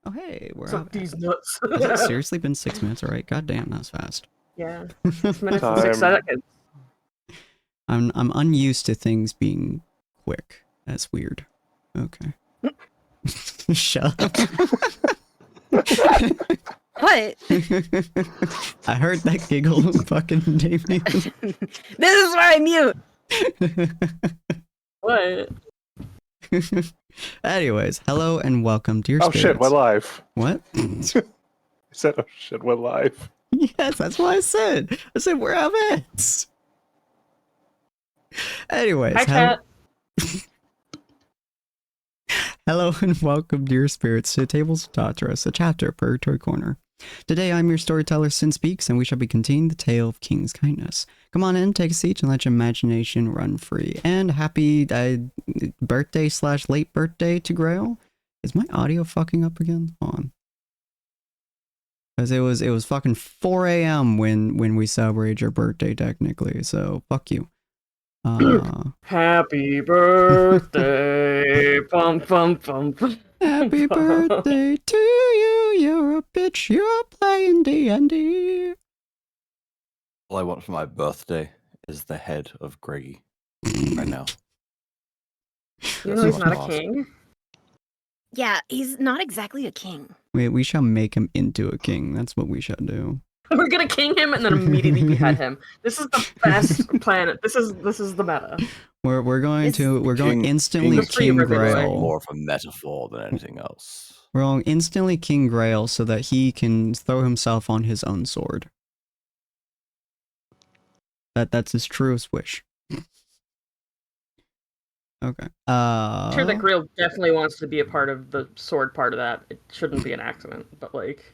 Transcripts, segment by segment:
Oh, hey, we're Suck up. these nuts. Has it seriously been 6 minutes? All right, goddamn, that's fast. Yeah, 6 minutes and 6 seconds. I'm unused to things being quick. That's weird. Okay. Shut up. What? I heard that giggle, fucking Damien. This is why I mute. What? Anyways, hello and welcome to your Oh spirits. shit, we're live. What? I said, oh shit, we're live. Yes, that's what I said. I said we're at it. Anyways, Hi, chat. hello and welcome, dear spirits, to Tables of Tartarus, a chapter of Purgatory Corner. Today I'm your storyteller, Sinspeaks, and we shall be continuing the tale of King's Kindness. Come on in, take a seat, and let your imagination run free. And happy birthday / late birthday to Grail. Is my audio fucking up again? Hold on. Because it was fucking 4 a.m. when we celebrated your birthday, technically, so fuck you. Happy birthday, pum pum pum pum. Happy birthday to you, you're a bitch, you're playing D&D. All I want for my birthday is the head of Greggy right now. You know he's not a king? Yeah, he's not exactly a king. We shall make him into a king, that's what we shall do. We're gonna king him and then immediately behead him. This is the best plan. This is the meta. We're going instantly King King Grail. more of a metaphor than anything else. We're going instantly King Grail so that he can throw himself on his own sword. That's his truest wish. Okay. I'm sure that Grail definitely wants to be a part of the sword part of that. It shouldn't be an accident, but like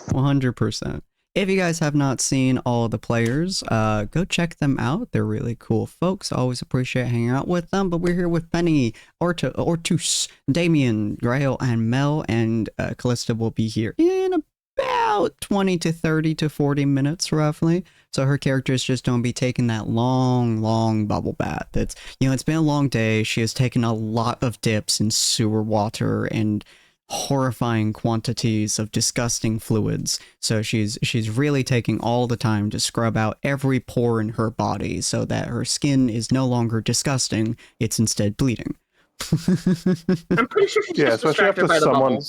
100%. If you guys have not seen all the players, go check them out. They're really cool folks. Always appreciate hanging out with them. But we're here with Penny, Ortus, Damien, Grail, and Mel, and Callista will be here in about 20 to 30 to 40 minutes, roughly. So her characters just don't be taking that long bubble bath. It's, it's been a long day. She has taken a lot of dips in sewer water and horrifying quantities of disgusting fluids, so she's really taking all the time to scrub out every pore in her body so that her skin is no longer disgusting, it's instead bleeding. I'm pretty sure she's just especially distracted after by the someone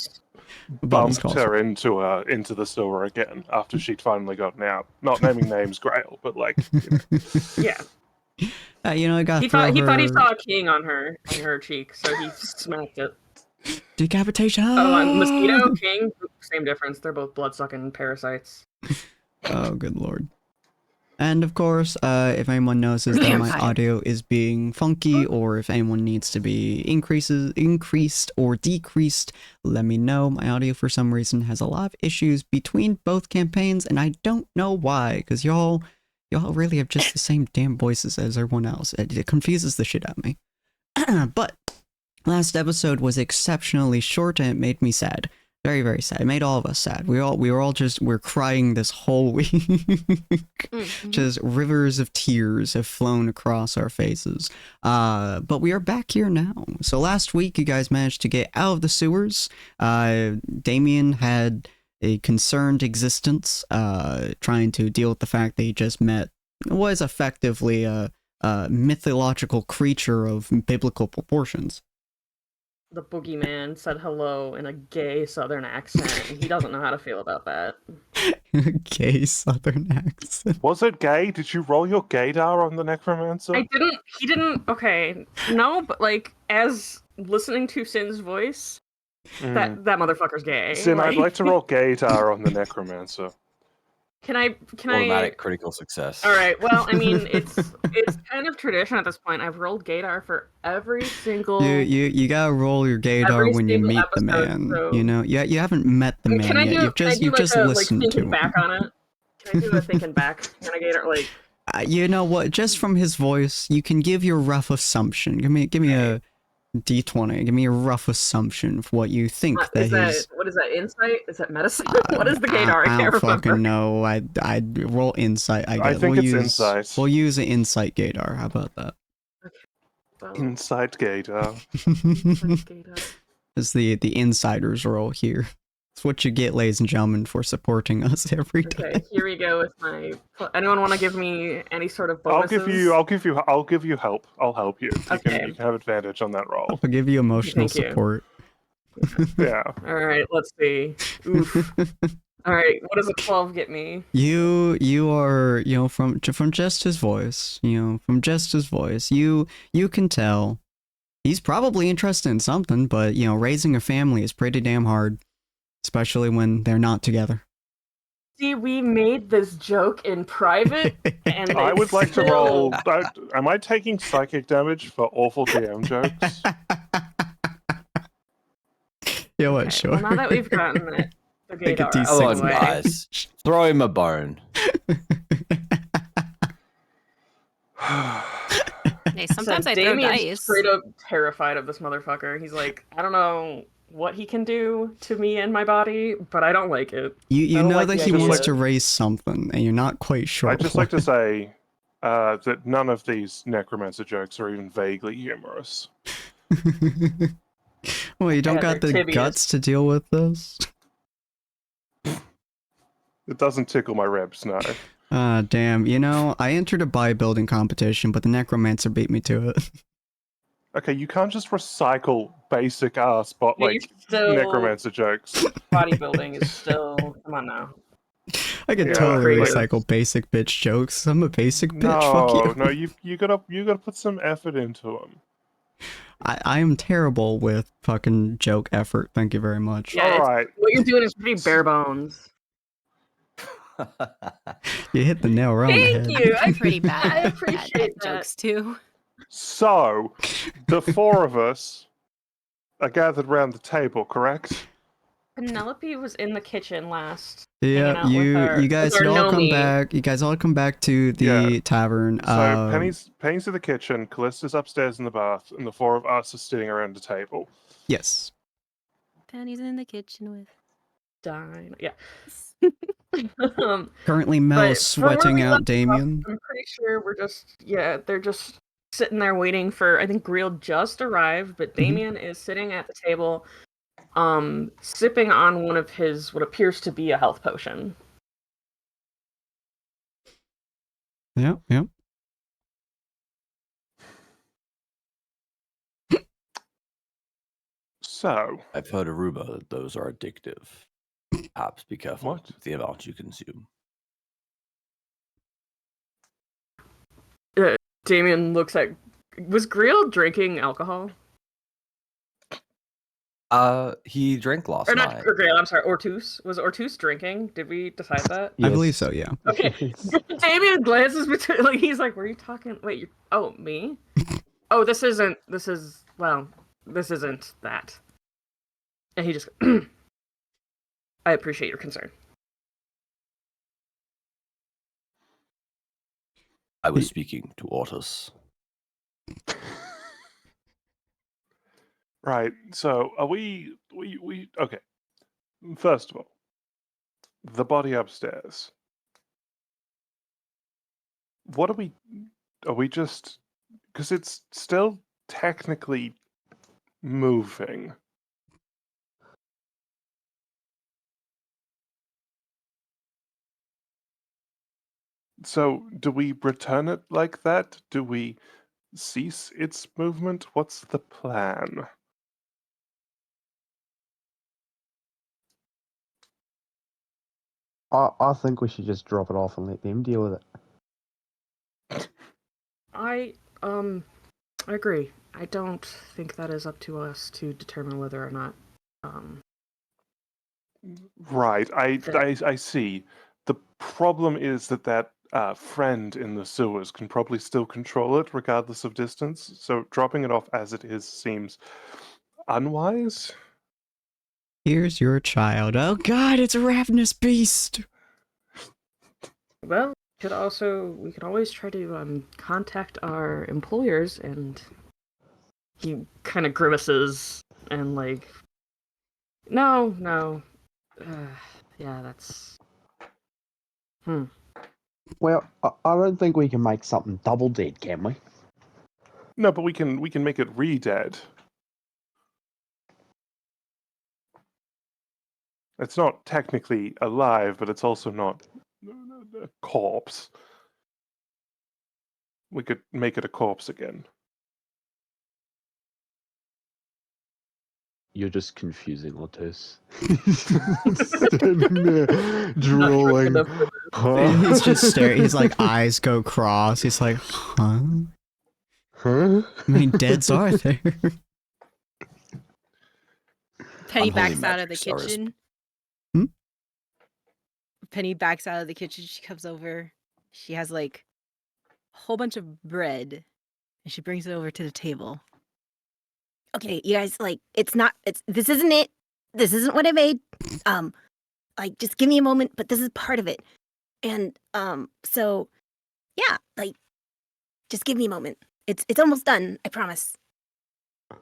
bubbles. bumped her into the sewer again after she'd finally gotten out. Not naming names, Grail, but like, Yeah. I got He thought he saw a king on her cheek, so he smacked it. Decapitation. Oh, and mosquito, king, same difference. They're both blood-sucking parasites. Oh, good lord. And of course, if anyone notices that my audio is being funky, or if anyone needs to be increased or decreased, let me know. My audio for some reason has a lot of issues between both campaigns, and I don't know why, because y'all really have just the same damn voices as everyone else. It confuses the shit out of me. But last episode was exceptionally short, and it made me sad. Very, very sad. It made all of us sad. We're crying this whole week. Just rivers of tears have flown across our faces. But we are back here now. So last week, you guys managed to get out of the sewers. Damien had a concerned existence, trying to deal with the fact that he just met what is effectively a mythological creature of biblical proportions. The boogeyman said hello in a gay southern accent, and he doesn't know how to feel about that. Gay southern accent. was it gay? Did you roll your gaydar on the necromancer? He didn't, okay, no, but like, as listening to Sin's voice, that motherfucker's gay. Sin, I'd like to roll gaydar on the necromancer. Can I? Automatic critical success. All right. Well, I mean, it's kind of tradition at this point. I've rolled gaydar for every single. You gotta roll your gaydar when you meet the man. So... You haven't met the man yet. You've just listened to him. Back on it. Can I do a thinking back kind of gaydar? Like. You know what? Just from his voice, you can give your rough assumption. Give me a D20. Give me a rough assumption of what you think What is that? Insight? Is that medicine? What is the gaydar? I can't remember. Fucking know. I'd roll insight. I think it's insight. We'll use an insight gaydar. How about that? Okay. Well, Insight gaydar. gaydar. It's the insiders roll here. It's what you get, ladies and gentlemen, for supporting us every Okay, time. here we go with my. Anyone want to give me any sort of I'll bonuses? give you help. I'll help you. Okay. You can have advantage on that roll. I'll give you emotional Thank you. support. Yeah. All right, let's see. Oof. All right, what does a 12 get me? You are, from just his voice, from just his voice, you can tell he's probably interested in something, but raising a family is pretty damn hard, especially when they're not together. See, we made this joke in private, and I would like to still- roll. Am I taking psychic damage for awful DM jokes? Yeah, what? Okay, Sure. well, now that we've gotten the Take a Gaydar D6 out Come of on, the way, guys. Throw him a bone. Hey, sometimes so I throw Damien's dice. straight up terrified of this motherfucker. He's like, I don't know what he can do to me and my body, but I don't like it. You I don't know like that the he idea. wants to raise something, and you're not quite sure. I'd just like to say that none of these necromancer jokes are even vaguely humorous. Well, you don't Yeah, got they're the tibious. guts to deal with this. It doesn't tickle my ribs, no. Damn. I entered a building competition, but the necromancer beat me to it. Okay, you can't just recycle basic ass Yeah, you're still- necromancer jokes. Bodybuilding is still. Come on now. I could Yeah, totally creative. recycle basic bitch jokes. I'm a basic bitch. Fuck you. No, you gotta put some effort into them. I am terrible with fucking joke effort. Thank you very much. Yeah, All it's- right. What you're doing is pretty bare bones. You hit the nail right on the Thank head. you. I'm pretty bad I at appreciate that. jokes too. So, the four of us are gathered around the table, correct? Penelope was in the kitchen last. Yeah, out with our- you guys with should our all come Nomi. back. You guys all come back to the Yeah. tavern. So Penny's in the kitchen, Callista's upstairs in the bath, and the four of us are sitting around the table. Yes. Penny's in the kitchen with. Dine. Yeah. Currently, Mel is But from where sweating we out left off, Damien. I'm pretty sure they're just sitting there waiting for. I think Greel just arrived, but Damien is sitting at the table, sipping on one of his what appears to be a health potion. Yep. So, I've heard a rumor that those are addictive. Perhaps be careful What? with the amount you consume. Damien looks at. Was Greel drinking alcohol? He drank last Or night. not Greel, I'm sorry, Ortus. Was Ortus drinking? Did we decide that? I believe so, yeah. Okay. Damien glances between, he's like, were you talking? Wait, oh, me? Oh, this isn't that. And he just, I appreciate your concern. I was speaking to Ortus. right. So, are we okay. First of all, the body upstairs. What are we just because it's still technically moving. So, do we return it like that? Do we cease its movement? What's the plan? I think we should just drop it off and let them deal with it. I agree. I don't think that is up to us to determine whether or not, Right, I see. The problem is that friend in the sewers can probably still control it regardless of distance, so dropping it off as it is seems unwise. Here's your child. Oh god, it's a ravenous beast! well, we could always try to contact our employers, and he kind of grimaces and no, yeah, that's Well, I don't think we can make something double dead, can we? No, but we can make it re-dead. It's not technically alive, but it's also not a corpse. We could make it a corpse again. You're just confusing Otis. Standing there, drooling. Huh? He's just staring. His like eyes go cross. He's like, huh? Huh? How many deads are there? Penny Unholy backs out of the magics are as- kitchen. Hmm? Penny backs out of the kitchen. She comes over. She has like a whole bunch of bread, and she brings it over to the table. Okay, you guys, like, this isn't it. This isn't what I made. Like, just give me a moment, but this is part of it. And, so, yeah, like, just give me a moment. It's almost done, I promise.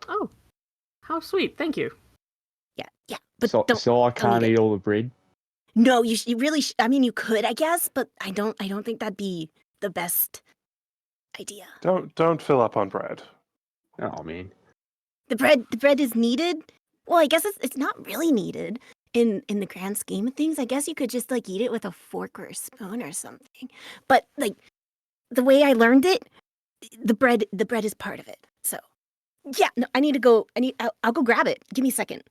Oh, how sweet! Thank you. Yeah, but So, don't. so I don't can't eat eat it. all the bread? No, you really. I mean, you could, I guess, but I don't think that'd be the best idea. Don't fill up on bread. Oh, man. The bread is needed. Well, I guess it's not really needed in the grand scheme of things. I guess you could just like eat it with a fork or a spoon or something. But like the way I learned it, the bread is part of it. So yeah, no, I need to go. I'll go grab it. Give me a second.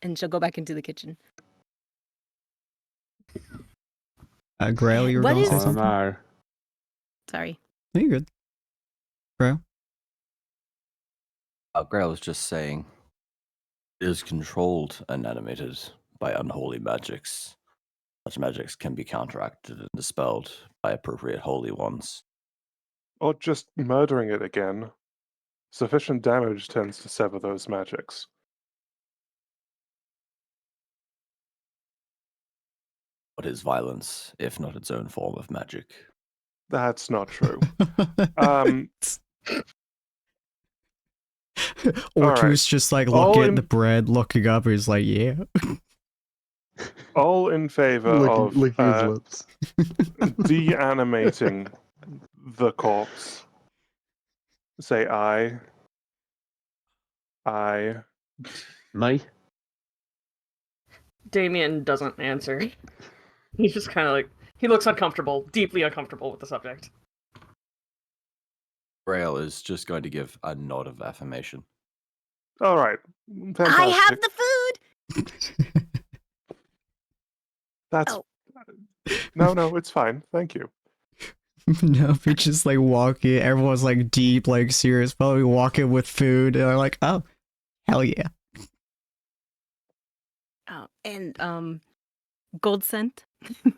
And she'll go back into the kitchen. Grail, you were What going to is- say Oh, something? no. Sorry. No, you're good. Grail? Grail was just saying, it is controlled and animated by unholy magics. Such magics can be counteracted and dispelled by appropriate holy ones. Or just murdering it again. Sufficient damage tends to sever those magics. What is violence, if not its own form of magic? That's not true. Um, Ortu's just like All looking at in- the bread, looking up, he's like, yeah. all in favor of Licking his lips. deanimating the corpse. Say aye. Aye. Me? Damien doesn't answer. He's just kind of like he looks uncomfortable, deeply uncomfortable with the subject. Grail is just going to give a nod of affirmation. All right. Fantastic. I have the food. That's Oh. no, it's fine. Thank you. No, we just like walking. Everyone's like deep, like serious, probably walking with food. And they're like, oh, hell yeah. Oh, and gold scent,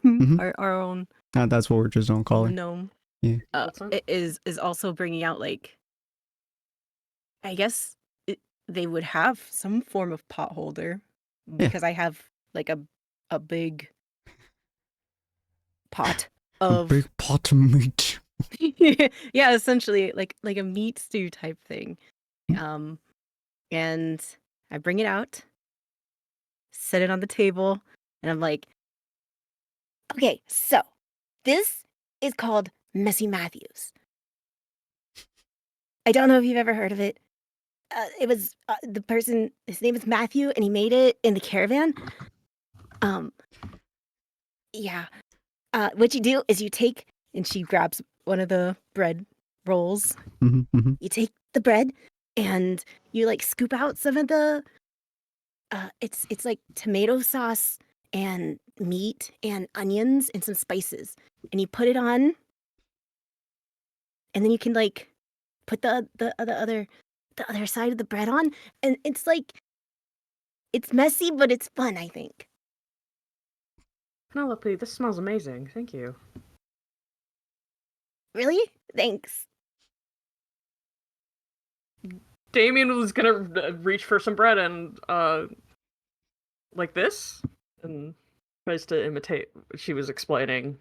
Mhm. our own That's what we're just gonna call it. gnome. Yeah. Gold scent? Is also bringing out like, I guess they would have some form of pot holder because I have like a big pot A of big pot of meat. yeah, essentially like a meat stew type thing. Mm. And I bring it out, set it on the table, and I'm like, okay, so this is called Messy Matthews. I don't know if you've ever heard of it. It was the person, his name is Matthew, and he made it in the caravan. Yeah. What you do is you take, and she grabs one of the bread rolls. Mhm, mhm. You take the bread, and you like scoop out some of the. It's like tomato sauce and meat and onions and some spices, and you put it on, and then you can like put the other side of the bread on, and it's like it's messy, but it's fun, I think. Penelope, this smells amazing. Thank you. Really? Thanks. Damien was gonna reach for some bread and like this, and tries to imitate what she was explaining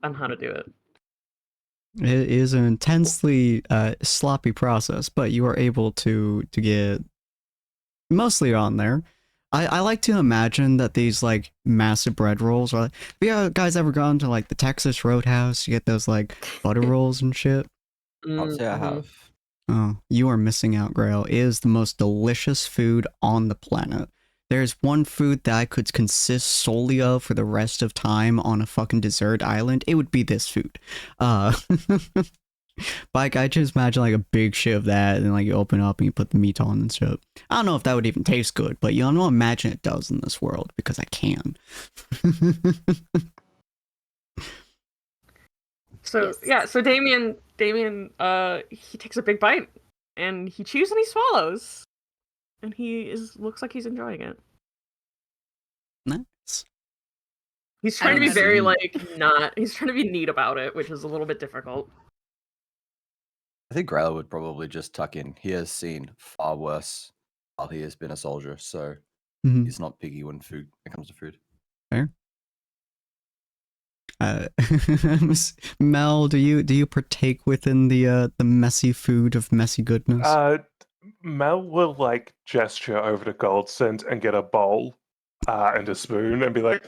on how to do it. It is an intensely sloppy process, but you are able to get mostly on there. I like to imagine that these like massive bread rolls are like, have you guys ever gone to like the Texas Roadhouse? You get those like butter rolls and shit. I'll say I Mhm. have. Oh, you are missing out, Grail. It is the most delicious food on the planet. there's one food that I could consist solely of for the rest of time on a fucking desert island, it would be this food. Like, I just imagine like a big shit of that, and like you open up and you put the meat on and shit. I don't know if that would even taste good, but you know, I imagine it does in this world because I can. So Yes. yeah, so Damien, he takes a big bite and he chews and he swallows, and looks like he's enjoying it. Nice. He's trying to be don't very know. like not. He's trying to be neat about it, which is a little bit difficult. I think Growler would probably just tuck in. He has seen far worse while he has been a soldier, so Mhm. he's not picky when it comes to food. Fair. Mel, do you partake within the messy food of messy goodness? Mel will like gesture over to Goldscent and get a bowl and a spoon and be like,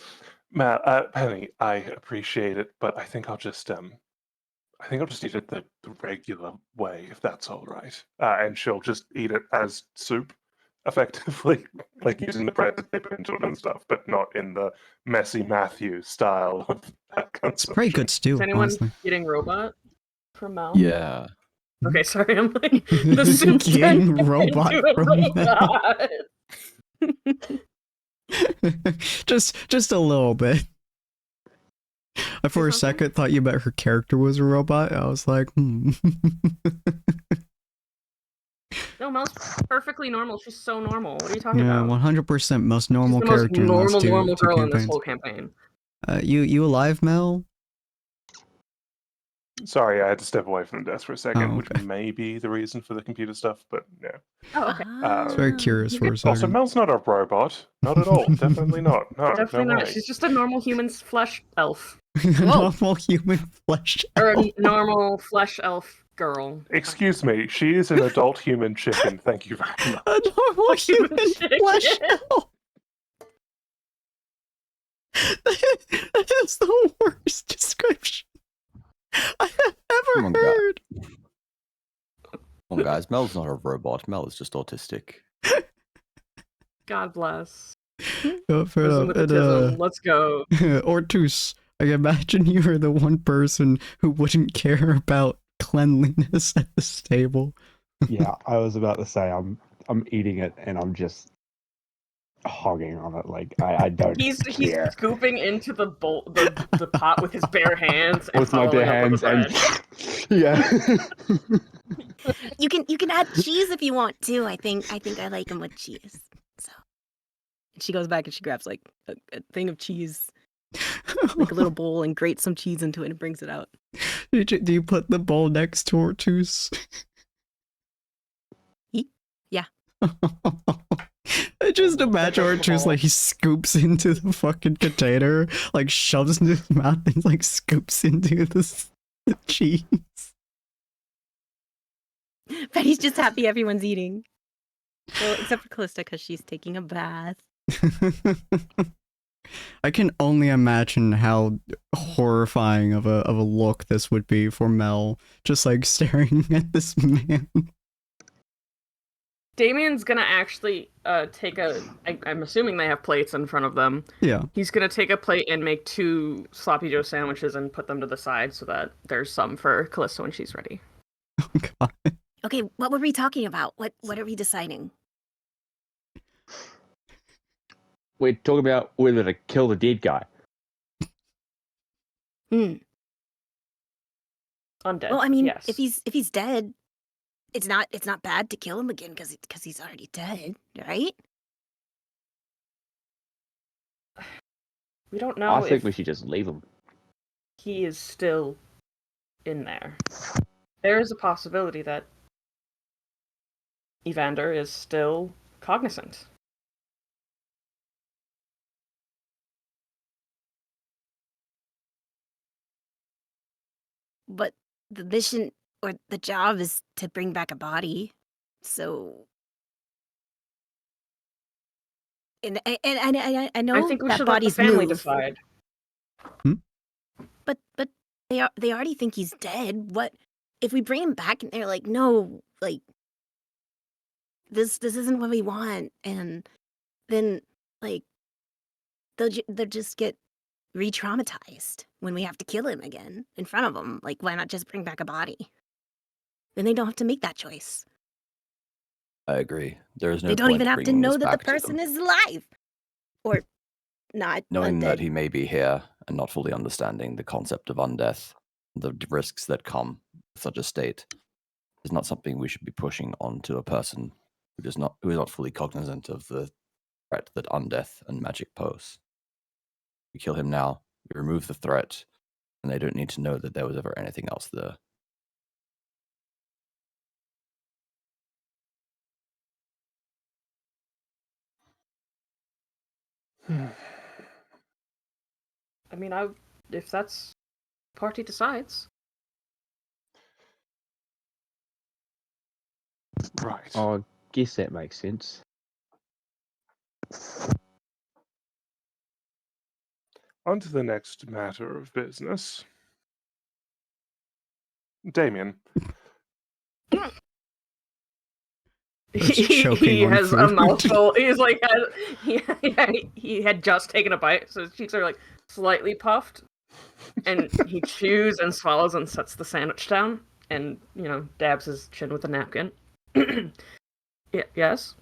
Penny, I appreciate it, but I think I'll just eat it the regular way, if that's all right. And she'll just eat it as soup, effectively, like using the bread to dip into it and stuff, but not in the messy Matthew style of that It's pretty good stew, Is anyone honestly. getting robot from Mel? Yeah. Okay, sorry, I'm like the soup Getting turned robot into a from Mel. robot. just a little bit. I for a Say something? second thought you meant her character was a robot. I was like, No, Mel's perfectly normal. She's so normal. What are you talking Yeah, about? 100% most She's normal the most character in those normal two girl in this campaigns. whole campaign. You alive, Mel? Sorry, I had to step away from the desk for a second, Oh, which okay. may be the reason for the computer stuff, but no. Oh, okay. I was very curious for a Also, second. Mel's not a robot. Not at all. Definitely not. No, Definitely no not. way. She's just a normal human flesh elf. Normal human flesh. Or a elf. normal flesh elf girl. Excuse me, she is an adult human chicken. Thank you very much. A normal human Chicken. flesh elf. That is the worst description I have Come ever on, guy. heard. Come on, guys. Mel's not a robot. Mel is just autistic. God bless. Oh, fair Prison enough. with autism. Let's go. Ortus, I imagine you are the one person who wouldn't care about cleanliness at this table. Yeah, I was about to say I'm eating it and I'm just hogging on it. Like I don't He's care. scooping into the bowl, the pot with his bare hands and With my bare following up hands with the and bread. yeah. You can add cheese if you want to. I think I like them with cheese. So she goes back and she grabs like a thing of cheese, like a little bowl, and grates some cheese into it and brings it out. Do you put the bowl next to Ortus? Yeah. I just imagine Ortus like he scoops into the fucking container, like shoves into his mouth and like scoops into the cheese. But he's just happy everyone's eating. Well, except for Callista because she's taking a bath. I can only imagine how horrifying of a look this would be for Mel, just like staring at this man. Damien's gonna actually take I'm assuming they have plates in front of them. Yeah. He's gonna take a plate and make 2 sloppy joe sandwiches and put them to the side so that there's some for Callista when she's ready. Oh god. Okay, what were we talking about? What are we deciding? We're talking about whether to kill the dead guy. Hmm. Undead. Well, I mean, yes. if he's dead, it's not bad to kill him again because he's already dead, right? We don't know I think if we should just leave him. he is still in there. There is a possibility that Evander is still cognizant. But the mission or the job is to bring back a body, so. And I know I think we that should let the bodies family move, decide. but they already think he's dead. What if we bring him back and they're like, no, like this isn't what we want, and then like they'll just get re-traumatized when we have to kill him again in front of them. Like, why not just bring back a body? Then they don't have to make that choice. I agree. There is no They don't point even have to bringing know this that the back to them. person is alive or not Knowing undead. that he may be here and not fully understanding the concept of undeath, the risks that come with such a state, is not something we should be pushing onto a person who is not fully cognizant of the threat that undeath and magic pose. We kill him now, we remove the threat, and they don't need to know that there was ever anything else there. I mean, if that's party decides. Right. I guess that makes sense. On to the next matter of business. Damien. Just choking He on has a food. mouthful. He's like, he had just taken a bite, so his cheeks are like slightly puffed, and he chews and swallows and sets the sandwich down, and dabs his chin with a napkin. Yes.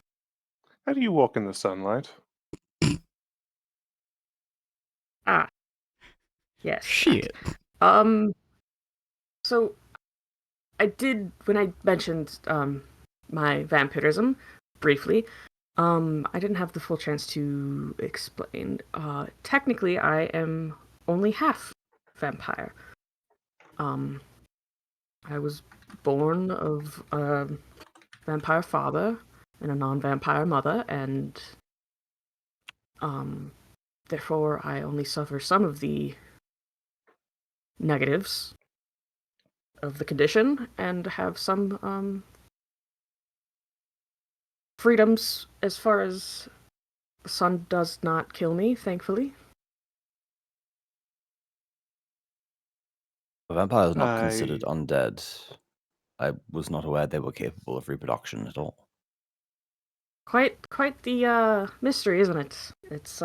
How do you walk in the sunlight? Ah. Yes. Shit. So I did when I mentioned my vampirism briefly. I didn't have the full chance to explain. Technically, I am only half vampire. I was born of a vampire father and a non-vampire mother, and therefore I only suffer some of the negatives of the condition and have some freedoms as far as the sun does not kill me, thankfully. A vampire is not I- considered undead. I was not aware they were capable of reproduction at all. Quite the mystery, isn't it? It's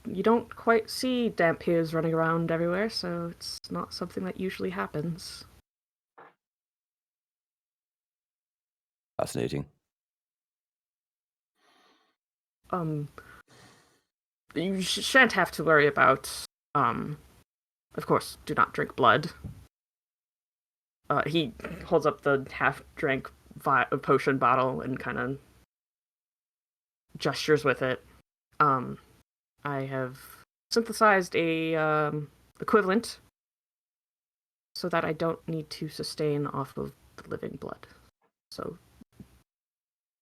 you don't quite see dampiers running around everywhere, so it's not something that usually happens. Fascinating. You shan't have to worry about, of course, do not drink blood. He holds up the half-drank potion bottle and kind of gestures with it. I have synthesized a equivalent so that I don't need to sustain off of the living blood. So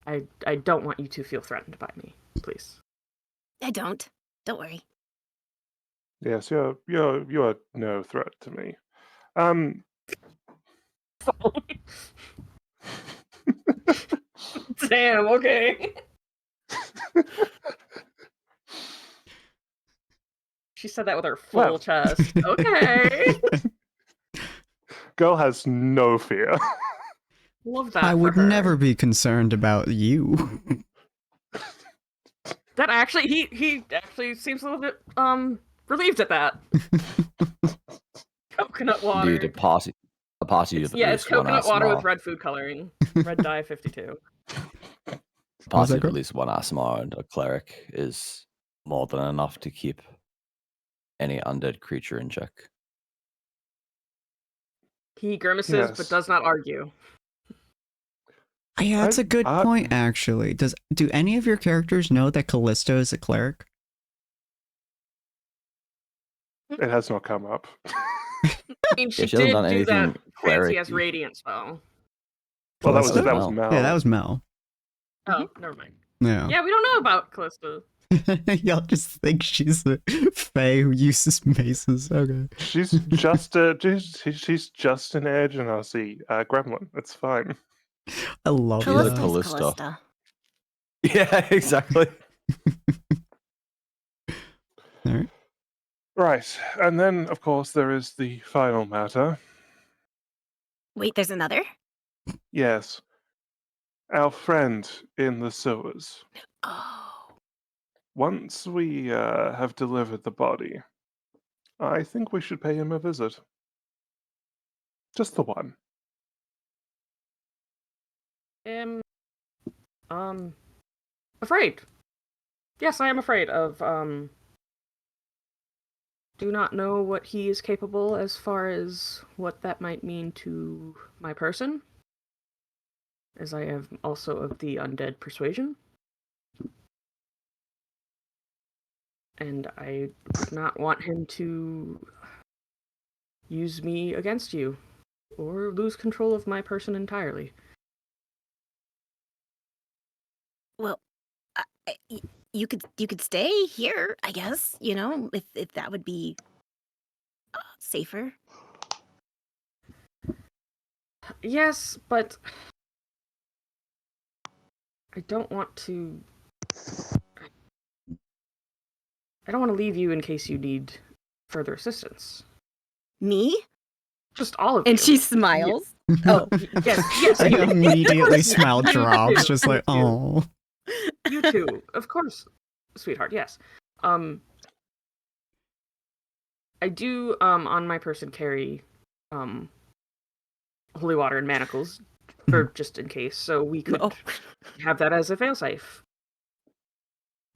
I don't want you to feel threatened by me, please. I don't. Don't worry. Yes, you're no threat to me. Damn, okay. She said that with her full Well. chest. Okay. Girl has no fear. Love that. I for would her. never be concerned about you. That actually, he actually seems a little bit relieved at that. Coconut water. Indeed, a party of at It's least one coconut water with Asmar. red food coloring. Red dye 52. A was party that, of girl? at least one Asmar and a cleric is more than enough to keep any undead creature in check. He grimaces Yes. but does not argue. Yeah, that's a good I- point, actually. Do any of your characters know that Callisto is a cleric? It has not come up. I mean, she she hasn't did done do anything that fancy cleric-y. as radiant spell. Well, that was Callisto? Mel. Yeah, that was Mel. Oh, never mind. Yeah. Yeah, we don't know about Callisto. Y'all just think she's a fae who uses maces. Okay. She's just she's just an edge and RC gremlin. It's fine. I love She's a that. Callisto's Callista. Callista. Yeah, exactly. Alright. Right, and then of course there is the final matter. Wait, there's another? Yes, our friend in the sewers. Oh. once we have delivered the body, I think we should pay him a visit. Just the one. Afraid. Yes, I am afraid of, do not know what he is capable as far as what that might mean to my person, as I am also of the undead persuasion. And I would not want him to use me against you, or lose control of my person entirely. Well, you could stay here, I guess. You know, if that would be safer. Yes, but I don't want to. I don't want to leave you in case you need further assistance. Me? Just all of you. And she smiles. Oh, yes. I you. immediately smile drops, just like, You too. oh. You too, of course, sweetheart. Yes. I do on my person carry holy water and manacles for just in case, so we could have that as a failsafe.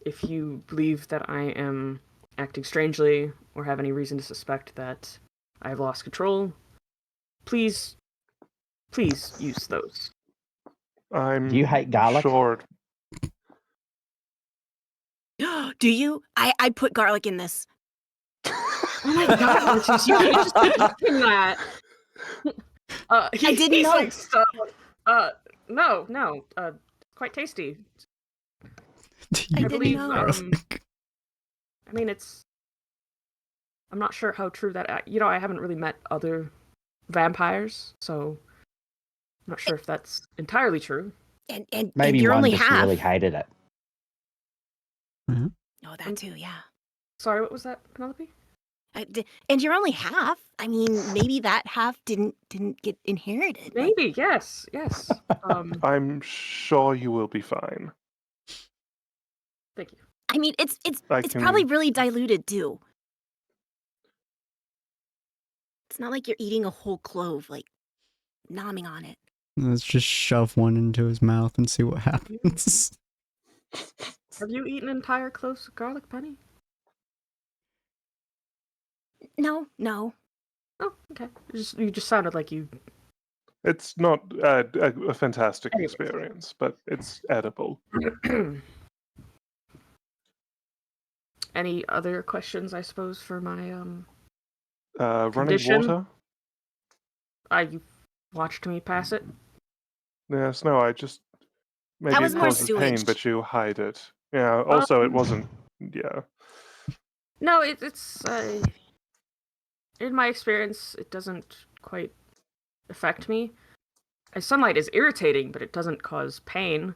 If you believe that I am acting strangely or have any reason to suspect that I have lost control, please use those. Do you hate garlic? Sure. do you? I put garlic in this. Oh my god, you can't just keep doing that. I didn't know. Like, stop. No, quite tasty. I didn't know. I mean, I'm not sure how true that. I haven't really met other vampires, so I'm not sure if that's entirely true. And Maybe you're one only just half. really hated it. Oh, that too, yeah. Sorry, what was that, Penelope? And you're only half. I mean, maybe that half didn't get inherited. Maybe, yes. I'm sure you will be fine. Thank you. I mean, it's probably really diluted too. It's not like you're eating a whole clove, like nomming on it. Let's just shove one into his mouth and see what happens. Have you eaten entire cloves of garlic, Penny? No. Oh, okay. You just sounded like you. It's not a fantastic experience, but it's edible. Any other questions, I suppose, for my Running condition? water? You watched me pass it? Yes, no, I just... Maybe That was it more causes pain, sewage. but you hide it. Yeah, also it wasn't... Yeah. No, it's in my experience, it doesn't quite affect me. Sunlight is irritating, but it doesn't cause pain.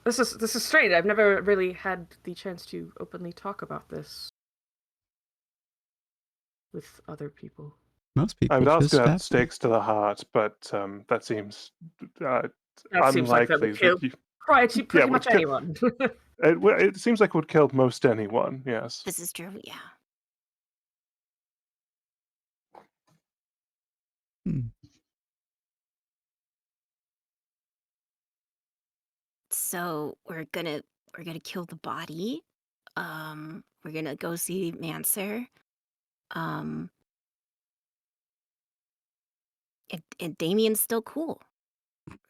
This is strange. I've never really had the chance to openly talk about this with other people. Most people I would ask just about have stakes to the heart, but that seems That unlikely. seems like that would kill you... pretty much would kill- anyone. It seems like it would kill most anyone, yes. This is true, yeah. So we're gonna kill the body. We're gonna go see Manser. And Damien's still cool,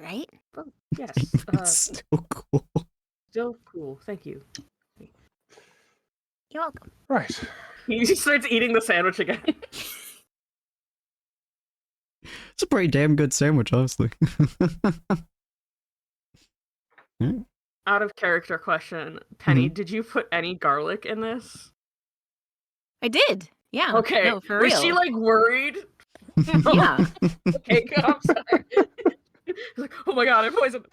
right? Oh, yes. It's so cool. Still cool. Thank you. You're welcome. Right. He just starts eating the sandwich again. It's a pretty damn good sandwich, honestly. Yeah. Out of character question, Penny, Mm-hmm. did you put any garlic in this? I did. Yeah. Okay. No, for Was real. she like worried? Yeah. Okay, good. I'm sorry. Like, oh my god, I poisoned.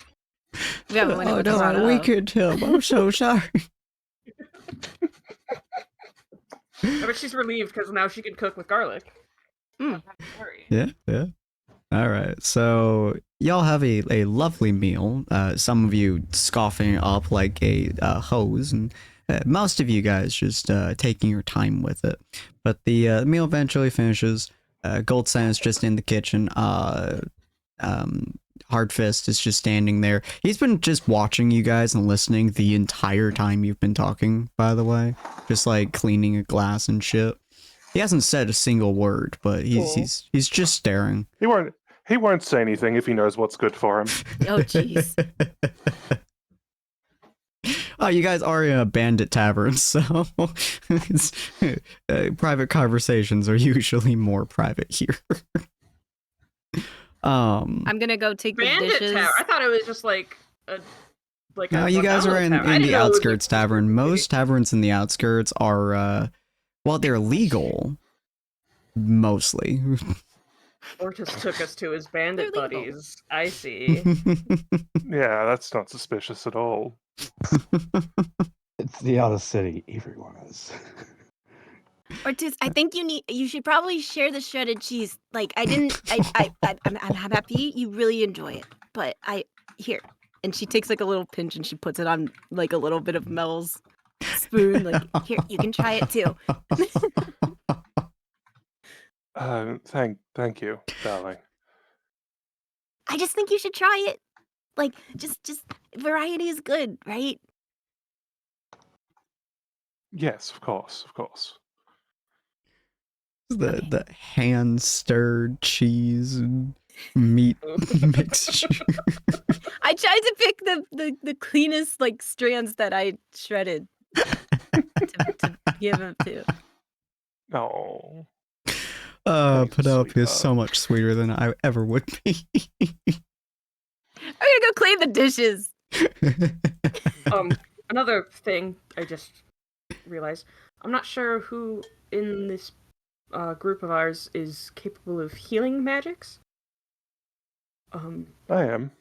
Yeah, when it Oh was no, brought we up. could him. I'm so sorry. I bet she's relieved because now she can cook with garlic. Mm. Sorry. Yeah. All right, so y'all have a lovely meal. Some of you scoffing up like a hose, and most of you guys just taking your time with it. But the meal eventually finishes. Gold Sand is just in the kitchen. Hard Fist is just standing there. He's been just watching you guys and listening the entire time you've been talking, by the way. Just like cleaning a glass and shit. He hasn't said a single word, but he's just staring. He won't say anything if he knows what's good for him. Oh, jeez. Oh, you guys are in a bandit tavern, so private conversations are usually more private here. I'm gonna go take the Bandit dishes. Tower. I thought it was just like a No, you guys are in the outskirts tavern. Most taverns in the outskirts are, well, they're legal, mostly. Or just took us to his bandit They're legal. buddies. I see. Yeah, that's not suspicious at all. It's the other city. Everyone is. Ortiz, I think you should probably share the shredded cheese. Like I'm happy you really enjoy it, but here. And she takes like a little pinch and she puts it on like a little bit of Mel's spoon. Like, here, you can try it too. Thank you, darling. I just think you should try it. Like, just variety is good, right? Yes, of course. The hand stirred cheese and meat mixture. I tried to pick the cleanest like strands that I shredded to give him to. No. Penelope is sweetheart. so much sweeter than I ever would be. I'm gonna go clean the dishes. Another thing I just realized. I'm not sure who in this group of ours is capable of healing magics. I am.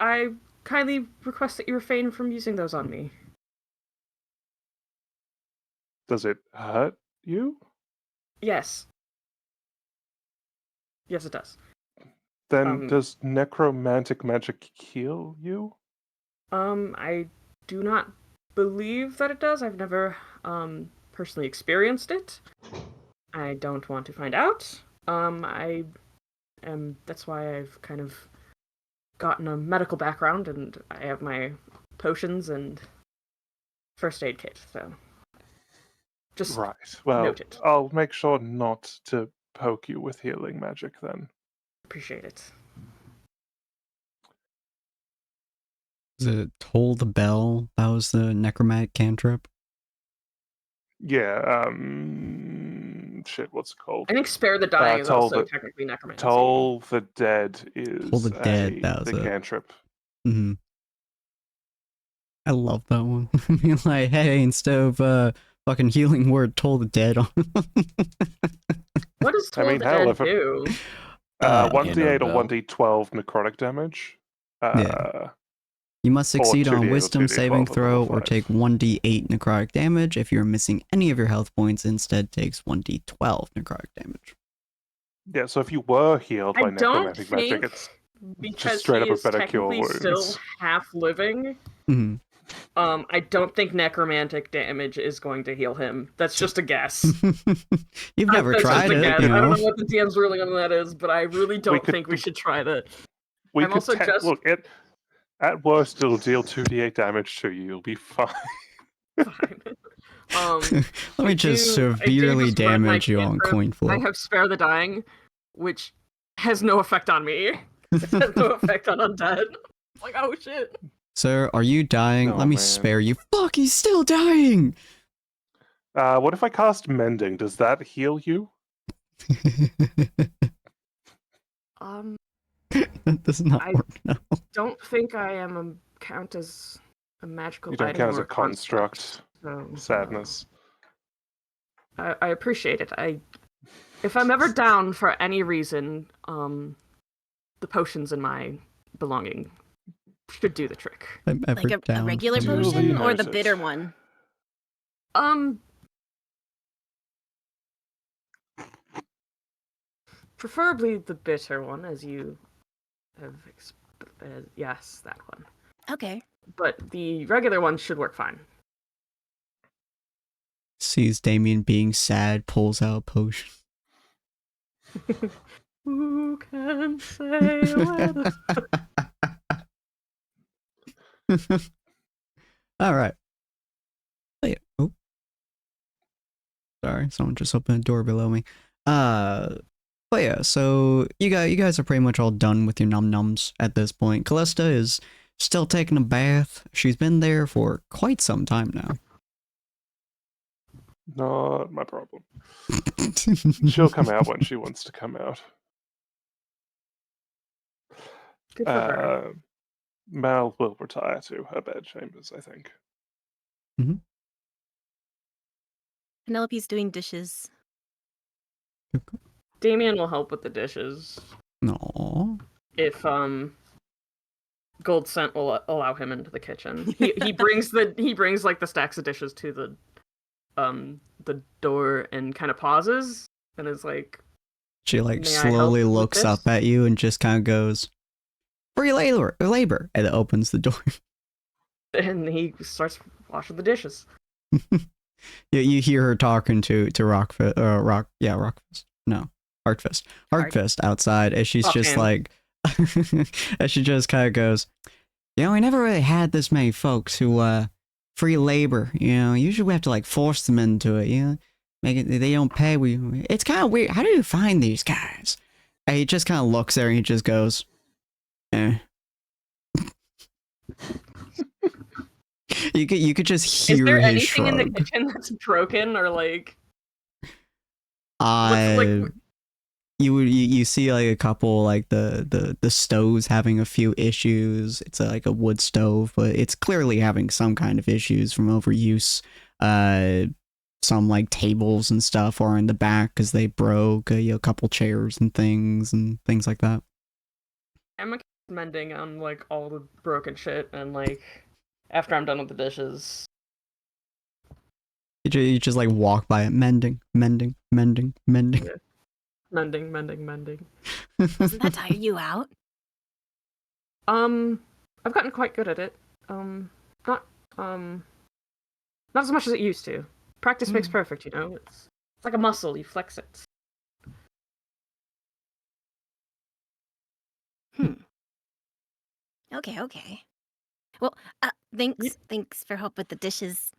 I kindly request that you refrain from using those on me. Does it hurt you? Yes. Yes, it does. Then does necromantic magic heal you? I do not believe that it does. I've never personally experienced it. I don't want to find out. That's why I've kind of gotten a medical background and I have my potions and first aid kit, so just Right. Well, noted. I'll make sure not to poke you with healing magic then. Appreciate it. Was it Toll the Bell? That was the necromantic cantrip? Yeah, shit, what's it called? I think Spare the Dying is also Toll technically necromancy. Toll the Dead is Toll the Dead, that was the it. cantrip. Mm-hmm. I love that one. I mean, like, hey, instead of fucking healing word, Toll the Dead on. What does Toll the hell, Dead if it- do? 1d8 or Bell. 1d12 necrotic damage. Yeah. You must succeed 2d8 on or Wisdom 2d12 saving at throw level or 5. take 1d8 necrotic damage. If you're missing any of your health points, instead takes 1d12 necrotic damage. Yeah, so if you were healed I by don't necromantic magic, think it's because straight he up a is better cure technically still wounds. half living. Mhm. I don't think necromantic damage is going to heal him. That's just a guess. You've never That's just tried a it, guess. you I don't know? know what the DM's ruling on that is, but I really don't could think we do- should try that. we I'm could also just- look at worst it'll deal 2d8 damage to you. You'll be fine. Fine. Let me just severely just read my damage you on cantrip. coin I flip. have Spare the Dying, which has no effect on me. It has no effect on undead. Like, oh shit. Sir, are you dying? Oh, Let me man. spare you. Fuck, he's still dying! What if I cast Mending? Does that heal you? That does not I- work now. Don't think I am count as a magical You don't item count as or a construct. so, Sadness. I appreciate it. If I'm ever down for any reason, the potions in my belonging should do the trick. I'm ever Like a down. regular Duly potion or the noted. bitter one? Preferably the bitter one, as you have. Yes, that one. Okay. But the regular one should work fine. Sees Damien being sad, pulls out a potion. Who can say where the... All right. Oh, sorry, someone just opened a door below me. But yeah, so you guys are pretty much all done with your num nums at this point. Callista is still taking a bath. She's been there for quite some time now. Not my problem. She'll come out when she wants to come out. Good for her. Mal will retire to her bedchambers, I think. Penelope's doing dishes. Damien will help with the dishes No. if Gold Scent will allow him into the kitchen. He brings like the stacks of dishes to the door and kind of pauses and is like, She like "May I help slowly with looks up this?" at you and just kind of goes, "Free labor," and it opens the door. And he starts washing the dishes. You hear her talking to Rockfist. No, Hardfist outside as she's just Him. like, as she just kind of goes, we never really had this many folks who free labor. Usually we have to like force them into it. Make it they don't pay. It's kind of weird. How do you find these guys? And he just kind of looks there and he just goes, eh. You could just hear Is there his anything in the shrug. kitchen that's broken or like? You see like a couple like the stoves having a few issues. It's like a wood stove, but it's clearly having some kind of issues from overuse. Some like tables and stuff are in the back because they broke. A couple chairs and things like that. I'm mending on like all the broken shit, and like after I'm done with the dishes, You just like walk by it, mending. mending. Doesn't that tire you out? I've gotten quite good at it. Not as much as it used to. Practice makes perfect, It's like a muscle, you flex it. Okay. Well, thanks for help with the dishes.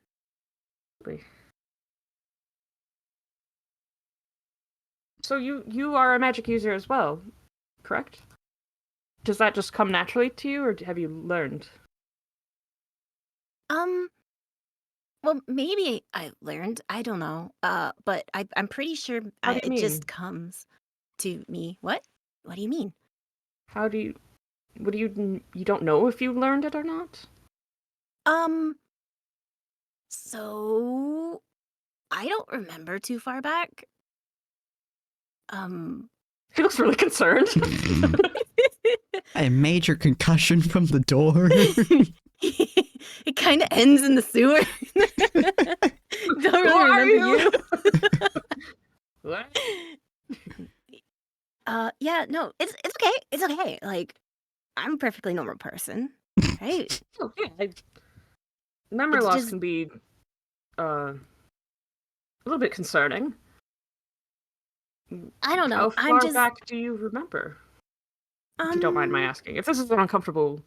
So you are a magic user as well, correct? Does that just come naturally to you, or have you learned? Well, maybe I learned. I don't know. But I'm pretty sure How do you it mean? just comes to me. What? What do you mean? What do you don't know if you learned it or not? So I don't remember too far back. He looks really concerned. A major concussion from the door. It kind of ends in the sewer. Don't really remember you. What? Yeah, no, it's okay. It's okay. Like, I'm a perfectly normal person, right? Oh, yeah. Memory It's loss just- can be a little bit concerning. I don't know. How far I'm just back do you remember? If you don't mind my asking. If this is an uncomfortable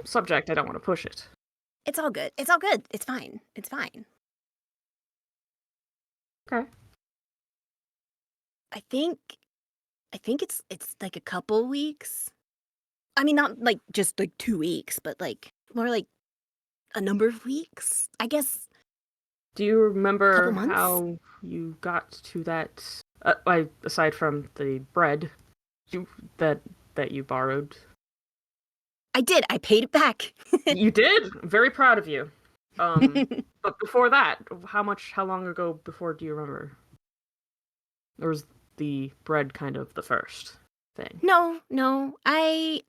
subject, I don't want to push it. It's all good. It's all good. It's fine. It's fine. Okay. I think it's like a couple weeks. I mean, not like just like 2 weeks, but like more like a number of weeks, I guess. Do you remember Couple months? how you got to that? Aside from the bread, that you borrowed. I did. I paid it back. You did. I'm very proud of you. But before that, how long ago before do you remember? Or was the bread kind of the first thing? No. I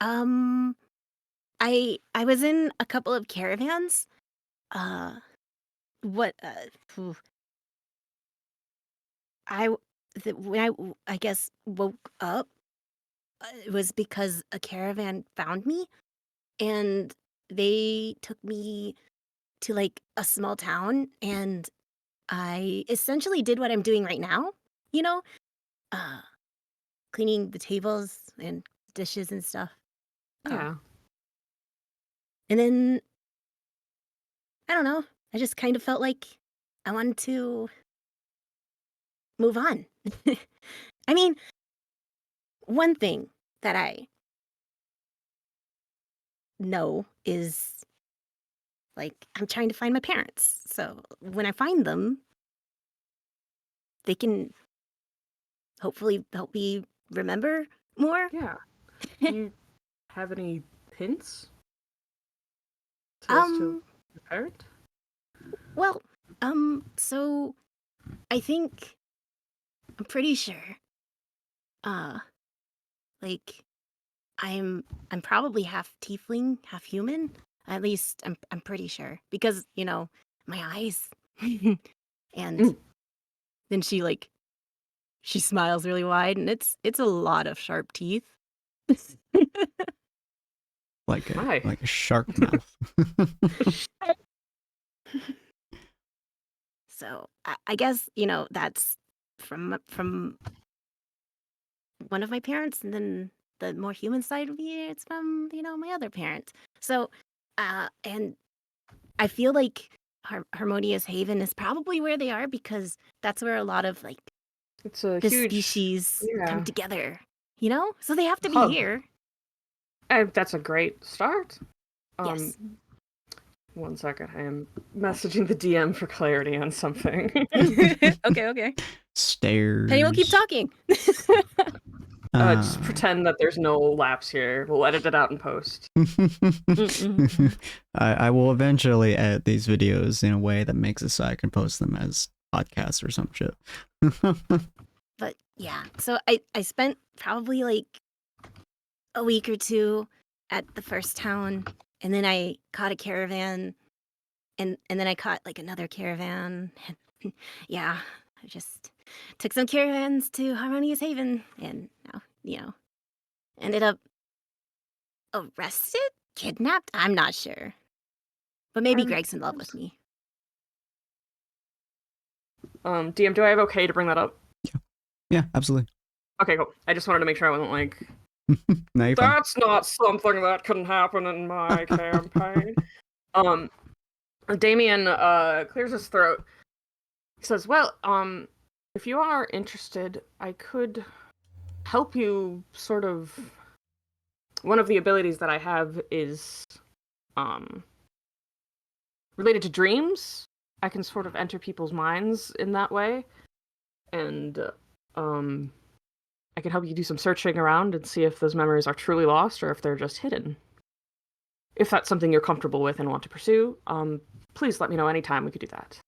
was in a couple of caravans. What phew. when I guess woke up, it was because a caravan found me, and they took me to like a small town, and I essentially did what I'm doing right now, you know, uh, cleaning the tables and dishes and stuff. Yeah. And then I don't know. I just kind of felt like I wanted to move on. I mean, one thing that I know is like I'm trying to find my parents. So when I find them, they can hopefully help me remember more. Yeah. Do you have any hints as to your parent? Well, so I think I'm pretty sure. Like I'm probably half tiefling, half human. At least I'm pretty sure because you know my eyes. And then she smiles really wide, and it's a lot of sharp teeth. Like Hi. a shark mouth. So I guess you know that's from one of my parents, and then the more human side of me, it's from you know my other parent. So, and I feel like Harmonious Haven is probably where they are because that's where a lot of like It's a the huge species yeah. come together. You know, so they have to be hub. here. That's a great start. Yes. 1 second. I am messaging the DM for clarity on something. Okay. Stairs. Penny will keep talking. Just pretend that there's no lapse here. We'll edit it out in post. I will eventually edit these videos in a way that makes it so I can post them as podcasts or some shit. But yeah, so I spent probably like a week or two at the first town, and then I caught a caravan, and then I caught like another caravan. Yeah, I just took some caravans to Harmonious Haven, and now you know ended up arrested, kidnapped. I'm not sure, but maybe Greg's in love with me. DM, do I have okay to bring that up? Yeah, absolutely. Okay, cool. I just wanted to make sure I wasn't like, No, you're fine. that's not something that can happen in my campaign. Damien clears his throat. He says, well, if you are interested, I could help you sort of... One of the abilities that I have is related to dreams. I can sort of enter people's minds in that way. And I can help you do some searching around and see if those memories are truly lost or if they're just hidden. If that's something you're comfortable with and want to pursue, please let me know anytime we could do that.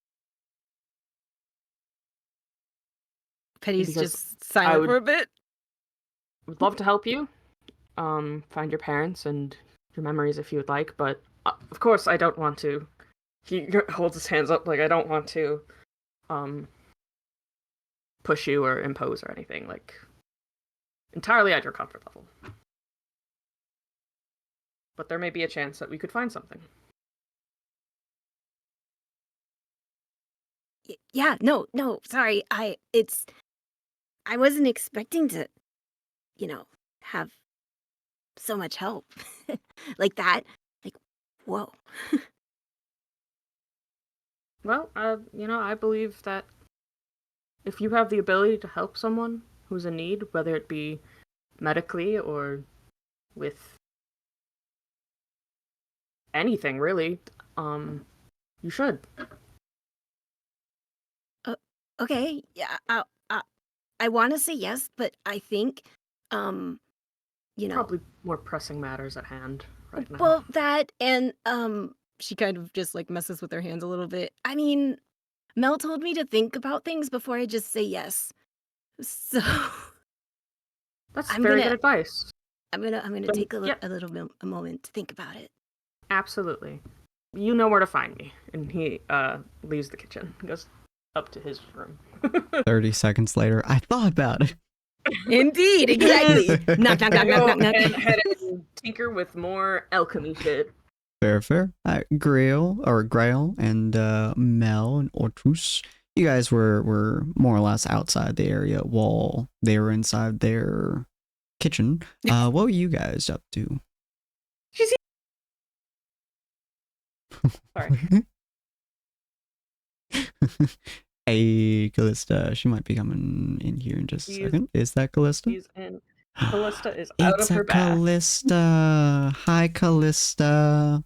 Penny's Because just silent for a bit. Would love to help you find your parents and your memories if you would like, but of course I don't want to. He holds his hands up like I don't want to push you or impose or anything, like entirely at your comfort level. But there may be a chance that we could find something. Yeah, no, sorry. I wasn't expecting to, you know, have so much help like that. Like, whoa. Well, I believe that if you have the ability to help someone who's in need, whether it be medically or with anything really, you should. Okay, yeah. I want to say yes, but I think, you know, Probably more pressing matters at hand right now. well, that and she kind of just like messes with her hands a little bit. I mean, Mel told me to think about things before I just say yes. So That's I'm very gonna- good advice. I'm gonna take a Yep. a moment to think about it. Absolutely. You know where to find me. And he leaves the kitchen. He goes up to his room. 30 seconds later, I thought about it. Indeed, exactly. Knock, knock, knock, knock, knock, knock. And head and tinker with more alchemy shit. Fair, fair. Grail and Mel and Ortus, you guys were more or less outside the area while they were inside their kitchen. What were you guys up to? Sorry. Hey, Callista, she might be coming in here in just a second. Is that Callista? She's in. Callista is out It's of her a bath. Callista. Hi, Callista.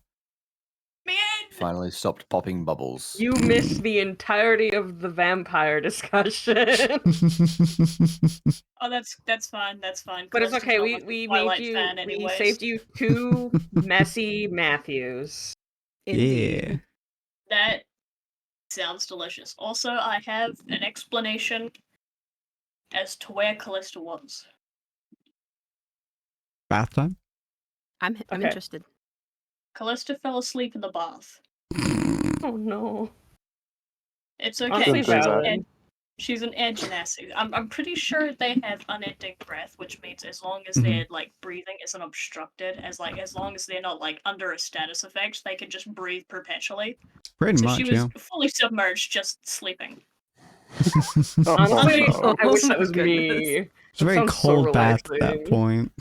Man! Finally stopped popping bubbles. You missed the entirety of the vampire discussion. Oh, that's fine. That's fine. But it's Callista's okay. not We much of a made Twilight you. fan We anyways. saved you 2 messy Matthews. Indeed. Yeah. That sounds delicious. Also, I have an explanation as to where Callista was. Bath time? I'm Okay. interested. Callista fell asleep in the bath. Oh no. It's Honestly, okay. valid. She's an air genasi. I'm pretty sure they have unending breath, which means as long as their like breathing isn't obstructed, as long as they're not like under a status effect, they can just breathe perpetually. Pretty So much, she yeah. was fully submerged, just sleeping. Honestly, no. I wish Oh that my was me. goodness. It's a very Sounds so cold bath at that relaxing. point.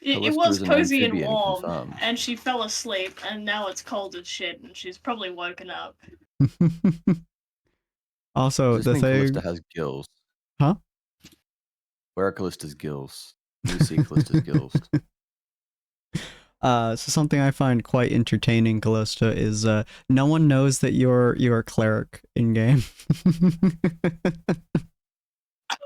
It Callista was is an cozy and amphibian, warm, confirmed. and she fell asleep, and now it's cold as shit, and she's probably woken up. Also, Does the this mean thing. Callista has gills? Huh? Where are Callista's gills? Can we see Callista's gills? So something I find quite entertaining, Callista, is no one knows that you're a cleric in game.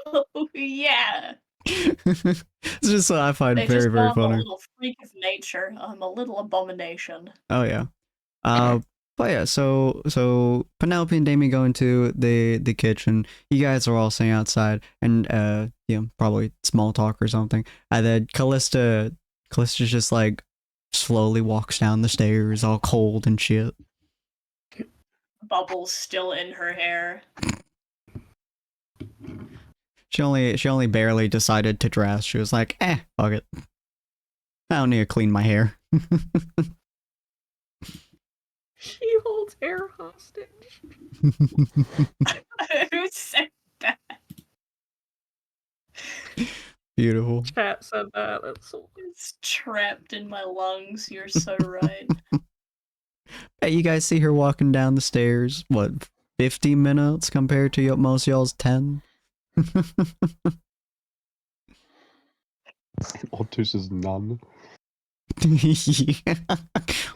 Oh yeah. It's just what I find They very, just very know I'm a funny. little freak of nature. I'm a little abomination. Oh yeah. But yeah, so Penelope and Damien go into the kitchen. You guys are all sitting outside and probably small talk or something. And then Callista's just like slowly walks down the stairs all cold and shit. Bubbles still in her hair. She only barely decided to dress. She was like, fuck it. I don't need to clean my hair. She holds air hostage. Who said that? Beautiful. Chat said that. That's so. It's trapped in my lungs. You're so right. Hey, you guys see her walking down the stairs, what, 50 minutes compared to most y'all's 10? Ortus is none. Yeah.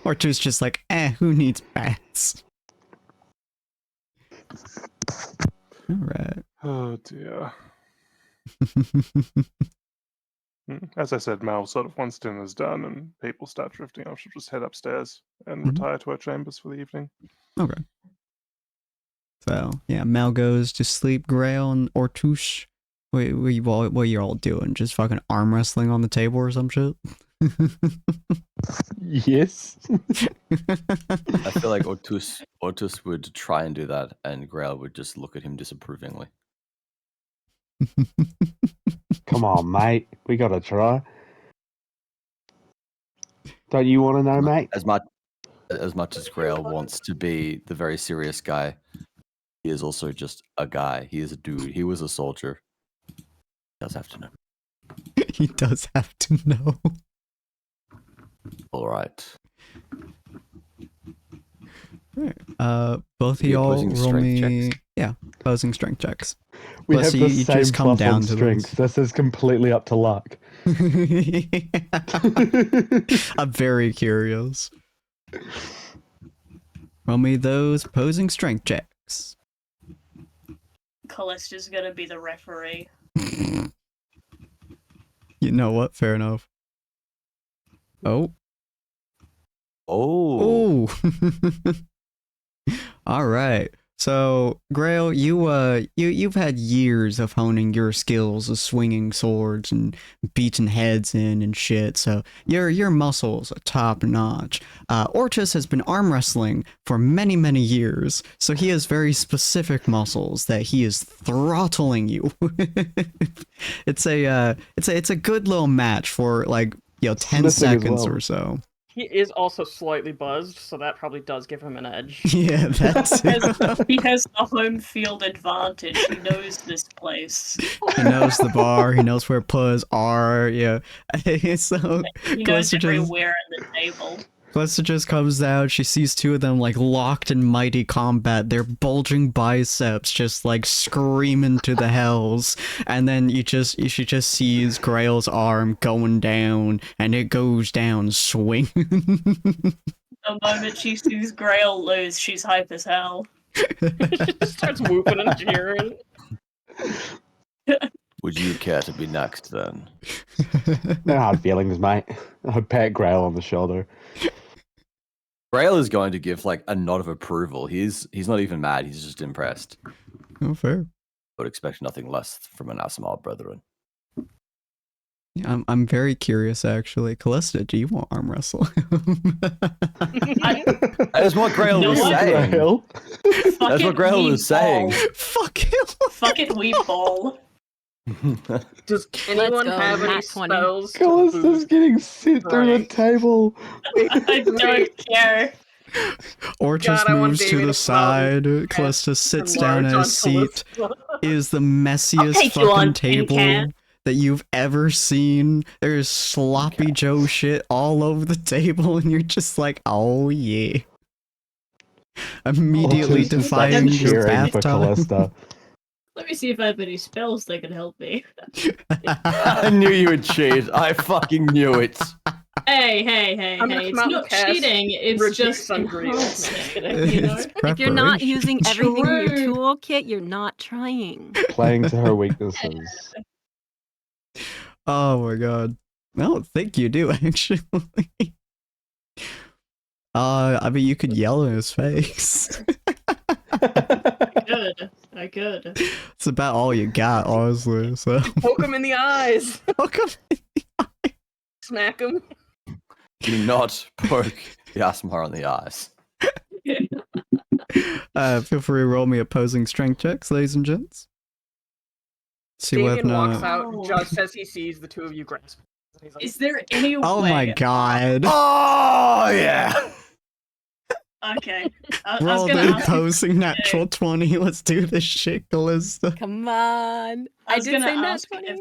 Ortus just like, who needs bats? Alright. Oh dear. As I said, Mal sort of once dinner's done and people start drifting off, she'll just head upstairs and retire to her chambers for the evening. Okay. So, yeah, Mel goes to sleep. Grail and Ortus, what are you all doing? Just fucking arm wrestling on the table or some shit? Yes. I feel like Ortus would try and do that, and Grail would just look at him disapprovingly. Come on, mate. We gotta try. Don't you want to know, mate? As much as Grail wants to be the very serious guy, he is also just a guy. He is a dude. He was a soldier. He does have to know. He does have to know. All right. Both of Are you y'all opposing roll strength me. checks? Yeah, opposing strength checks. We Plus, have you the same just come plus down on to strength. This is completely up to luck. I'm very curious. Roll me those opposing strength checks. Callista's gonna be the referee. You know what? Fair enough. Oh. Oh. Oh. All right. So, Grail, you've had years of honing your skills of swinging swords and beating heads in and shit. So your muscles are top notch. Orchis has been arm wrestling for many years, so he has very specific muscles that he is throttling you. It's a good little match for like 10 Smithing as seconds well. or so. He is also slightly buzzed, so that probably does give him an edge. Yeah, that's He has the home field advantage. He knows this place. He knows the bar. He knows where puss are. Yeah. So He knows Calista just, everywhere in the table. Calista just comes out. She sees two of them like locked in mighty combat. Their bulging biceps just like screaming to the hells. And then she just sees Grail's arm going down, and it goes down swing. The moment she sees Grail lose, she's hype as hell. She just starts whooping and cheering. Would you care to be next then? No hard feelings, mate. I pat Grail on the shoulder. Grail is going to give like a nod of approval. He's not even mad. He's just impressed. Oh, fair. Would expect nothing less from an Asimar brethren. Yeah, I'm very curious actually. Callista, do you want arm wrestle? That's what Grail No, was what? saying. Grail? That's what Grail was saying. Fuck him. Fuck it, we ball. Does anyone go, have any nat 20. spells? to Callista's boost? getting sent through the Right. table. I don't care. Orchis God, I want moves to Davey the to side. probably Callista sits enlarge down at on a seat. Callista. It is the messiest take you fucking on, tin table can. that you've ever seen. There's sloppy Joe shit all over the table, and you're just like, oh yeah. Immediately Orchis is like defying your cheering bath for time. Callista. Let me see if I have any spells that can help me. I knew you would cheat. I fucking knew it. Hey, I'm gonna it's come out and not cast cheating, it's Reduce just some grief. enhancing, you know? It's If you're not preparation. using everything in your True. toolkit, you're not trying. Playing to her weaknesses. Oh my god. I don't think you do, actually. I mean, you could yell in his face. I could. It's about all you got, honestly. So, Poke him in the eyes. welcome. Smack him. Do not poke the Asimar on the eyes. Feel free to roll me opposing strength checks, ladies and gents. See what Damien walks no. out Oh. just as he sees the two of you grasp. He's like, Is there any Oh way... my god. Oh yeah. Okay. I was Roll gonna the ask opposing natural 20. Let's do this shit, Callista. Come on. I was did gonna say nat ask 20. if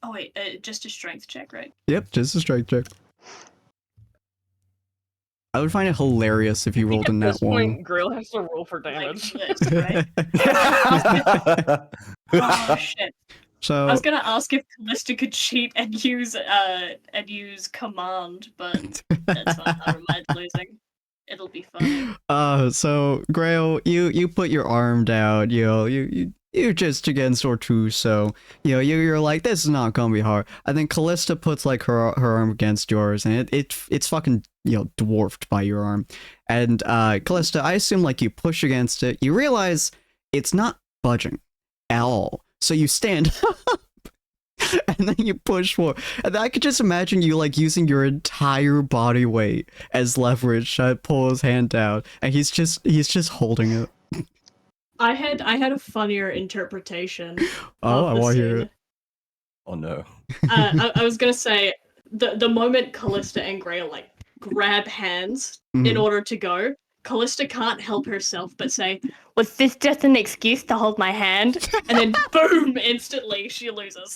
oh wait, just a strength check, right? Yep, just a strength check. I would find it hilarious if you rolled a at nat this 1. point, Grill has to roll for Like damage. this, right? Oh shit. I So, was gonna ask if Callista could cheat and use command, but that's fine. I don't mind losing. It'll be fun. so Grail, you put your arm down, you're just against Ortu, so you're like, this is not gonna be hard. And then Callista puts like her arm against yours, and it's fucking dwarfed by your arm. And Callista, I assume like you push against it, you realize it's not budging at all. So you stand up, and then you push forward. And I could just imagine you like using your entire body weight as leverage to pull his hand down, and he's just holding it. I had a funnier interpretation. Oh, I of the want to hear scene. it. Oh no. I was gonna say the moment Callista and Grail like grab hands in Mhm. order to go, Callista can't help herself but say, "Was this just an excuse to hold my hand?" And then boom, instantly she loses.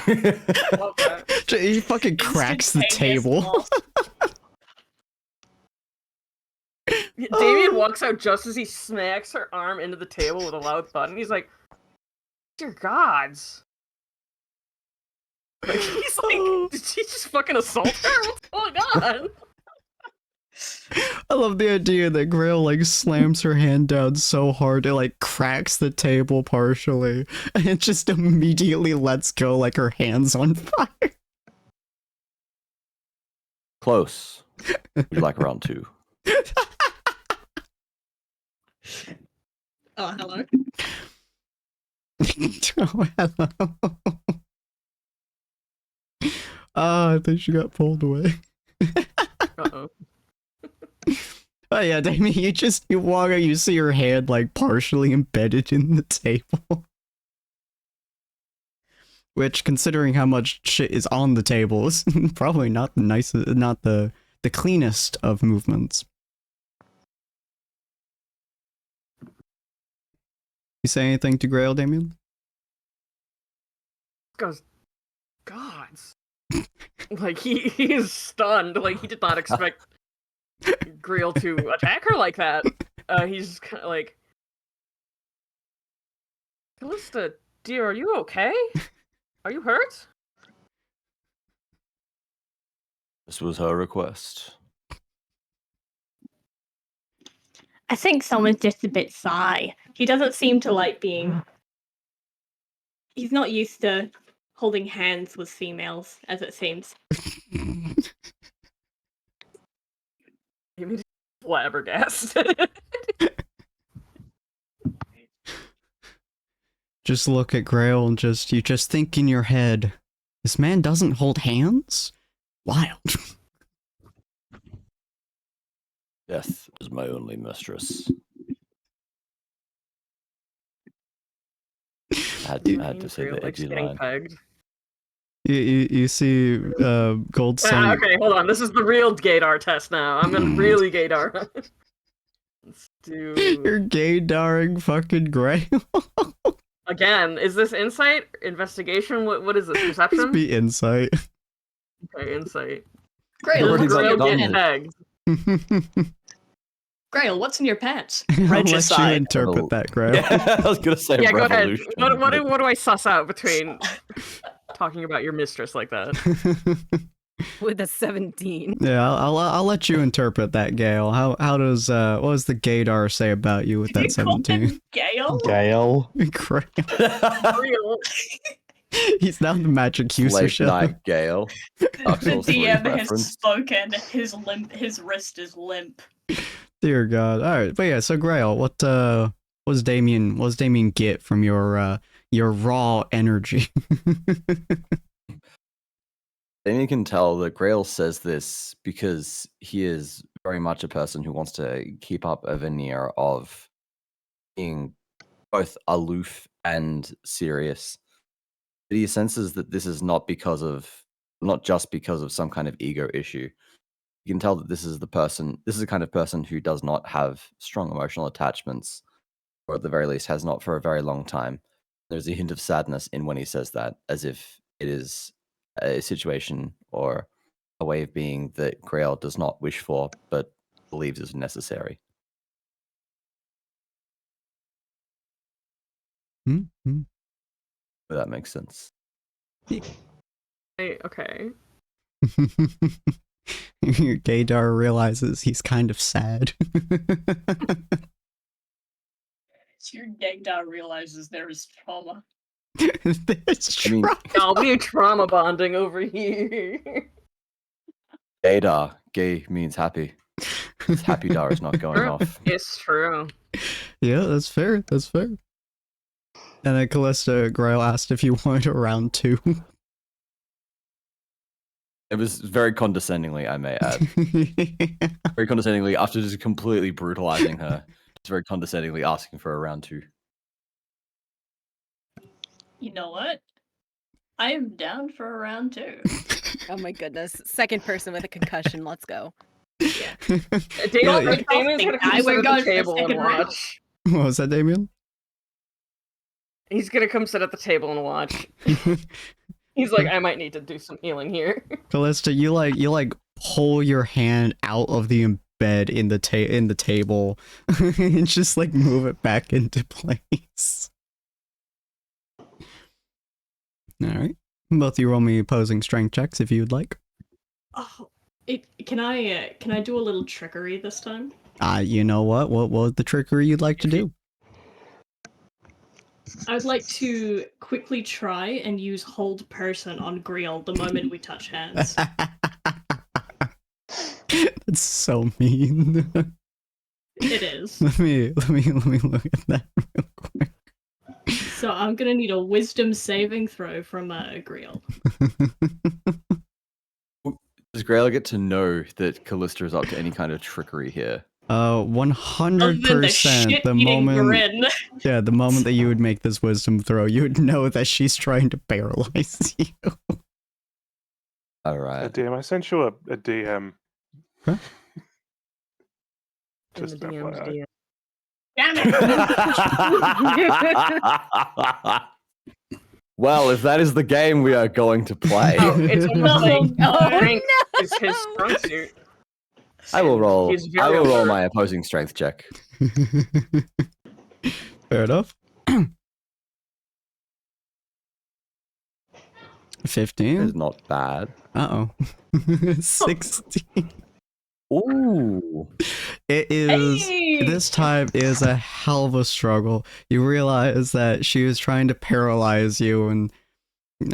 Love that. He fucking cracks the Instantaneous table. loss. Damien walks out just as he smacks her arm into the table with a loud thud, and he's like, "Dear gods!" Like, he's like, "Did she just fucking assault her? What's going on?" I love the idea that Grail like slams her hand down so hard it like cracks the table partially, and it just immediately lets go like her hand's on fire. Close. Would you like round 2? Oh, hello. Oh, hello. I think she got pulled away. Uh-oh. Oh yeah, Damien, you walk out, you see her hand like partially embedded in the table. Which, considering how much shit is on the table, is probably not the nicest, not the cleanest of movements. You say anything to Grail, Damien? Goes, gods. Like, he is stunned. Like, he did not expect Greel to attack her like that. He's kind of like, Callista, dear, are you okay? Are you hurt? This was her request. I think someone's just a bit shy. He doesn't seem to like being. He's not used to holding hands with females, as it seems. You mean flabbergasted? Just look at Grail and you just think in your head, this man doesn't hold hands? Wild. Death is my only mistress. I had to say the edgy line. Pegged. You see Gold Sun. Ah, okay, hold on. This is the real gaydar test now. I'm gonna really gaydar. Let's do... You're gaydaring fucking Grail. Again, is this insight? Investigation? What is this? Just Perception? be insight. Okay, insight. Grail, Already what's in your done pants? Pegged. Grail, what's in your pants? I'll let you Regicide. interpret that, Grail. Yeah, I was gonna say Yeah, go ahead. revolution. What do I suss out between talking about your mistress like that? With a 17. Yeah, I'll let you interpret that, Gale. How does what does the gaydar say about you with Did that you call 17? him Gale? Gale. Grail. Real. He's now the magic user Late show. night Gale. The Axel 3 DM has reference. spoken. His wrist is limp. Dear God. All right, but yeah. So Grail, what was Damien get from your raw energy? Damien can tell that Grail says this because he is very much a person who wants to keep up a veneer of being both aloof and serious. But he senses that this is not just because of some kind of ego issue. You can tell that this is the kind of person who does not have strong emotional attachments, or at the very least has not for a very long time. There's a hint of sadness in when he says that, as if it is a situation or a way of being that Grail does not wish for, but believes is necessary. Mm-hmm. If that makes sense. Okay. Your gaydar realizes he's kind of sad. Your Gegda realizes there is trauma. There's I mean, I'll be trauma bonding over here. Gaydar, gay means happy. His happy dar is not going off. It's true. Yeah, that's fair. That's fair. And then Callista Grail asked if you wanted a round 2. It was very condescendingly, I may add. Very condescendingly, after just completely brutalizing her, just very condescendingly asking for a round 2. You know what? I am down for a round 2. Oh my goodness. Second person with a concussion. Let's go. Damien's Yeah, gonna come sit We're at going the for the table and second round. watch. What was that, Damien? He's gonna come sit at the table and watch. He's like, I might need to do some healing here. Callista, you pull your hand out of the embed in the table and just like move it back into place. All right, both of you roll me opposing strength checks if you'd like. Oh, can I do a little trickery this time? You know what? What was the trickery you'd like to do? I would like to quickly try and use hold person on Griel the moment we touch hands. That's so mean. It is. Let me look at that real quick. So I'm gonna need a wisdom saving throw from Griel. Does Grail get to know that Callista is up to any kind of trickery here? 100%. The moment, grin. yeah, the moment that you would make this wisdom throw, you would know that she's trying to paralyze you. All right. DM, I sent you a DM. Huh? Just In the DM's FYI. DM. Damn it! Well, if that is the game we are going to play, Oh, it's almost like no. strength is his strong suit. I will roll. He's I very will roll alert. my opposing strength check. Fair enough. 15. It's not bad. Uh-oh. 16. Ooh. It is. Hey! This time is a hell of a struggle. You realize that she was trying to paralyze you, and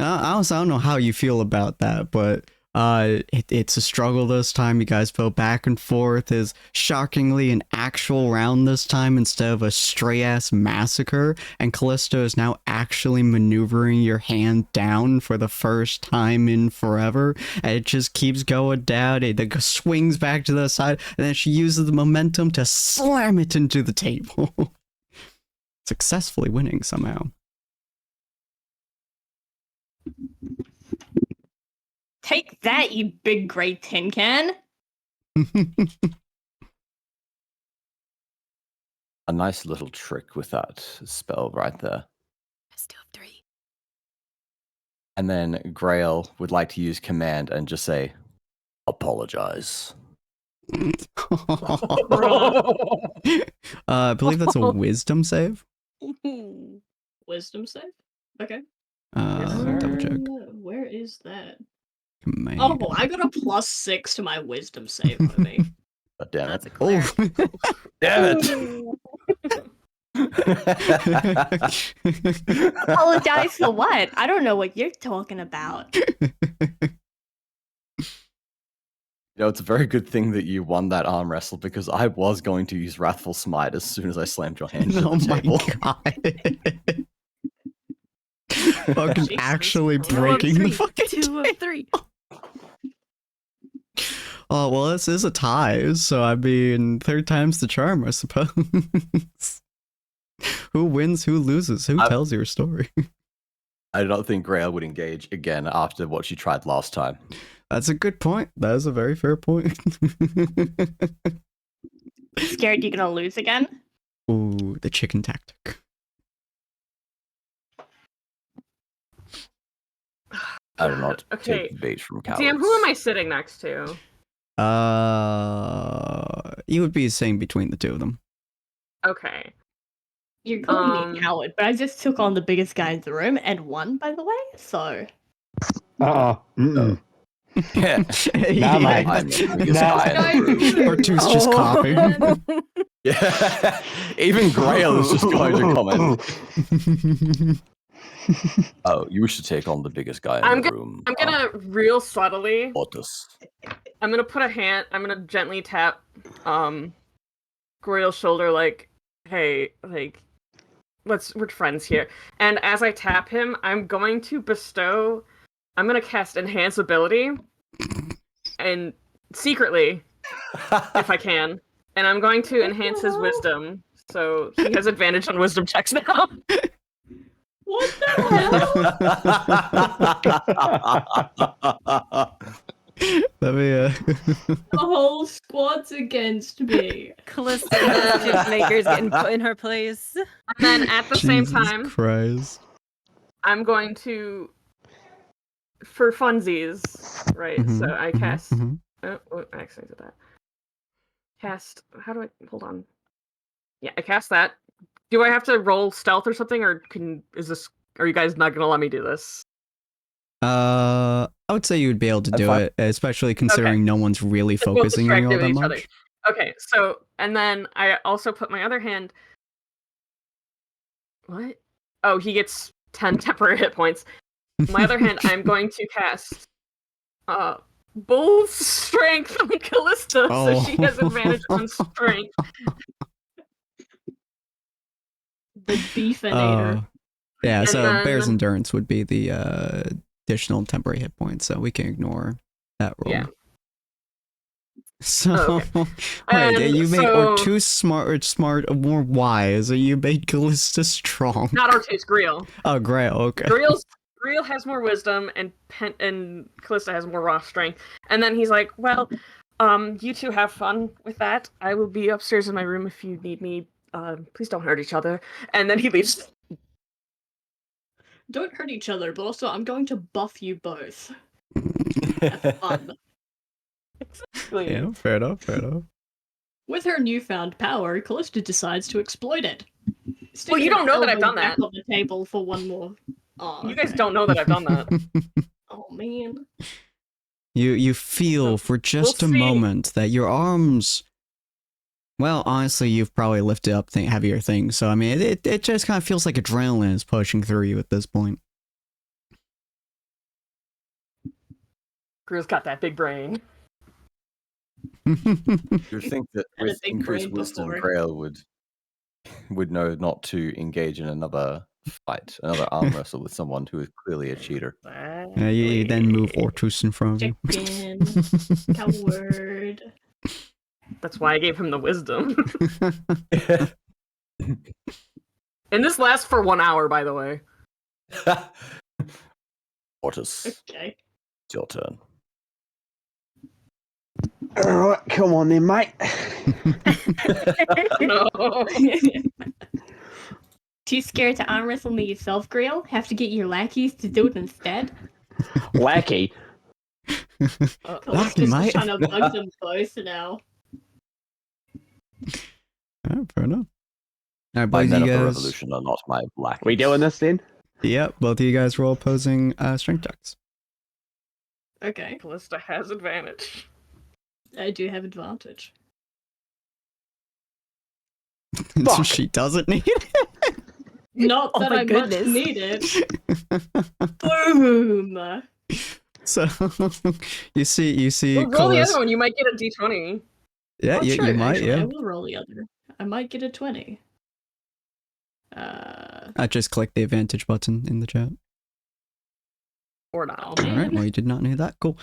I also don't know how you feel about that, but it's a struggle this time. You guys go back and forth. Is shockingly an actual round this time instead of a stray ass massacre. And Callisto is now actually maneuvering your hand down for the first time in forever. And it just keeps going down. It swings back to the side, and then she uses the momentum to slam it into the table, successfully winning somehow. Take that, you big grey tin can! A nice little trick with that spell right there. Best of 3. And then Grail would like to use command and just say, apologize. I believe that's a wisdom save. Wisdom save? Okay. Double check. Where is that? Command. Oh, I got a +6 to my wisdom save on me. God damn That's it. a cleric. Damn it. Apologize for what? I don't know what you're talking about. You know, it's a very good thing that you won that arm wrestle because I was going to use Wrathful Smite as soon as I slammed your hand into Oh the my table. god. Fucking Jesus actually Christ. breaking the 3. fucking 2 of 3. Oh, well, this is a tie, so I mean, third time's the charm, I suppose. Who wins, who loses, who tells your story? I don't think Grail would engage again after what she tried last time. That's a good point. That is a very fair point. Scared you're gonna lose again? Ooh, the chicken tactic. I do not Okay. take bait from cowards. Damn, who am I sitting next to? You would be saying between the two of them. Okay. You're calling me a coward, but I just took on the biggest guy in the room and won, by the way, so... Mm-mm. Yeah. Nah, mate. I'm the biggest Nah. guy in the room. Or two's just coughing. Yeah. Even Grail is just going to comment. Oh, you wish to take on the biggest guy in the room. I'm gonna real subtly. Otis. I'm gonna put a hand. I'm gonna gently tap, Grail's shoulder, like, "Hey, like, we're friends here." And as I tap him, I'm going to bestow. I'm gonna cast Enhance Ability, and secretly, if I can, and I'm going to enhance his wisdom, so he has advantage on wisdom checks now. What the hell? Let me, The whole squad's against me. Callisto Mischief Maker's getting put in her place. And then at the same Jesus time, Christ. I'm going to, for funsies, right? Mhm, So I mhm, cast. mhm. Oh, I actually did that. Cast. How do I? Hold on. Yeah, I cast that. Do I have to roll stealth or something, or are you guys not gonna let me do this? I would say you would be able to I'm do fine. it, especially considering no one's really It's both focusing on you all distracted that with each much. Okay, so and then I also put my other hand. What? Oh, he gets 10 temporary hit points. My other hand, I'm going to cast Bull's Strength on Callista, Oh. so she has advantage on strength. The beefinator. Yeah, And so Bear's then- Endurance would be the additional temporary hit points, so we can ignore that roll. Yeah. So, Okay. wait, And you made so- Ortuz smart, more wise, or you made Callista strong. Not Ortiz, Griel. Oh, great, okay. Griel has more wisdom, and Callista has more raw strength. And then he's like, well, you two have fun with that. I will be upstairs in my room if you need me. Please don't hurt each other. And then he leaves. Don't hurt each other, but also I'm going to buff you both. Have fun. Yeah, fair enough, fair enough. With her newfound power, Callista decides to exploit it. Well, you don't know that I've done back that. on the table for one more. Oh, You guys okay. don't know that I've done that. Oh man. You feel for just We'll a see. moment that your arms. Well, honestly, you've probably lifted up heavier things, so I mean, it just kind of feels like adrenaline is pushing through you at this point. Griel's got that big brain. You would think that Had a with big increased brain wisdom, before. Grail would know not to engage in another fight, another arm wrestle with someone who is clearly a cheater. Yeah, you then move Ortus in front of you. Chicken. Coward. That's why I gave him the wisdom. And this lasts for 1 hour, by the way. Ortus, Okay. it's your turn. Alright, come on then, mate. No. Too scared to arm wrestle me yourself, Grail? Have to get your lackeys to do it instead? Wacky. Callista's mate. just trying to bug them both now. Oh, fair enough. All right, My boys, men you of the guys. revolution are not my black. We doing this then? Yep, both of you guys roll opposing strength checks. Okay. Callista has advantage. I do have advantage. Fuck. She doesn't need it. Not Oh that my I goodness. much need it. Boom! So you see. Well, roll the Callista- other one. You might get a d20. Yeah, Oh, you true, might. actually, I Yeah, will roll the other. I might get a 20. I just clicked the advantage button in the chat. Or not. Oh, All right, man. well, you did not know that. Cool.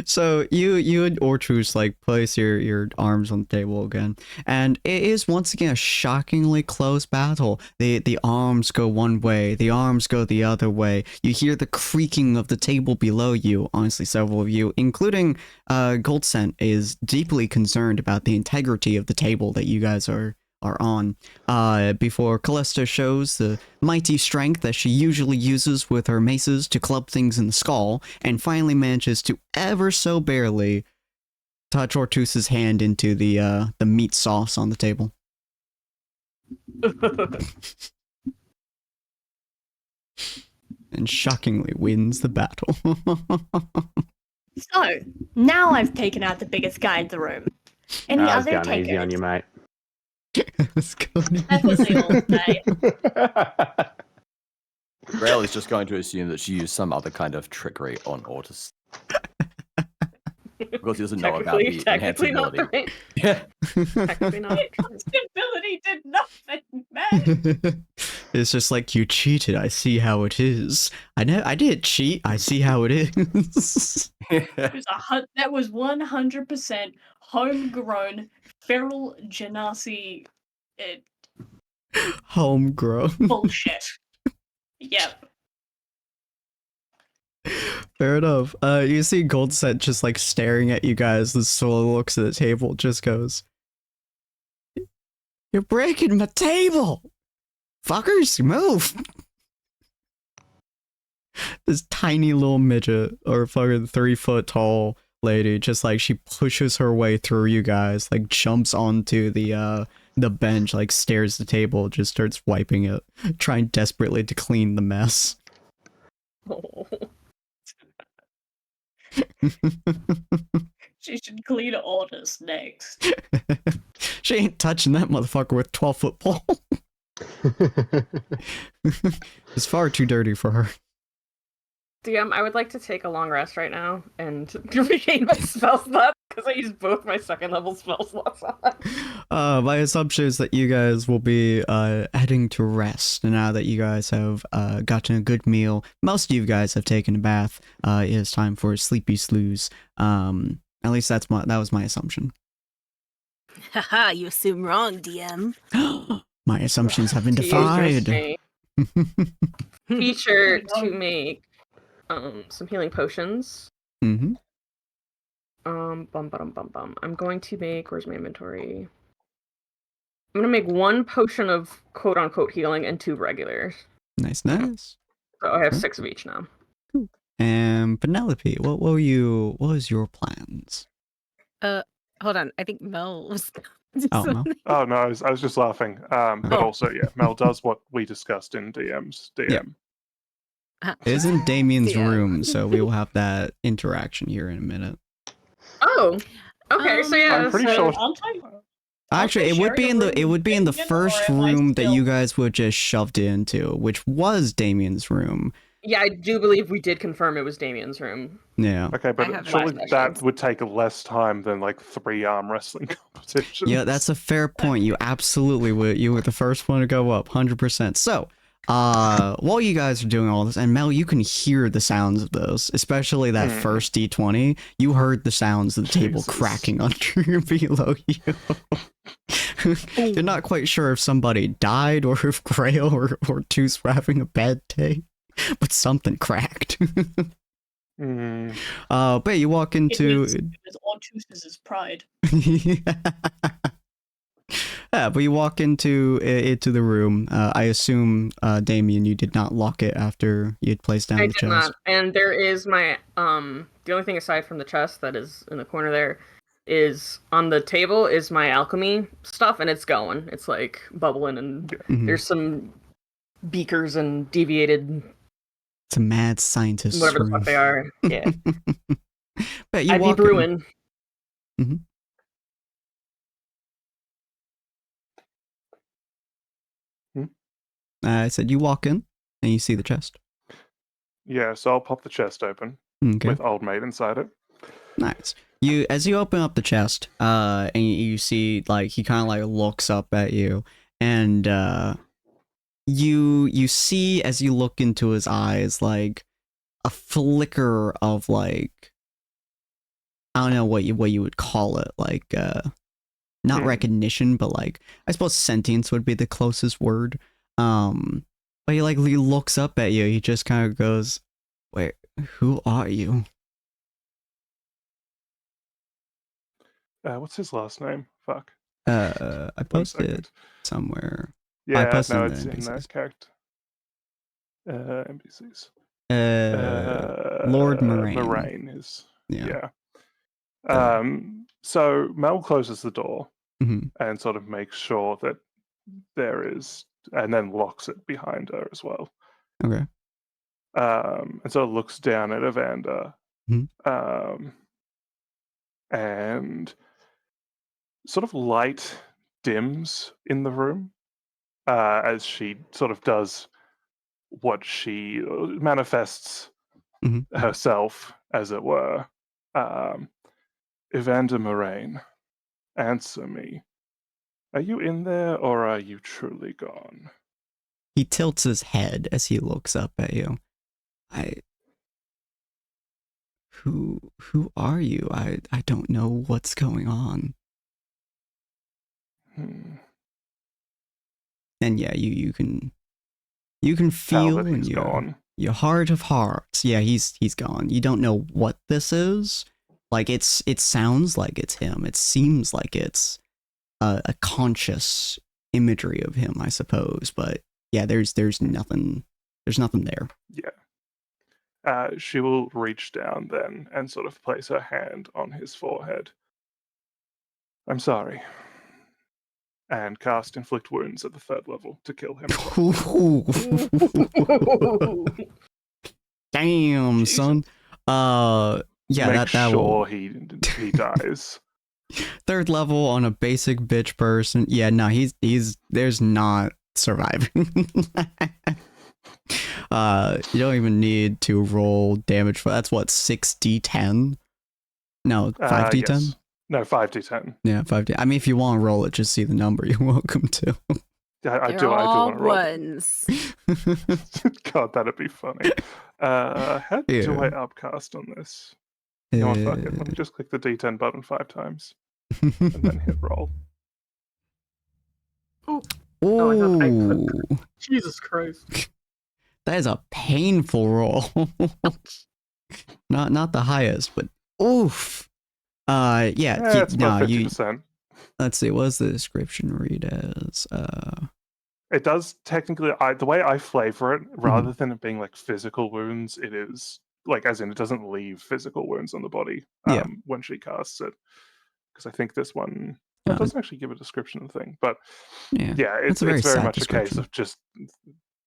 So you and Ortrus like place your arms on the table again, and it is once again a shockingly close battle. The arms go one way, the arms go the other way. You hear the creaking of the table below you. Honestly, several of you, including Goldscent, is deeply concerned about the integrity of the table that you guys are on. Before Callista shows the mighty strength that she usually uses with her maces to club things in the skull, and finally manages to ever so barely touch Ortus's hand into the meat sauce on the table. And shockingly wins the battle. So, now I've taken out the biggest guy in the room. Any I was other going easy on takers? you, mate. Let's go. That's what they all say. Grail is just going to assume that she used some other kind of trickery on Ortus. Because he doesn't know about the enhanced Technically not ability. right. Yeah. Technically not. Stability did nothing, man. It's just like, you cheated. I see how it is. I didn't cheat. I see how it is. That was 100% homegrown feral genasi Homegrown. bullshit. Yep. Fair enough. You see Goldset just like staring at you guys. The solo looks at the table, just goes, "You're breaking my table, fuckers! Move!" This tiny little midget, or fucking 3-foot tall lady, just like she pushes her way through you guys, like jumps onto the bench, like stares at the table, just starts wiping it, trying desperately to clean the mess. She should clean orders next. She ain't touching that motherfucker with 12-foot pole. It's far too dirty for her. DM, I would like to take a long rest right now and regain my spell slot because I used both my second level spell slots on that. My assumption is that you guys will be heading to rest now that you guys have gotten a good meal. Most of you guys have taken a bath. It is time for a sleepy snooze. At least that was my assumption. Haha, you assume wrong, DM. My assumptions have been To use defied. Feature to make some healing potions. Mm-hmm. I'm going to make. Where's my inventory? I'm gonna make 1 potion of quote unquote healing and 2 regulars. Nice. So I have 6 of each now. And Penelope, what was your plans? Hold on. I think Mel was. Oh, Mel? Oh no, I was just laughing. But also, yeah, Mel does what we discussed in DM's DM. Yeah. It is in Damien's DM. room, so we will have that interaction here in a minute. Oh, okay. So yeah, I'm pretty so- sure. Actually, it would be in the Damien, first or am I room that still- you guys were just shoved into, which was Damien's room. Yeah, I do believe we did confirm it was Damien's room. Yeah. Okay, I but have surely last that session. would take less time than like 3 arm wrestling competitions. Yeah, that's a fair point. You absolutely would. You were the first one to go up, 100%. So, while you guys are doing all this, and Mel, you can hear the sounds of those, especially that first D20. You heard the sounds of the table Jesus. cracking under below you. You're not quite sure if somebody died or if Grail or Tooth were having a bad day, but something cracked. But you walk into. It's all chooses his pride. Yeah, but you walk into the room. I assume, Damien, you did not lock it after you had placed down I the did chest. not. And there is my the only thing aside from the chest that is in the corner there is on the table is my alchemy stuff, and it's going. It's like bubbling, and Mhm. there's some beakers and deviated It's a mad scientist's whatever the room. fuck they are. Yeah, But you I be walk in. brewing. I said you walk in and you see the chest. Yeah, so I'll pop the chest open Okay. with Old Maid inside it. Nice. As you open up the chest, and you see, like, he kind of like looks up at you, and you see as you look into his eyes, like a flicker of, like, I don't know what you would call it, like not recognition, but like I suppose sentience would be the closest word. But he looks up at you. He just kind of goes, "Wait, who are you?" What's his last name? Fuck. I 1 posted second. it somewhere. Yeah, posted no, in the it's in NPCs. that character. NPCs. Lord Moraine. Moraine is. Yeah. Yeah. So Mel closes the door Mhm. and sort of makes sure that there is, and then locks it behind her as well. Okay. And sort of looks down at Evander, Mhm. and sort of light dims in the room as she sort of does what she manifests Mhm. herself, as it were. Evander Moraine, answer me. Are you in there, or are you truly gone? He tilts his head as he looks up at you. Who are you? I don't know what's going on. And yeah, you can Tell feel that in he's gone. your heart of hearts. Yeah, he's gone. You don't know what this is. Like it sounds like it's him. It seems like it's a conscious imagery of him, I suppose. But yeah, there's nothing there. Yeah. She will reach down then and sort of place her hand on his forehead. I'm sorry. And cast Inflict Wounds at the 3rd level to kill him. Damn, son. Yeah, Make that sure will. he dies. 3rd level on a basic bitch person. Yeah, no, he's there's not surviving. You don't even need to roll damage for that's what 6d10. No, 5d10. Yes. No, 5d10. Yeah, 5d. I mean, if you want to roll it, just see the number. You're welcome to. I They're do all want to roll. ones. God, that'd be funny. How do I upcast on this? You know what, fuck it. Let me just click the D10 button 5 times and then hit roll. Oh, I thought I Ooh, put... Jesus Christ. that is a painful roll. not the highest, but oof. Yeah, Yeah, it's about 50%. Let's see, what does the description read as? It does technically. The way I flavor it, rather than it being like physical wounds, it is like as in it doesn't leave physical wounds on the body when she casts it. Because I think this one doesn't actually give a description of the thing, but yeah, it's very much a case of just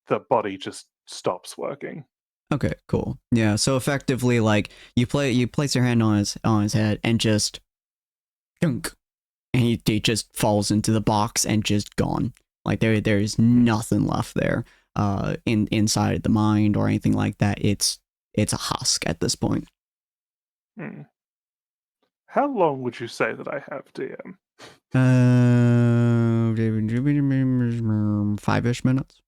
the body just stops working. Okay, cool. Yeah, so effectively, like you place your hand on his head and just dunk, and he just falls into the box and just gone. Like there's nothing left there, inside the mind or anything like that. It's a husk at this point. How long would you say that I have, DM? 5-ish minutes.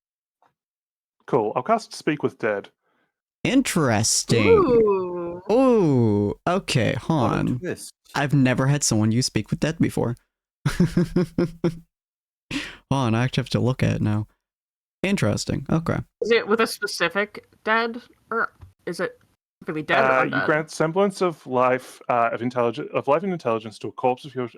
Cool. I'll cast Speak with Dead. Interesting. Ooh. Okay, Han. I've never had someone use Speak with Dead before. Han, I actually have to look at it now. Interesting. Okay. Is it with a specific dead, or is it really dead or undead? You grant semblance of life, life and intelligence to a corpse of your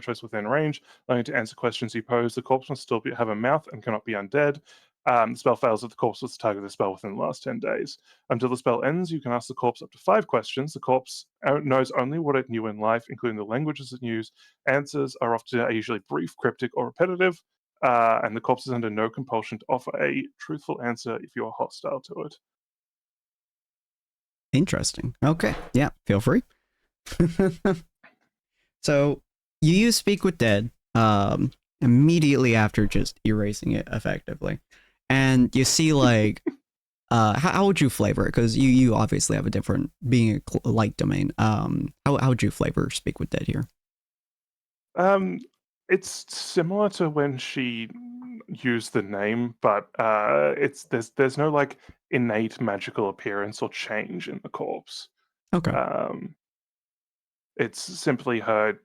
choice within range, allowing to answer questions you pose. The corpse must still have a mouth and cannot be undead. The spell fails if the corpse was the target of the spell within the last 10 days. Until the spell ends, you can ask the corpse up to 5 questions. The corpse knows only what it knew in life, including the languages it knew. Answers are usually brief, cryptic, or repetitive, and the corpse is under no compulsion to offer a truthful answer if you are hostile to it. Interesting. Okay. Yeah, feel free. So you use Speak with Dead immediately after just erasing it effectively. And you see like how would you flavor it? Because you obviously have a different being a light domain. How would you flavor Speak with Dead here? It's similar to when she used the name, but there's no like innate magical appearance or change in the corpse. Okay. It's simply her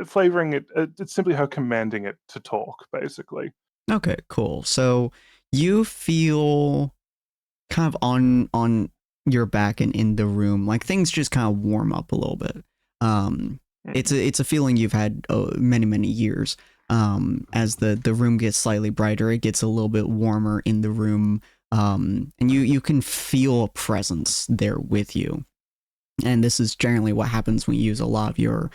flavoring it. It's simply her commanding it to talk, basically. Okay, cool. So you feel kind of on your back and in the room, like things just kind of warm up a little bit. It's a feeling you've had many years. As the room gets slightly brighter, it gets a little bit warmer in the room, and you can feel a presence there with you. And this is generally what happens when you use a lot of your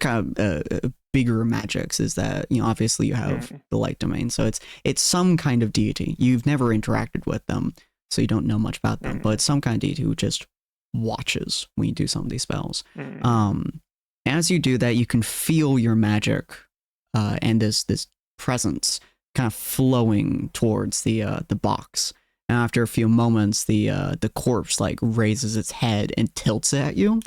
kind of bigger magics. Is that obviously you have the light domain, so it's some kind of deity. You've never interacted with them, so you don't know much about them. But it's some kind of deity who just watches when you do some of these spells. As you do that, you can feel your magic and this presence kind of flowing towards the box. And after a few moments, the corpse like raises its head and tilts at you,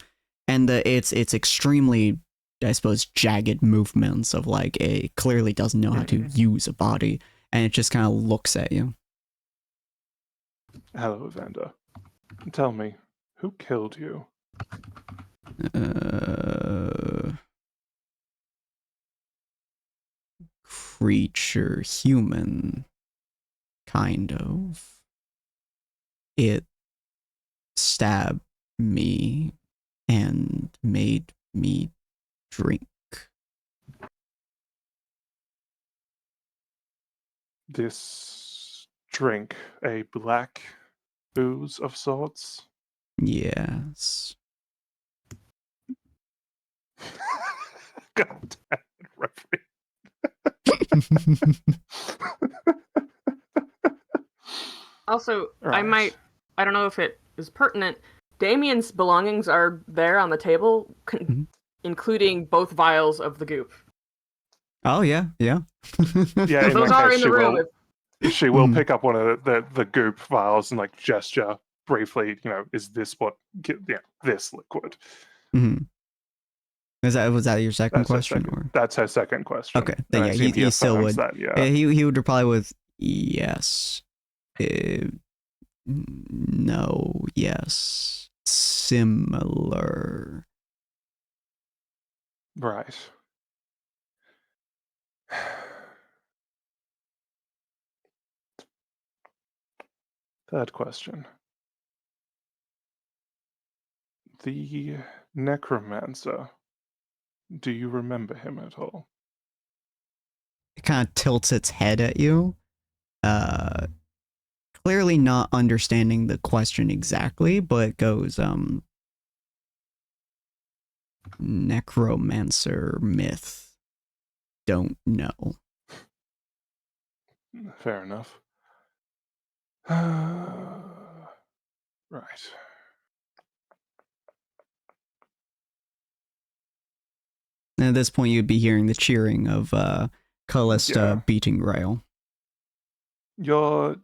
and it's extremely, I suppose, jagged movements of like it clearly doesn't know how to use a body, and it just kind of looks at you. Hello, Evander. Tell me, who killed you? Creature, human, kind of. It stabbed me and made me drink. This drink, a black booze of sorts? Yes. God damn it, referee. Also, Right. I don't know if it is pertinent. Damien's belongings are there on the table, including both vials of the goop. Oh yeah. Yeah, in Those that are case, in the room. She will Mhm. pick up one of the goop vials and like gesture briefly. Is this what? Yeah, this liquid. Mhm. Was that your second That's her question, second. or? That's her second question. Okay, And then I yeah, assume he still affirms would. that. Yeah. He would reply with yes, no, yes, similar. Right. Third question. The necromancer. Do you remember him at all? It kind of tilts its head at you. Clearly not understanding the question exactly, but goes, necromancer myth. Don't know. Fair enough. Right. And at this point, you'd be hearing the cheering of Callista Yeah. beating Rail. You're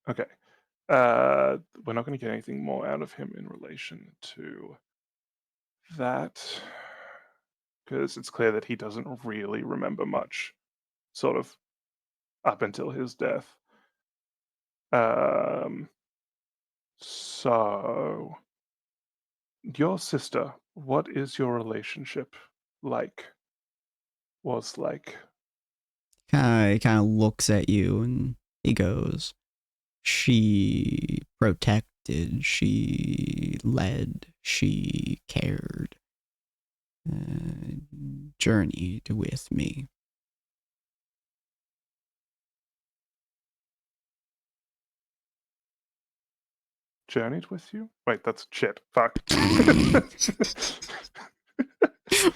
okay. We're not going to get anything more out of him in relation to that, because it's clear that he doesn't really remember much, sort of, up until his death. So, your sister, what is your relationship like? Was like? He kind of looks at you and he goes, she protected, she led, she cared, journeyed with me. Journeyed with you? Wait, that's shit. Fuck.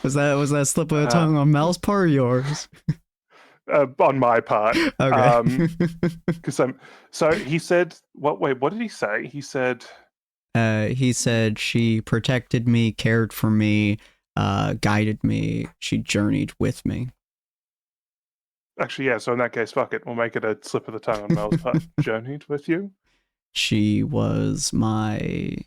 Was that a slip of the tongue on Mel's part or yours? On my part. Okay. Because so he said what? Wait, what did he say? He said she protected me, cared for me, guided me. She journeyed with me. actually, yeah. So in that case, fuck it. We'll make it a slip of the tongue on Mel's part. Journeyed with you. She was my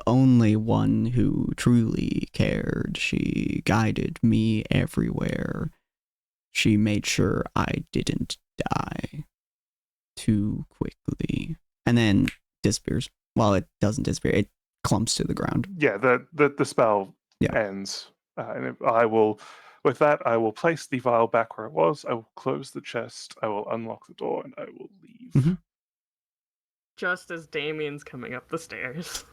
only one who truly cared. She guided me everywhere. She made sure I didn't die too quickly. And then disappears. Well, it doesn't disappear. It clumps to the ground. Yeah. The spell ends, and I will. With that, I will place the vial back where it was. I will close the chest. I will unlock the door, and I will leave. Mhm. Just as Damien's coming up the stairs.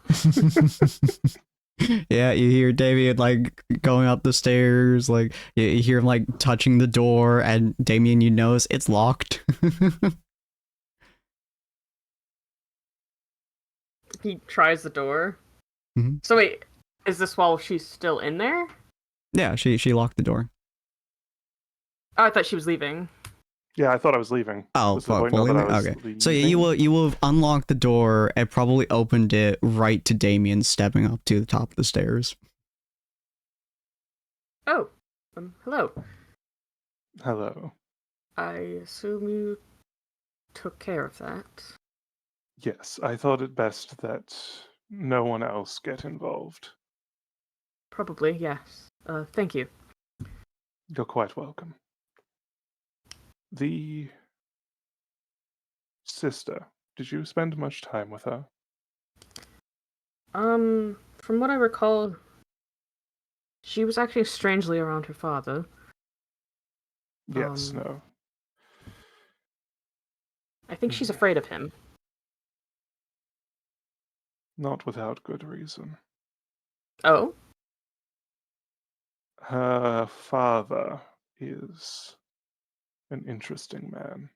Yeah, you hear Damien like going up the stairs, like you hear him like touching the door, and Damien, you notice it's locked. He tries the door. Mhm. So wait, is this while she's still in there? Yeah, she locked the door. Oh, I thought she was leaving. Yeah, I thought I was leaving. Oh, Was the point not fully that I was okay. leaving? So yeah, you will have unlocked the door and probably opened it right to Damien stepping up to the top of the stairs. Oh, hello. Hello. I assume you took care of that. Yes, I thought it best that no one else get involved. Probably, yes. Thank you. You're quite welcome. The sister, did you spend much time with her? From what I recall, she was actually strangely around her father. Yes, no. I think she's afraid of him. Not without good reason. Oh? Her father is an interesting man.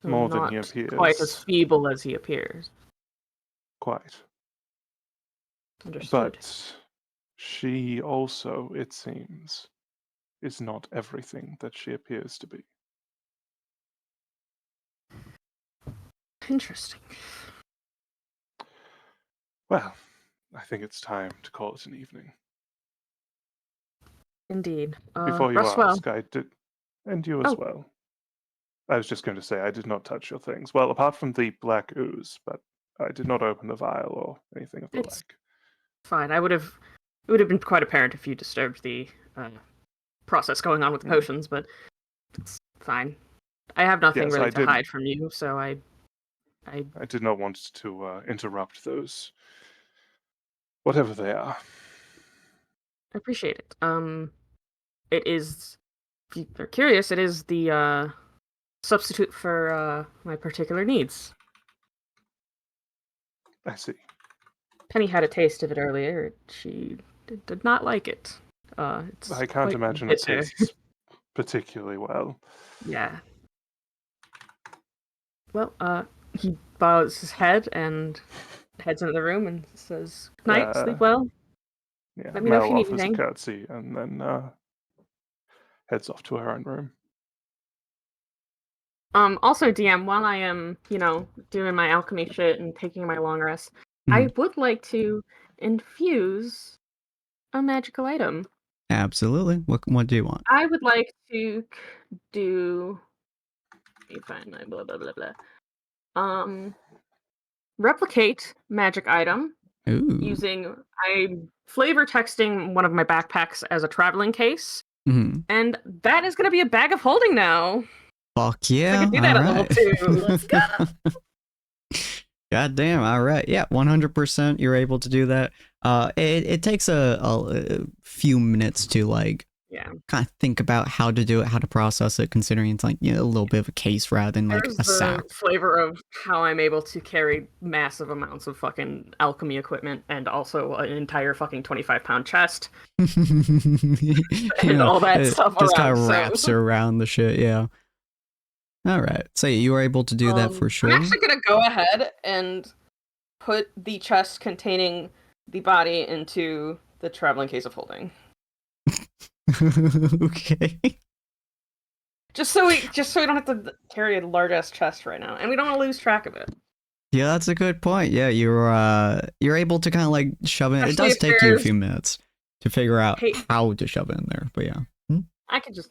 More than he Not appears. quite as feeble as he appears. Quite. Understood. But she also, it seems, is not everything that she appears to be. Interesting. Well, I think it's time to call it an evening. Indeed. Before you rest ask, well. I did, and you as Oh. well. I was just going to say, I did not touch your things. Well, apart from the black ooze, but I did not open the vial or anything of the It's like. fine. It would have been quite apparent if you disturbed the process going on with the potions, but it's fine. I have nothing Yes, really I to did. hide from you, so I I did not want to interrupt those, whatever they are. appreciate it. It is, if you're curious, it is the substitute for my particular needs. I see. Penny had a taste of it earlier. She did not like it. It's I can't quite imagine it bitter. tastes particularly well. Yeah. Well, he bows his head and heads into the room and says, "Good night, sleep well." Yeah, Let me know if Mel you need offers a anything. curtsy and then heads off to her own room. Also, DM, while I am, doing my alchemy shit and taking my long rest, I Mhm. would like to infuse a magical item. Absolutely. What do you want? I would like to do. Let me find my blah blah blah blah. Replicate magic item Ooh. using. I'm flavor texting one of my backpacks as a traveling case, Mhm. and that is going to be a bag of holding now. Fuck So I yeah. could do that at level 2. Let's go. God damn. All right. Yeah. 100%. You're able to do that. It takes a few minutes to like Yeah. kind of think about how to do it, how to process it, considering it's like, a little bit of a case rather than like There's a sack. the flavor of how I'm able to carry massive amounts of fucking alchemy equipment and also an entire fucking 25-pound chest and all that stuff just around. kind of wraps around the shit. Yeah. All right. So you were able to do that for sure. I'm actually going to go ahead and put the chest containing the body into the traveling case of holding. Okay. Just so we don't have to carry a large ass chest right now, and we don't want to lose track of it. Yeah, that's a good point. Yeah, you're able to kind of like shove it. It Especially does if take you a there's- few minutes to figure out Hey. how to shove it in there, but yeah. I could just,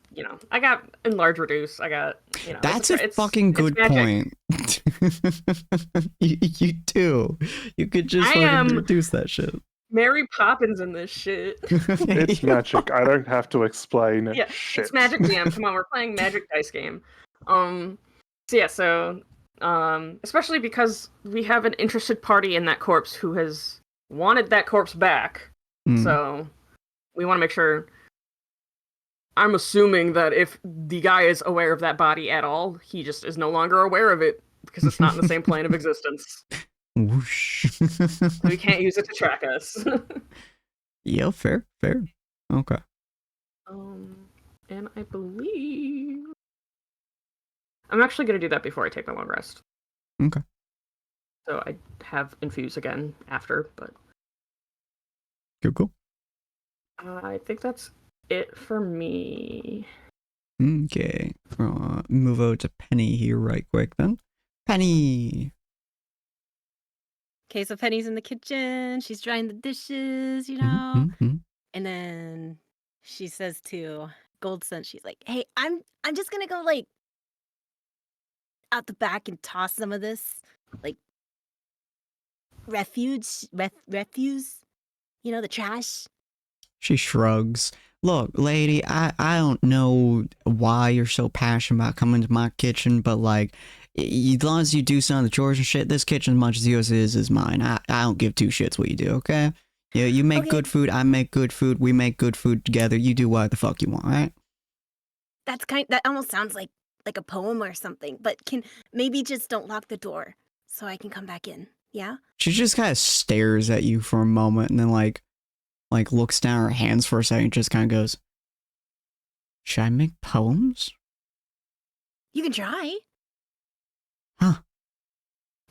I got enlarge reduce. I got, That's it's a fucking good magic. point. you do. You could just I fucking am- reduce that shit. Mary Poppins in this shit. It's magic. I don't have to explain it. Yeah, Shit. it's Magic DM. Come on, we're playing Magic Dice game. Especially because we have an interested party in that corpse who has wanted that corpse back. Mm. So we want to make sure. I'm assuming that if the guy is aware of that body at all, he just is no longer aware of it because it's not in the same plane of existence. Whoosh. We can't use it to track us. Yeah, fair. Okay. And I believe I'm actually going to do that before I take my long rest. Okay. So I have infuse again after, but Cool. I think that's it for me. Okay. Move over to Penny here right quick then. Penny. Okay, so Penny's in the kitchen. She's drying the dishes, you know. Mm-hmm. And then she says to Goldson, she's like, "Hey, I'm just gonna go like out the back and toss some of this like refuse, the trash." She shrugs. Look, lady, I don't know why you're so passionate about coming to my kitchen, but like, as long as you do some of the chores and shit, this kitchen, as much as yours is mine. I don't give two shits what you do, okay? Yeah, you make Okay. good food, I make good food, we make good food together. You do what the fuck you want, right? That almost sounds like a poem or something. But maybe just don't lock the door so I can come back in. Yeah. She just kind of stares at you for a moment and then like looks down at her hands for a second and just kind of goes, should I make poems? You can try. Huh.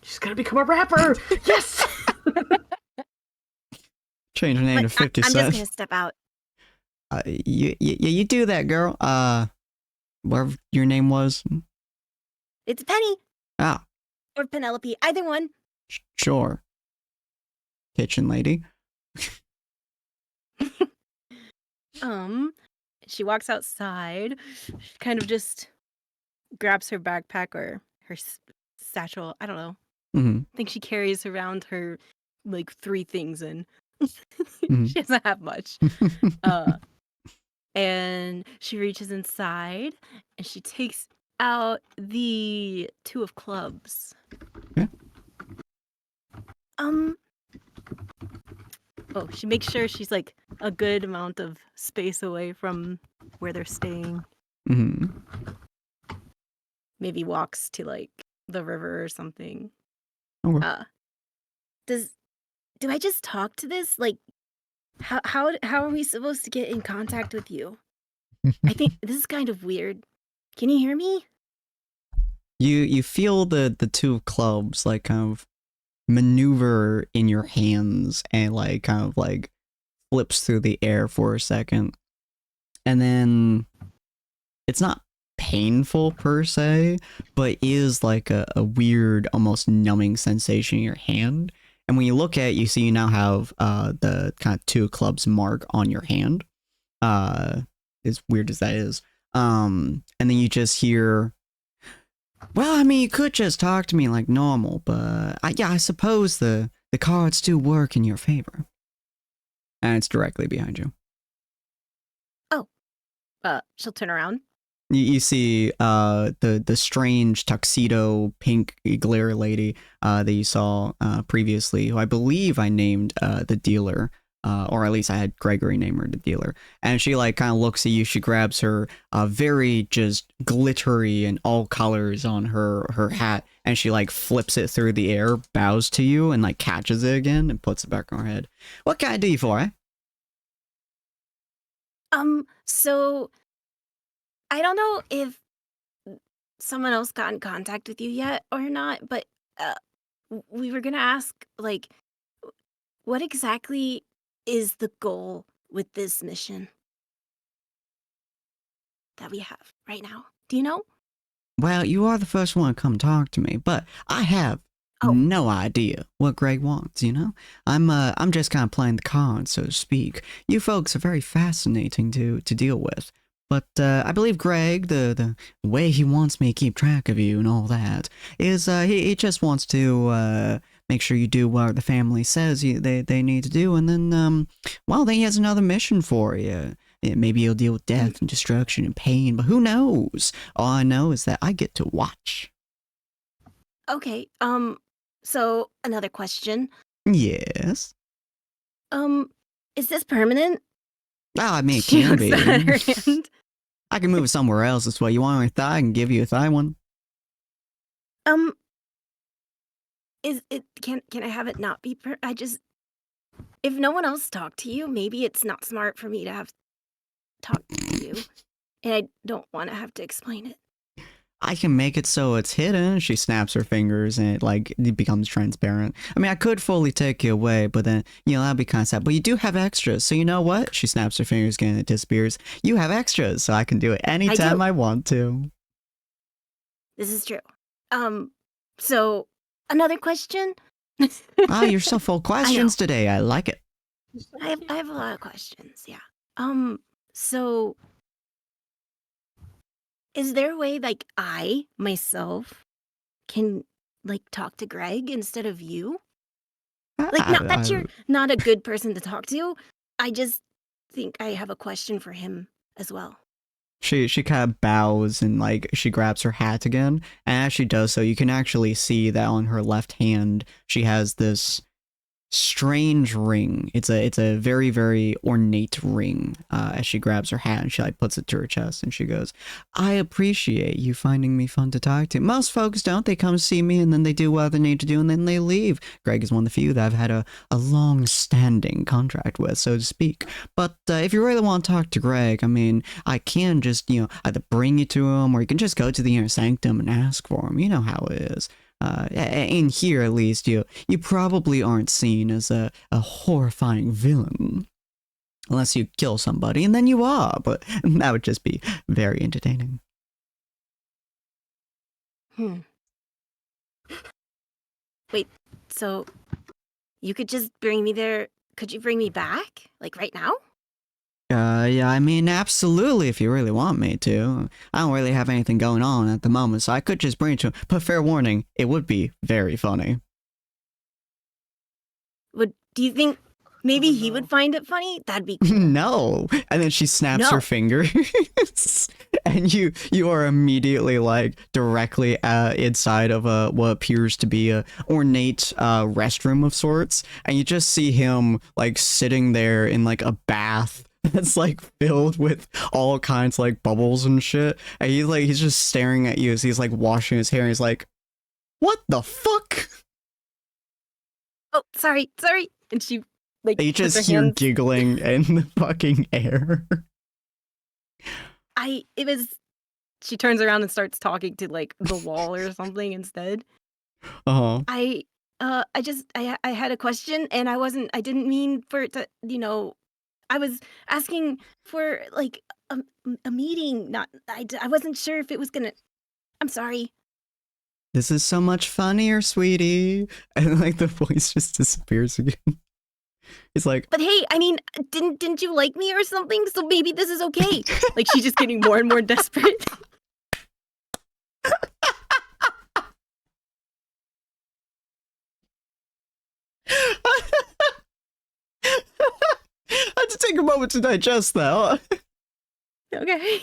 She's gonna become a rapper. Yes. Change her name to But 50 I'm Cent. just gonna step out. You do that, girl. Whatever your name was. It's Penny Ah, or Penelope, either one. sure. Kitchen lady. She walks outside. She kind of just grabs her backpack or her satchel. I don't know. Mm-hmm. I think she carries around her like 3 things in. Mhm. She doesn't have much. And she reaches inside and she takes out the 2 of clubs. Yeah. Oh, she makes sure she's like a good amount of space away from where they're staying. Mm-hmm. Maybe walks to like the river or something. Okay. Do I just talk to this? Like, how are we supposed to get in contact with you? I think this is kind of weird. Can you hear me? You feel the 2 of clubs like kind of maneuver in your hands and like kind of like flips through the air for a second, and then it's not painful per se, but is like a weird, almost numbing sensation in your hand. And when you look at it, you see you now have the kind of 2 clubs mark on your hand. As weird as that is. And then you just hear, well, I mean, you could just talk to me like normal, but I suppose the cards do work in your favor. And it's directly behind you. She'll turn around. You see the strange tuxedo pink glare lady that you saw previously, who I believe I named the dealer, or at least I had Gregory name her the dealer. And she like kind of looks at you. She grabs her very just glittery and all colors on her hat, and she like flips it through the air, bows to you, and like catches it again and puts it back on her head. What can I do you for, eh? So I don't know if someone else got in contact with you yet or not, but we were gonna ask, like, what exactly is the goal with this mission that we have right now? Do you know? Well, you are the first one to come talk to me, but I have no idea what Greg wants, you know? I'm just kind of playing the cards, so to speak. You folks are very fascinating to deal with. But I believe Greg, the way he wants me to keep track of you and all that, is he just wants to make sure you do what the family says they need to do, and then, well, then he has another mission for you. Maybe you'll deal with death and destruction and pain, but who knows? All I know is that I get to watch. Okay. So another question. Yes. Is this permanent? Oh, I mean, it She can looks be. at her hand. I can move it somewhere else. That's why you want my thigh. I can give you a thigh one. Is it can I have it not be if no one else talked to you, maybe it's not smart for me to have talked to you, and I don't want to have to explain it. I can make it so it's hidden. She snaps her fingers and it becomes transparent. I mean, I could fully take you away, but then, that'd be kind of sad. But you do have extras, so you know what? She snaps her fingers again and it disappears. You have extras, so I can do it anytime I want to. This is true. So another question? Oh, you're so full of questions today. I like it. I have a lot of questions, yeah. So is there a way like I myself can like talk to Greg instead of you? Like not that you're not a good person to talk to. I just think I have a question for him as well. She kind of bows and she grabs her hat again, and as she does so, you can actually see that on her left hand she has this strange ring. It's a very, very ornate ring. As she grabs her hat and she puts it to her chest and she goes, I appreciate you finding me fun to talk to. Most folks don't. They come see me and then they do what they need to do and then they leave. Greg is one of the few that I've had a long-standing contract with, so to speak. But if you really want to talk to Greg, I mean, I can just, either bring you to him or you can just go to the inner sanctum and ask for him. You know how it is. In here, at least, you probably aren't seen as a horrifying villain. Unless you kill somebody, and then you are, but that would just be very entertaining. Wait, so you could just bring me there? Could you bring me back? Like right now? Yeah, I mean, absolutely, if you really want me to. I don't really have anything going on at the moment, so I could just bring it to him. But fair warning, it would be very funny. Do you think maybe Oh, he no. would find it funny? That'd be cool. No. And then she snaps her No. finger. And you are immediately like directly inside of what appears to be a ornate restroom of sorts, and you just see him like sitting there in like a bath that's like filled with all kinds of like bubbles and shit, and he's just staring at you as he's like washing his hair, and he's like, what the fuck? Oh, sorry. And she like And you puts her just hear hands. giggling in the fucking air. She turns around and starts talking to like the wall or something instead. Uh-huh. I had a question, and I didn't mean for it to, I was asking for like a meeting. I wasn't sure if it was gonna. I'm sorry. This is so much funnier, sweetie. And like the voice just disappears again. It's like, But hey, I mean, didn't you like me or something? So maybe this is okay. Like she's just getting more and more desperate. I had to take a moment to digest that. Okay.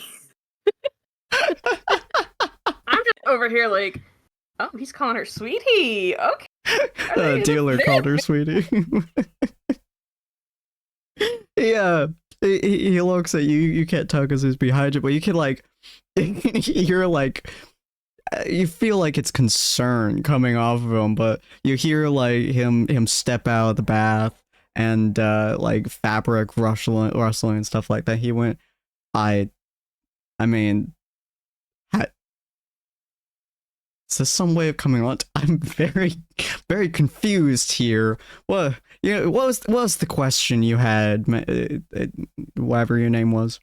I'm just over here like, oh, he's calling her sweetie. Okay. Dealer called her sweetie. Yeah, he looks at you. You can't tell because he's behind you, but you can like, you're like, you feel like it's concern coming off of him, but you hear like him step out of the bath and like fabric rustling and stuff like that. He went, I mean, is this some way of coming on? I'm very, very confused here. What was the question you had? Whatever your name was.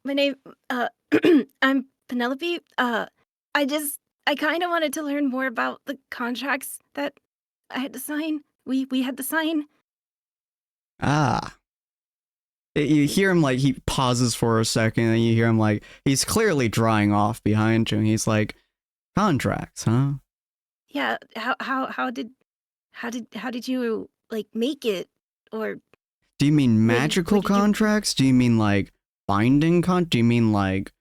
My name, I'm Penelope. I kind of wanted to learn more about the contracts that I had to sign. We had to sign. Ah. You hear him like he pauses for a second, and you hear him like he's clearly drying off behind you, and he's like, contracts, huh? Yeah. How did you like make it? Or Do you mean What magical did you- contracts? Do you mean like binding do you mean like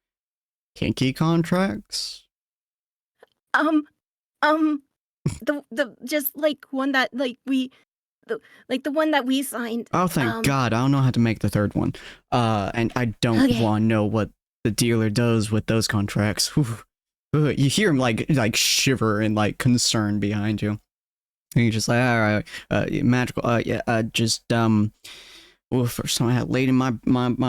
kinky contracts? the just like one that like the one that we signed. Oh, thank God. I don't know how to make the third one. And I don't Okay. want to know what the dealer does with those contracts. Whew. You hear him like shiver and like concern behind you. And you're just like, all right, magical, well, first time I had laid in my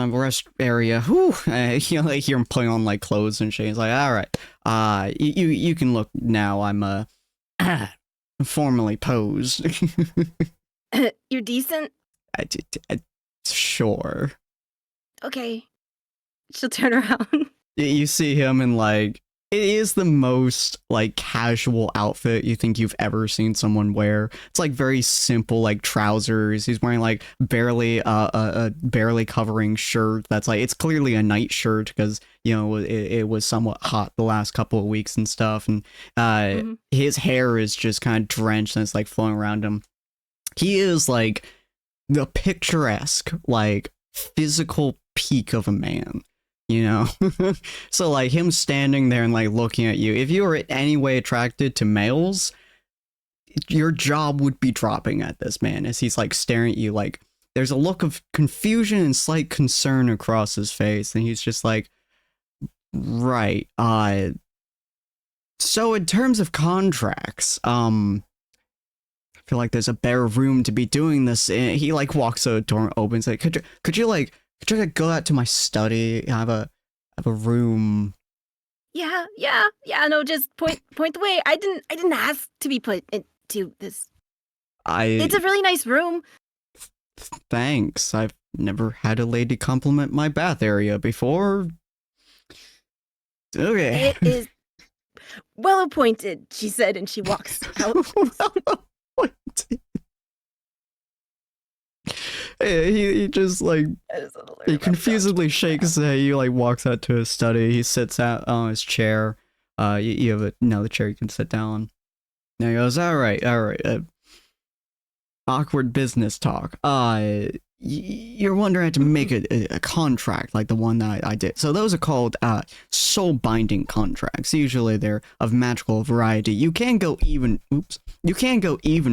rest area. Whew. You know, I hear him putting on like clothes and shit. He's like, all right, you can look now. I'm formally posed. You're decent. Sure. Okay. She'll turn around. You see him in like, it is the most like casual outfit you think you've ever seen someone wear. It's like very simple, like trousers. He's wearing like barely a barely covering shirt that's like, it's clearly a night shirt because, you know, it was somewhat hot the last couple of weeks and stuff, and his hair is just kind of drenched and it's like flowing around him. He is like the picturesque, like physical peak of a man, you know? So like him standing there and like looking at you, if you were in any way attracted to males, your job would be dropping at this man as he's like staring at you. Like there's a look of confusion and slight concern across his face, and he's just like, right, so in terms of contracts, I feel like there's a better room to be doing this in. He like walks to the door and opens it. Could you go out to my study? I have a room. Yeah. No, just point the way. I didn't ask to be put into this. It's a really nice room. Thanks. I've never had a lady compliment my bath area before. Okay. It is well appointed, she said, and she walks out. he just like That is hilarious. he confusedly shakes his head. He like walks out to his study. He sits out on his chair. You have another chair you can sit down. And he goes, all right. Awkward business talk. You're wondering how to make a contract like the one that I did. So those are called soul binding contracts. Usually they're of magical variety. You can go even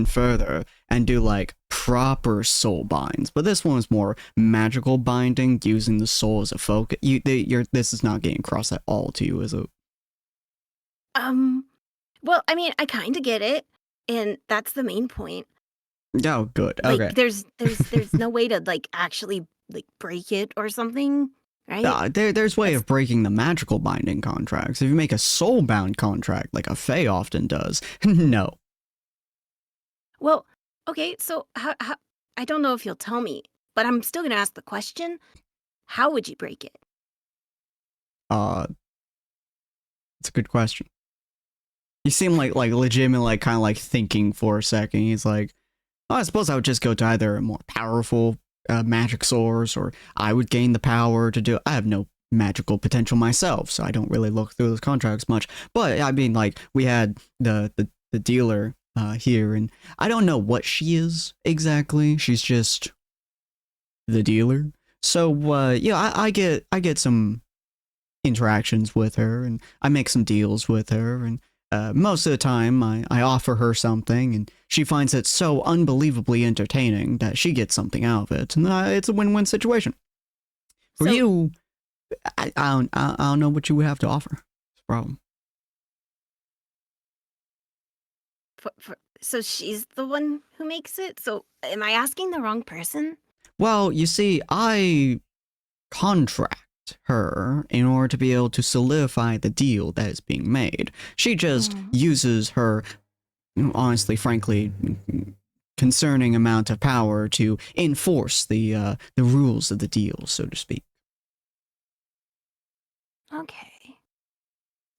further and do like proper soul binds, but this one is more magical binding, using the soul as a focus. This is not getting across at all to you, is it? Well, I mean, I kind of get it, and that's the main point. Oh, good. Like, Okay. there's no way to like actually like break it or something, right? There's way of breaking the magical binding contracts. If you make a soul bound contract, like a Fae often does, no. Well, okay, so how I don't know if you'll tell me, but I'm still gonna ask the question. How would you break it? It's a good question. You seem like legitimately like kind of like thinking for a second. He's like, oh, I suppose I would just go to either a more powerful magic source, or I would gain the power to do. I have no magical potential myself, so I don't really look through those contracts much. But I mean, like, we had the dealer here, and I don't know what she is exactly. She's just the dealer. So yeah, I get some interactions with her, and I make some deals with her, and most of the time I offer her something, and she finds it so unbelievably entertaining that she gets something out of it, and it's a win-win situation. For So- you, I don't know what you would have to offer. It's a problem. So she's the one who makes it? So am I asking the wrong person? Well, you see, I contract her in order to be able to solidify the deal that is being made. She just uses her, honestly, frankly, concerning amount of power to enforce the rules of the deal, so to speak. Okay.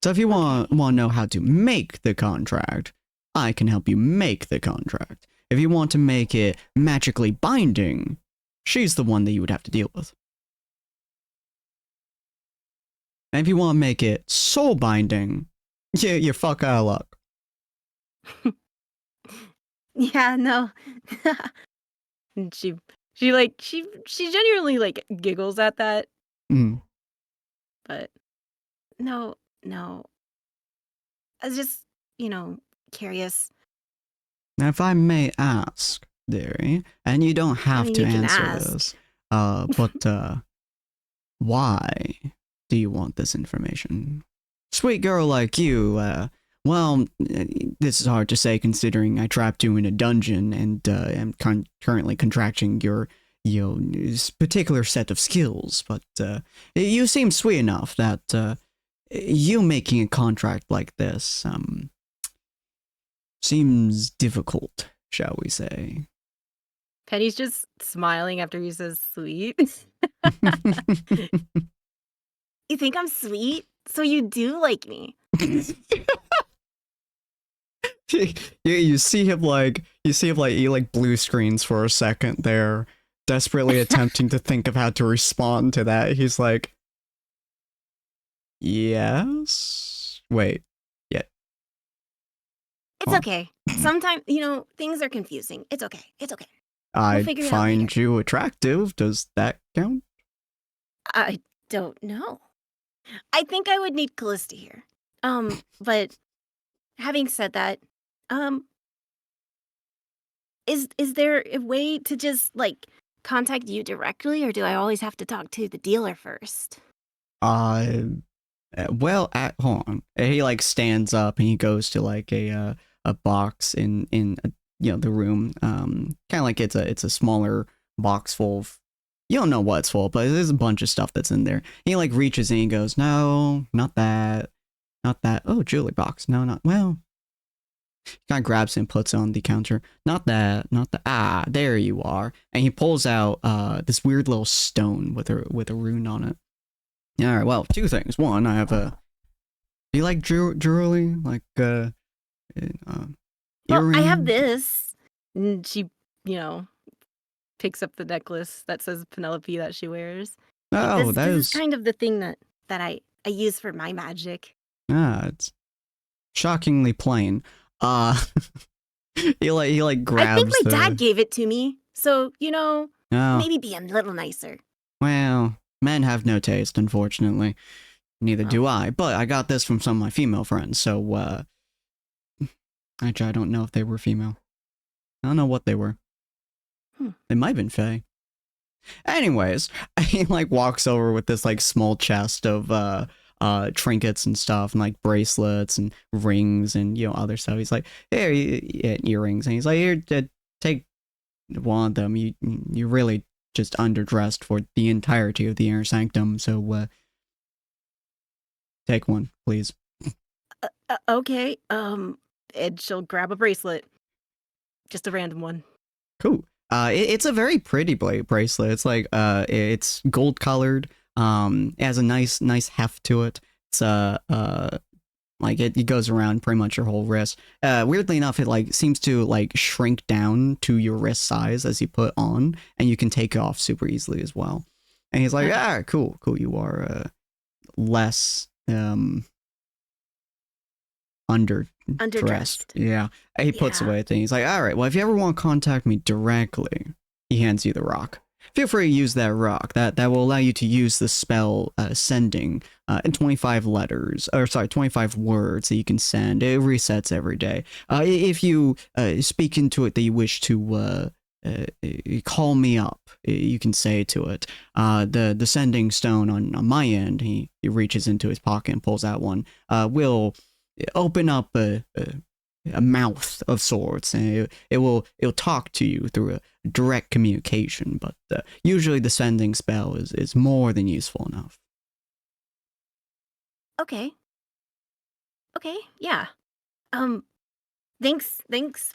So if you want to know how to make the contract, I can help you make the contract. If you want to make it magically binding, she's the one that you would have to deal with. And if you want to make it soul binding, yeah, you're fuck out of luck. Yeah, no. And she genuinely like giggles at that, Mm. but no. I was just, curious. Now, if I may ask, dearie, and you don't have mean, to you can answer ask. this, but why do you want this information? Sweet girl like you, well, this is hard to say considering I trapped you in a dungeon and am currently contracting your, particular set of skills, but you seem sweet enough that you making a contract like this seems difficult, shall we say. Penny's just smiling after he says sweet. You think I'm sweet? So you do like me. you see him like he like blue screens for a second there, desperately attempting to think of how to respond to that. He's like, yes, wait, yeah, It's okay. Sometimes, things are confusing. It's okay. I figure it out find later. you attractive. Does that count? I don't know. I think I would need Callista here. But having said that, is there a way to just like contact you directly, or do I always have to talk to the dealer first? Hold on. He like stands up and he goes to like a box in the room. Kind of like it's a smaller box full of, you don't know what it's full, but there's a bunch of stuff that's in there. He like reaches in and he goes, no, not that. Oh, jewelry box. No, not, well. He kind of grabs it and puts it on the counter. Not that. Ah, there you are. And he pulls out this weird little stone with a rune on it. All right, well, two things. One, I have a. Do you like jewelry? Like Well, I earrings? have this. And she, picks up the necklace that says Penelope that she wears. Oh, this is kind of the thing that I use for my magic. it's shockingly plain. He like grabs. I think my dad gave it to me, so Oh, maybe be a little nicer. well, men have no taste, unfortunately. Neither do I. But I got this from some of my female friends, so actually, I don't know if they were female. I don't know what they were. They might have been fae. Anyways, he like walks over with this like small chest of trinkets and stuff, and like bracelets and rings and other stuff. He's like, here, earrings, and he's like, here, take one of them. You really just underdressed for the entirety of the inner sanctum, so take one, please. Okay. And she'll grab a bracelet, just a random one. Cool. It's a very pretty bracelet. It's like it's gold colored. It has a nice heft to it. It's like it goes around pretty much your whole wrist. Weirdly enough, it like seems to like shrink down to your wrist size as you put on, and you can take it off super easily as well. And he's like, cool. You are less underdressed. Yeah. He puts away a thing. He's like, all right, well, if you ever want to contact me directly, he hands you the rock. Feel free to use that rock. That will allow you to use the spell sending in 25 words that you can send. It resets every day. If you speak into it that you wish to call me up, you can say to it. The sending stone on my end, he reaches into his pocket and pulls out one, will open up a mouth of sorts, and it'll talk to you through a direct communication, but usually the sending spell is more than useful enough. Okay, yeah. Thanks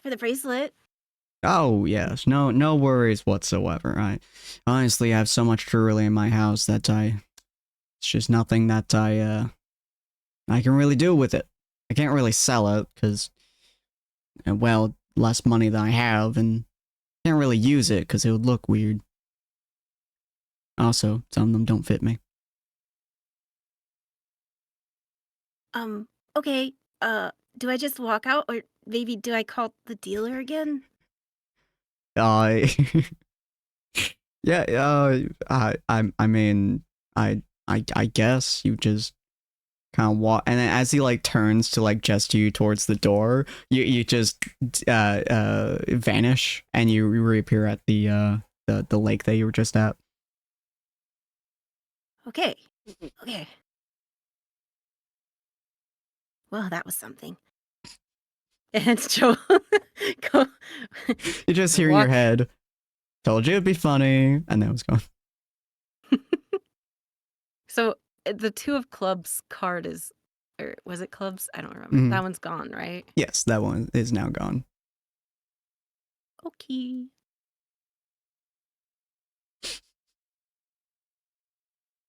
for the bracelet. Oh yes, no worries whatsoever. I honestly have so much jewelry in my house that it's just nothing that I can really do with it. I can't really sell it because, well, less money than I have, and can't really use it because it would look weird. Also, some of them don't fit me. Okay, do I just walk out, or maybe do I call the dealer again? Yeah, I mean, I guess you just kind of walk, and then as he like turns to like gesture you towards the door, you just vanish, and you reappear at the lake that you were just at. Okay. Well, that was something. And Joel, go. You just hear in your head, "Told you it'd be funny," and that was gone. So the two of clubs card is, or was it clubs? I don't remember. That one's gone, right? Yes, that one is now gone. Okay.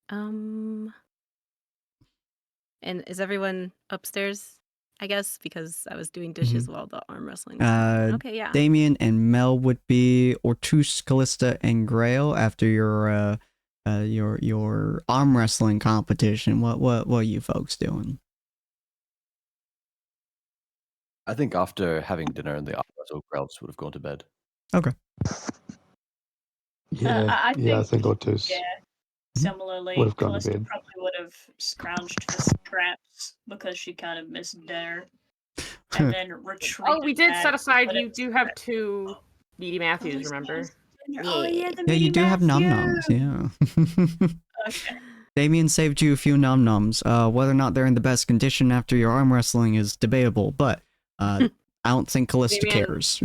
And is everyone upstairs? I guess because I was doing dishes while the arm wrestling. Okay, yeah. Damien and Mel would be Ortus, Callista, and Grail after your arm wrestling competition. What are you folks doing? I think after having dinner in the arm wrestle, Grails would have gone to bed. Okay. I think Ortus. Yeah. Similarly, Would have gone to Callista bed. probably would have scrounged for scraps because she kind of missed dinner, and then retreated. Oh, we did back, set aside. but You it- do have two Meaty Matthews, remember? Oh yeah, the Yeah, you Meaty do have Matthew. nom-noms, yeah. Okay. Damien saved you a few nom-noms. Whether or not they're in the best condition after your arm wrestling is debatable, but I don't think Callista Damien- cares.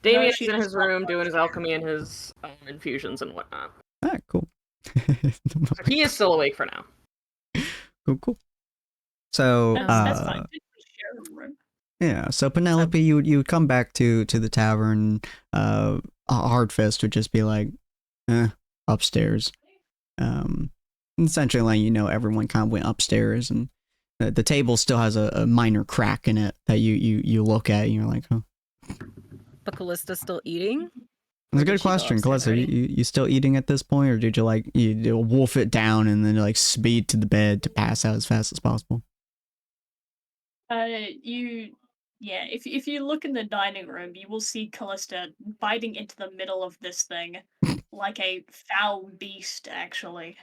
Damien's she in just his room doing his alchemy and his infusions and whatnot. Ah, cool. So he is still awake for now. Cool. So, That's fine. Didn't we share a room? yeah, so Penelope, you would come back to the tavern. Hardfist would just be like, upstairs. Essentially letting you know everyone kind of went upstairs, and the table still has a minor crack in it that you look at and you're like, huh. But Callista's still eating? That's a Or did good she go question, upstairs Calista. already? You still eating at this point, or did you like you wolf it down and then like speed to the bed to pass out as fast as possible? If you look in the dining room, you will see Callista biting into the middle of this thing like a foul beast, actually.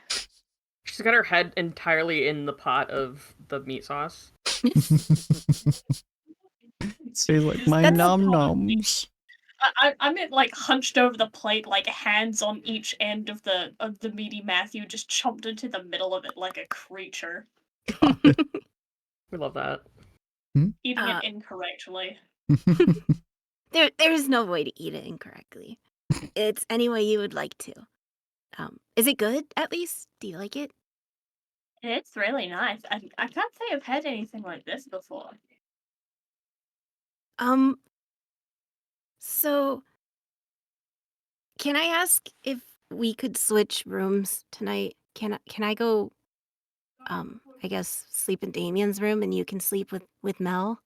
She's got her head entirely in the pot of the meat sauce. She's like, my That's nom appalling. noms. I meant like hunched over the plate, like hands on each end of the meaty Matthew, just chomped into the middle of it like a creature, We love that. eating it incorrectly. There's no way to eat it incorrectly. It's any way you would like to. Is it good, at least? Do you like it? It's really nice. I can't say I've had anything like this before. So can I ask if we could switch rooms tonight? Can I go I guess sleep in Damien's room and you can sleep with Mel?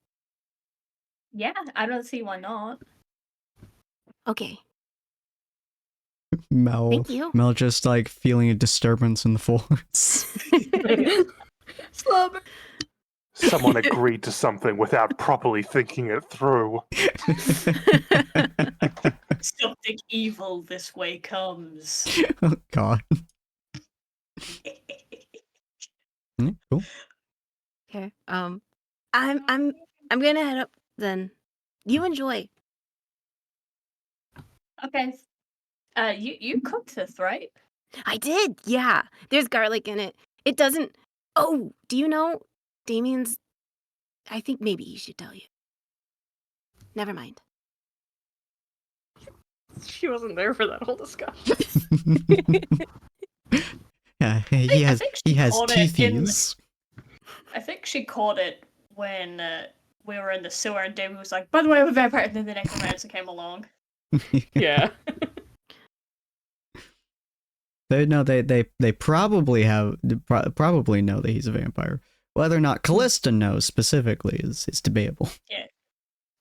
Yeah, I don't see why not. Okay. Mel, Thank you. Mel just like feeling a disturbance in the force. Slumber. Someone agreed to something without properly thinking it through. Something evil this way comes. Oh God. Cool. Okay. I'm gonna head up then. You enjoy. Okay. You cooked this, right? I did, yeah. There's garlic in it. It doesn't. Oh, do you know Damien's? I think maybe he should tell you. Never mind. She wasn't there for that whole discussion. Yeah, he has caught it teethies. I think she caught it when we were in the sewer and David was like, by the way, I'm a vampire, and then the necromancer came along. Yeah. They know they probably probably know that he's a vampire. Whether or not Callista knows specifically is debatable. Yeah.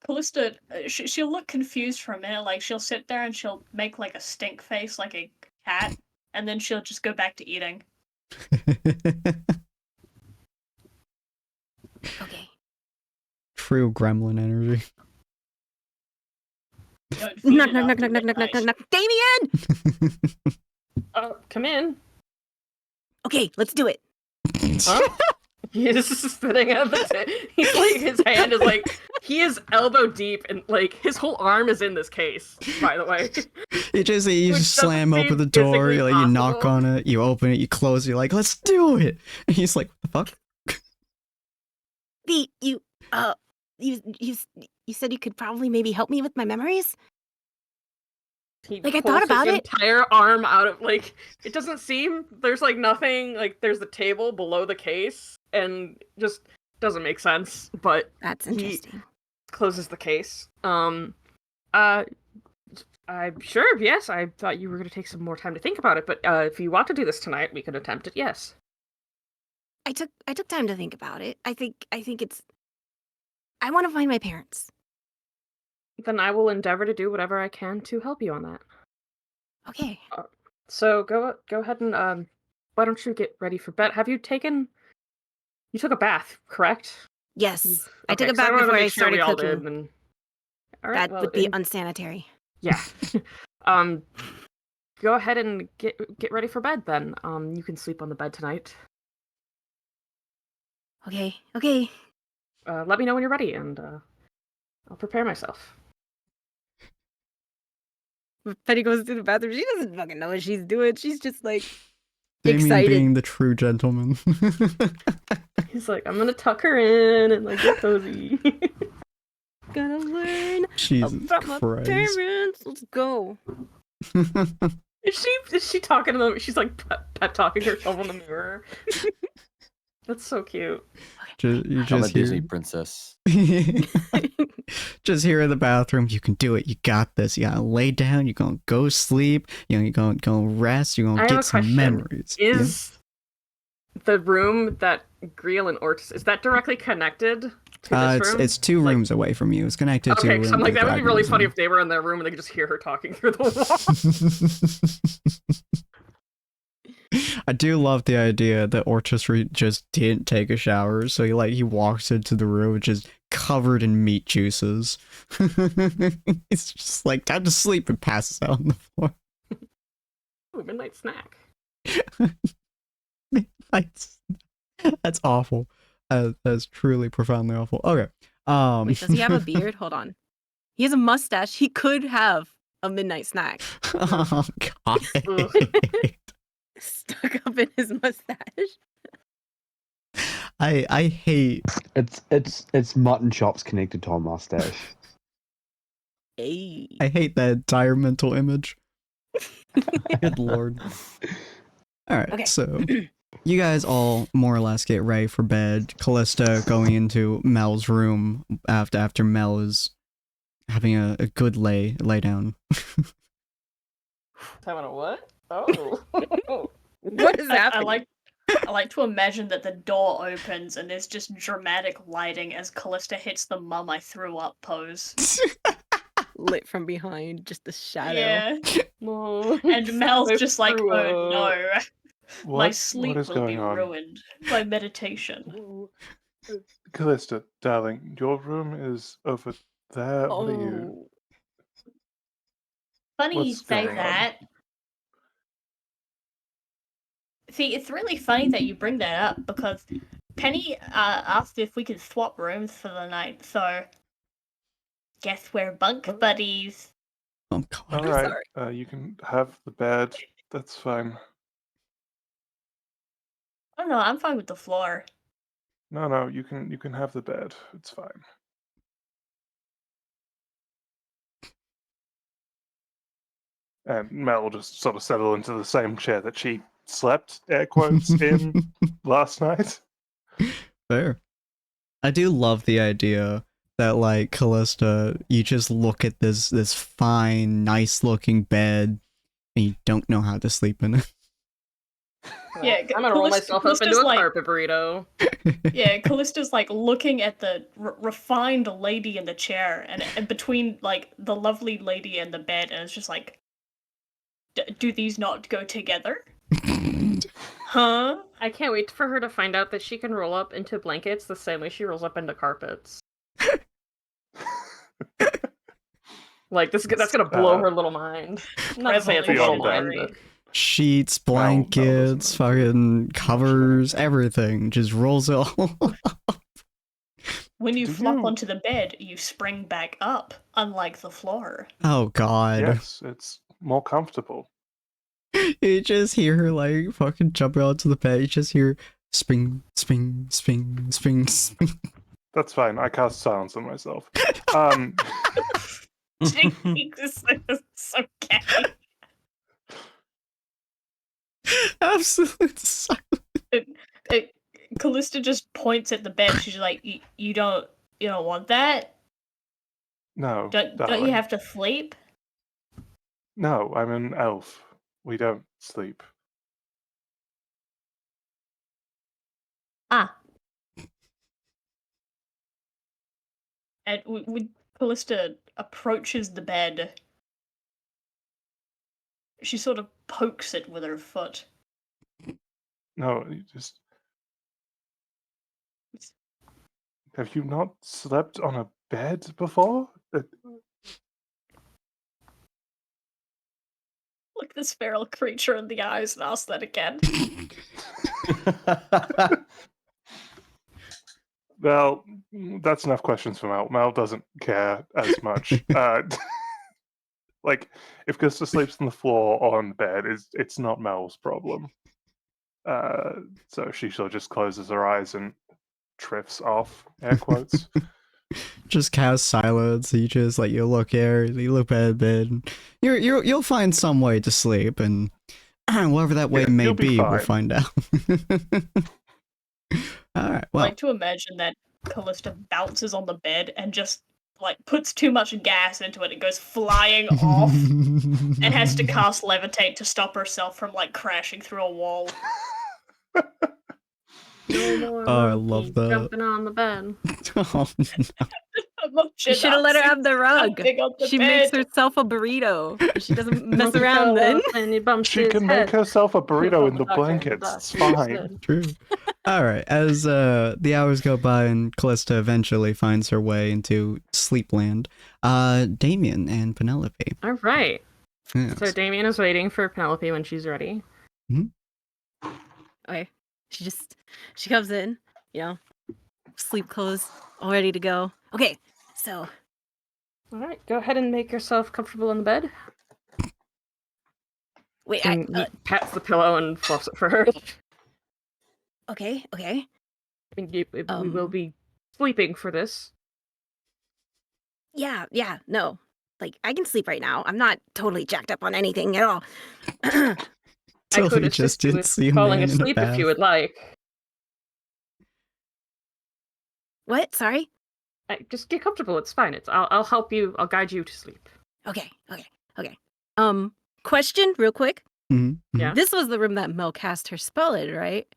Callista, she'll look confused for a minute, like she'll sit there and she'll make like a stink face like a cat, and then she'll just go back to eating. Okay. True gremlin energy. Knock, knock, knock, knock, knock, knock, knock, knock, knock. Damien! Come in. Okay, let's do it. Huh? He's sitting at the he's like, his hand is like, he is elbow deep and like his whole arm is in this case, by the way. You just Which slam doesn't open the seem door, physically you knock possible. on it, you open it, you close it, you're like, let's do it. And he's like, what the fuck? You said you could probably maybe help me with my memories? He Like, I pulls thought about his it. entire arm out of like it doesn't seem there's like nothing like there's the table below the case and just doesn't make sense, but That's he interesting. closes the case. I'm sure, yes, I thought you were gonna take some more time to think about it, but if you want to do this tonight, we can attempt it, yes. I took time to think about it. I think it's I want to find my parents. Then I will endeavor to do whatever I can to help you on that. Okay. So go ahead and why don't you get ready for bed? You took a bath, correct? Yes. I Okay, took a 'cause bath wanted to before I make sure we started all cooking. did, and... All right, That well, would be unsanitary. yeah. Go ahead and get ready for bed then. You can sleep on the bed tonight. Okay. Let me know when you're ready, and I'll prepare myself. Penny goes to the bathroom. She doesn't fucking know what she's doing. She's just like Damien excited. being the true gentleman. He's like, I'm gonna tuck her in and like get cozy. Gonna learn Jesus about my Christ. parents. Let's go. Is she talking to them? She's like pep talking herself in the mirror. That's so cute. You I'm a just Disney hear, princess. just here in the bathroom. You can do it. You got this. You gotta lay down. You're gonna go sleep. You're gonna go rest. You're I gonna have a get some question. memories. Is the room that Griel and Ortis is that directly connected To this room? It's 2 rooms away from you. It's connected to. Okay, so I'm like, the that would be really dragon funny room. if they were in their room and they could just hear her talking through the wall. I do love the idea that Orchestra just didn't take a shower, so he walks into the room just covered in meat juices. It's just like time to sleep and passes out on the floor. Ooh, midnight snack. That's awful. That's truly profoundly awful. Okay. Wait, does he have a beard? Hold on. He has a mustache. He could have a midnight snack Oh god. stuck up in his mustache. I hate. It's mutton chops connected to a mustache. Hey. I hate that entire mental image. Good lord. Alright, Okay. so you guys all more or less get ready for bed. Callista going into Mel's room after Mel is having a good lay down. Having a what? Oh. What is I happening? like to imagine that the door opens and there's just dramatic lighting as Callista hits the mum I threw up pose. Lit from behind, just the shadow. Yeah. No. And Mel's I just like, threw oh up. no. What? My sleep what is will going be on? ruined by meditation. Callista, darling, your room is over there. What are you? Oh. Funny you What's say going on? that. See, it's really funny that you bring that up because Penny asked if we could swap rooms for the night, so guess we're bunk buddies. Oh god. All I'm right, sorry. you can have the bed. That's fine. Oh no, I'm fine with the floor. No, you can have the bed. It's fine. And Mel will just sort of settle into the same chair that she slept, air quotes, in last night. Fair. I do love the idea that Callista, you just look at this fine, nice looking bed and you don't know how to sleep in it. Yeah, I'm gonna roll myself up into a like, carpet burrito. Yeah, Callista's like looking at the refined lady in the chair, and between like the lovely lady and the bed, and it's just like, do these not go together? Huh? I can't wait for her to find out that she can roll up into blankets the same way she rolls up into carpets. That's gonna blow her little mind. I'm not saying it's a little mind, but Sheets, Mel doesn't blankets, know. fucking covers, everything. Just rolls it all up. When you Do flop you- onto the bed, you spring back up, unlike the floor. Oh god. Yes, it's more comfortable. You just hear her fucking jumping onto the bed. You just hear spring, spring, spring, spring, spring. That's fine. I cast silence on myself. Jesus, it's okay. Absolute silence. Callista just points at the bed. She's like, "You don't want that? No, Don't you darling. have to sleep?" No, I'm an elf. We don't sleep. Ah. And when Callista approaches the bed, she sort of pokes it with her foot. No, you just. Have you not slept on a bed before? Look this feral creature in the eyes and ask that again. Well, that's enough questions for Mel. Mel doesn't care as much. If Gusta sleeps on the floor or on the bed, it's not Mel's problem. So she sort of just closes her eyes and drifts off, air quotes. Just cast silence. You just you look here, you look at bed. And you'll find some way to sleep, and whatever that way Yeah, may you'll be be, we'll fine. find out. All right. I Well, like to imagine that Callista bounces on the bed and just puts too much gas into it. It goes flying off and has to cast levitate to stop herself from crashing through a wall. No more Oh, I monkeys love that. jumping on the bed. Oh, no. You should have let her have the rug. Jumping on the She makes bed. herself a burrito. She doesn't mess Monkey around fell then. off and he bumped She his can head. make herself a burrito in the Doctor, blankets. It's doctor fine. said. True. All right. As the hours go by and Callista eventually finds her way into Sleepland, Damien and Penelope. All right. Yes. So Damien is waiting for Penelope when she's ready. Okay. She comes in, sleep clothes, all ready to go. Okay, so All right, go ahead and make yourself comfortable in the bed. wait, And he pats the pillow and fluffs it for her. okay. We will be sleeping for this. Yeah, no. Like I can sleep right now. I'm not totally jacked up on anything at all. I could Totally assist just you didn't with see a falling man in a asleep if you would like. What? Sorry? Just get comfortable. It's fine. I'll help you. I'll guide you to sleep. Okay. Question real quick. Mm-hmm. Yeah. This was the room that Mel cast her spell in, right?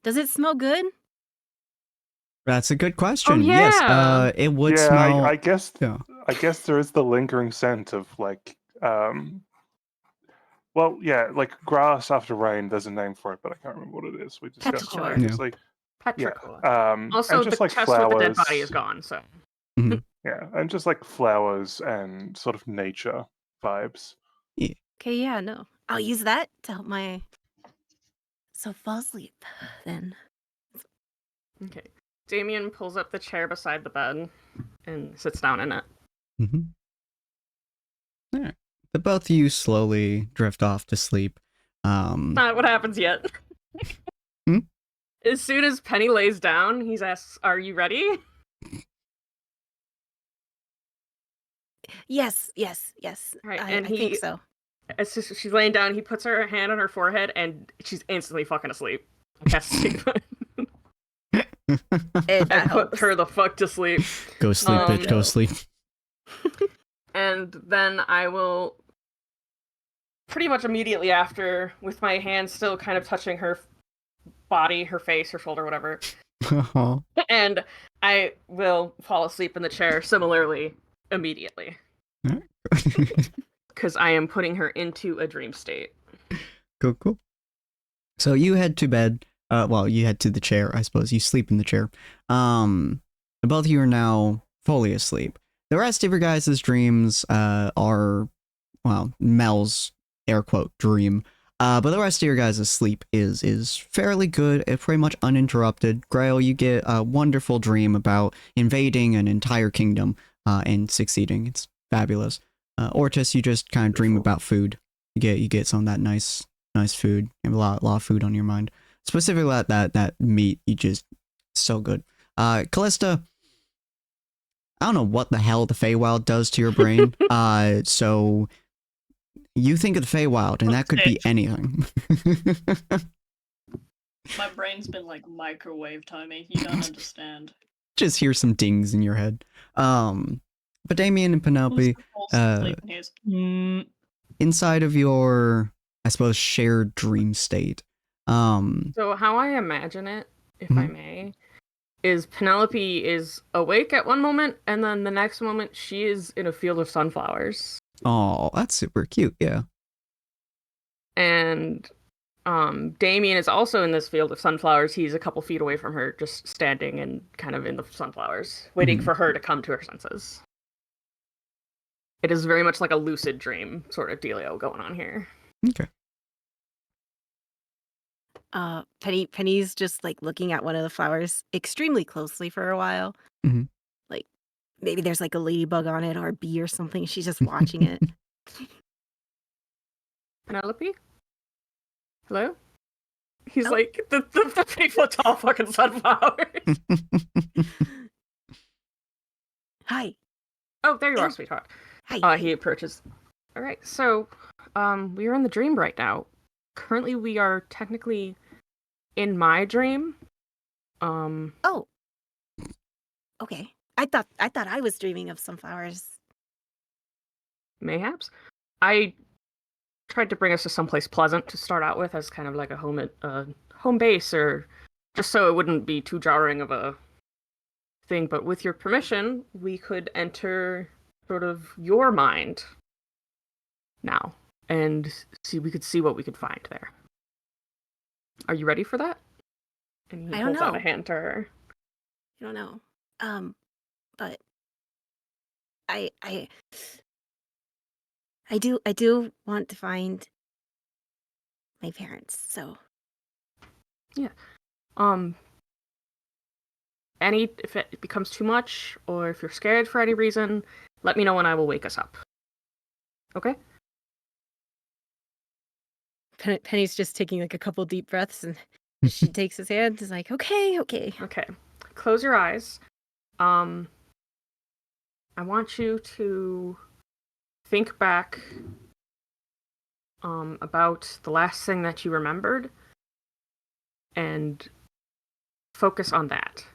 Does it smell good? That's a good question. Oh, Yes, yeah. it would Yeah, smell. I guess Yeah. I guess there is the lingering scent of like well, yeah, like grass after rain. There's a name for it, but I can't remember what it is. We discussed it Petrichor. previously. Petrichor. Also, and just the like chest flowers. with the dead body is gone. So Yeah, and just like flowers and sort of nature vibes. Okay, yeah, no. I'll use that to help fall asleep then. okay. Damien pulls up the chair beside the bed and sits down in it. Mm-hmm. All right. The both of you slowly drift off to sleep. Not what happens yet. Hmm? As soon as Penny lays down, he asks, "Are you ready?" Yes. Right, I and think so. As soon as she's laying down, he puts her hand on her forehead, and she's instantly fucking asleep. I can't sleep. If that I put helps. her the fuck to sleep. Go sleep, bitch. Go no. sleep. And then I will pretty much immediately after, with my hand still kind of touching her body, her face, her shoulder, whatever, Oh. and I will fall asleep in the chair similarly immediately. Because I am putting her into a dream state. Cool. So you head to bed. Well, you head to the chair, I suppose. You sleep in the chair. The both of you are now fully asleep. The rest of your guys' dreams are, well, Mel's air quote dream. But the rest of your guys' sleep is fairly good, pretty much uninterrupted. Grail, you get a wonderful dream about invading an entire kingdom and succeeding. It's fabulous. Ortis, you just kind of dream about food. You get some of that nice food. You have a lot of food on your mind. Specifically that meat, you just so good. Callista, I don't know what the hell the Feywild does to your brain. So you think of the Feywild, and that could be anything. My brain's been like microwave timing. You don't understand. Just hear some dings in your head. But Damien and Penelope, inside of your, I suppose, shared dream state. So how I imagine it, if I may, is Penelope is awake at one moment, and then the next moment she is in a field of sunflowers. Oh, that's super cute, yeah. And Damien is also in this field of sunflowers. He's a couple feet away from her, just standing and kind of in the sunflowers, waiting for her to come to her senses. It is very much like a lucid dream sort of dealio going on here. Okay. Penny's just like looking at one of the flowers extremely closely for a while. Mhm. Like maybe there's like a ladybug on it or a bee or something. She's just watching it. Penelope? Hello? He's like the 3-foot tall fucking sunflower. Hi. Oh, there you are, sweetheart. Hi. He approaches. All right, so we are in the dream right now. Currently, we are technically in my dream. Oh. Okay. I thought I was dreaming of sunflowers. Mayhaps. I tried to bring us to someplace pleasant to start out with as kind of like a home base or just so it wouldn't be too jarring of a thing, but with your permission, we could enter sort of your mind now and we could see what we could find there. Are you ready for that? And he I don't holds out know. a hand to her. I don't know. But I do want to find my parents. So Yeah. If it becomes too much, or if you're scared for any reason, let me know and I will wake us up. Okay? Penny's just taking like a couple deep breaths, and she takes his hand and is like, okay. Okay. Close your eyes. I want you to think back about the last thing that you remembered and focus on that.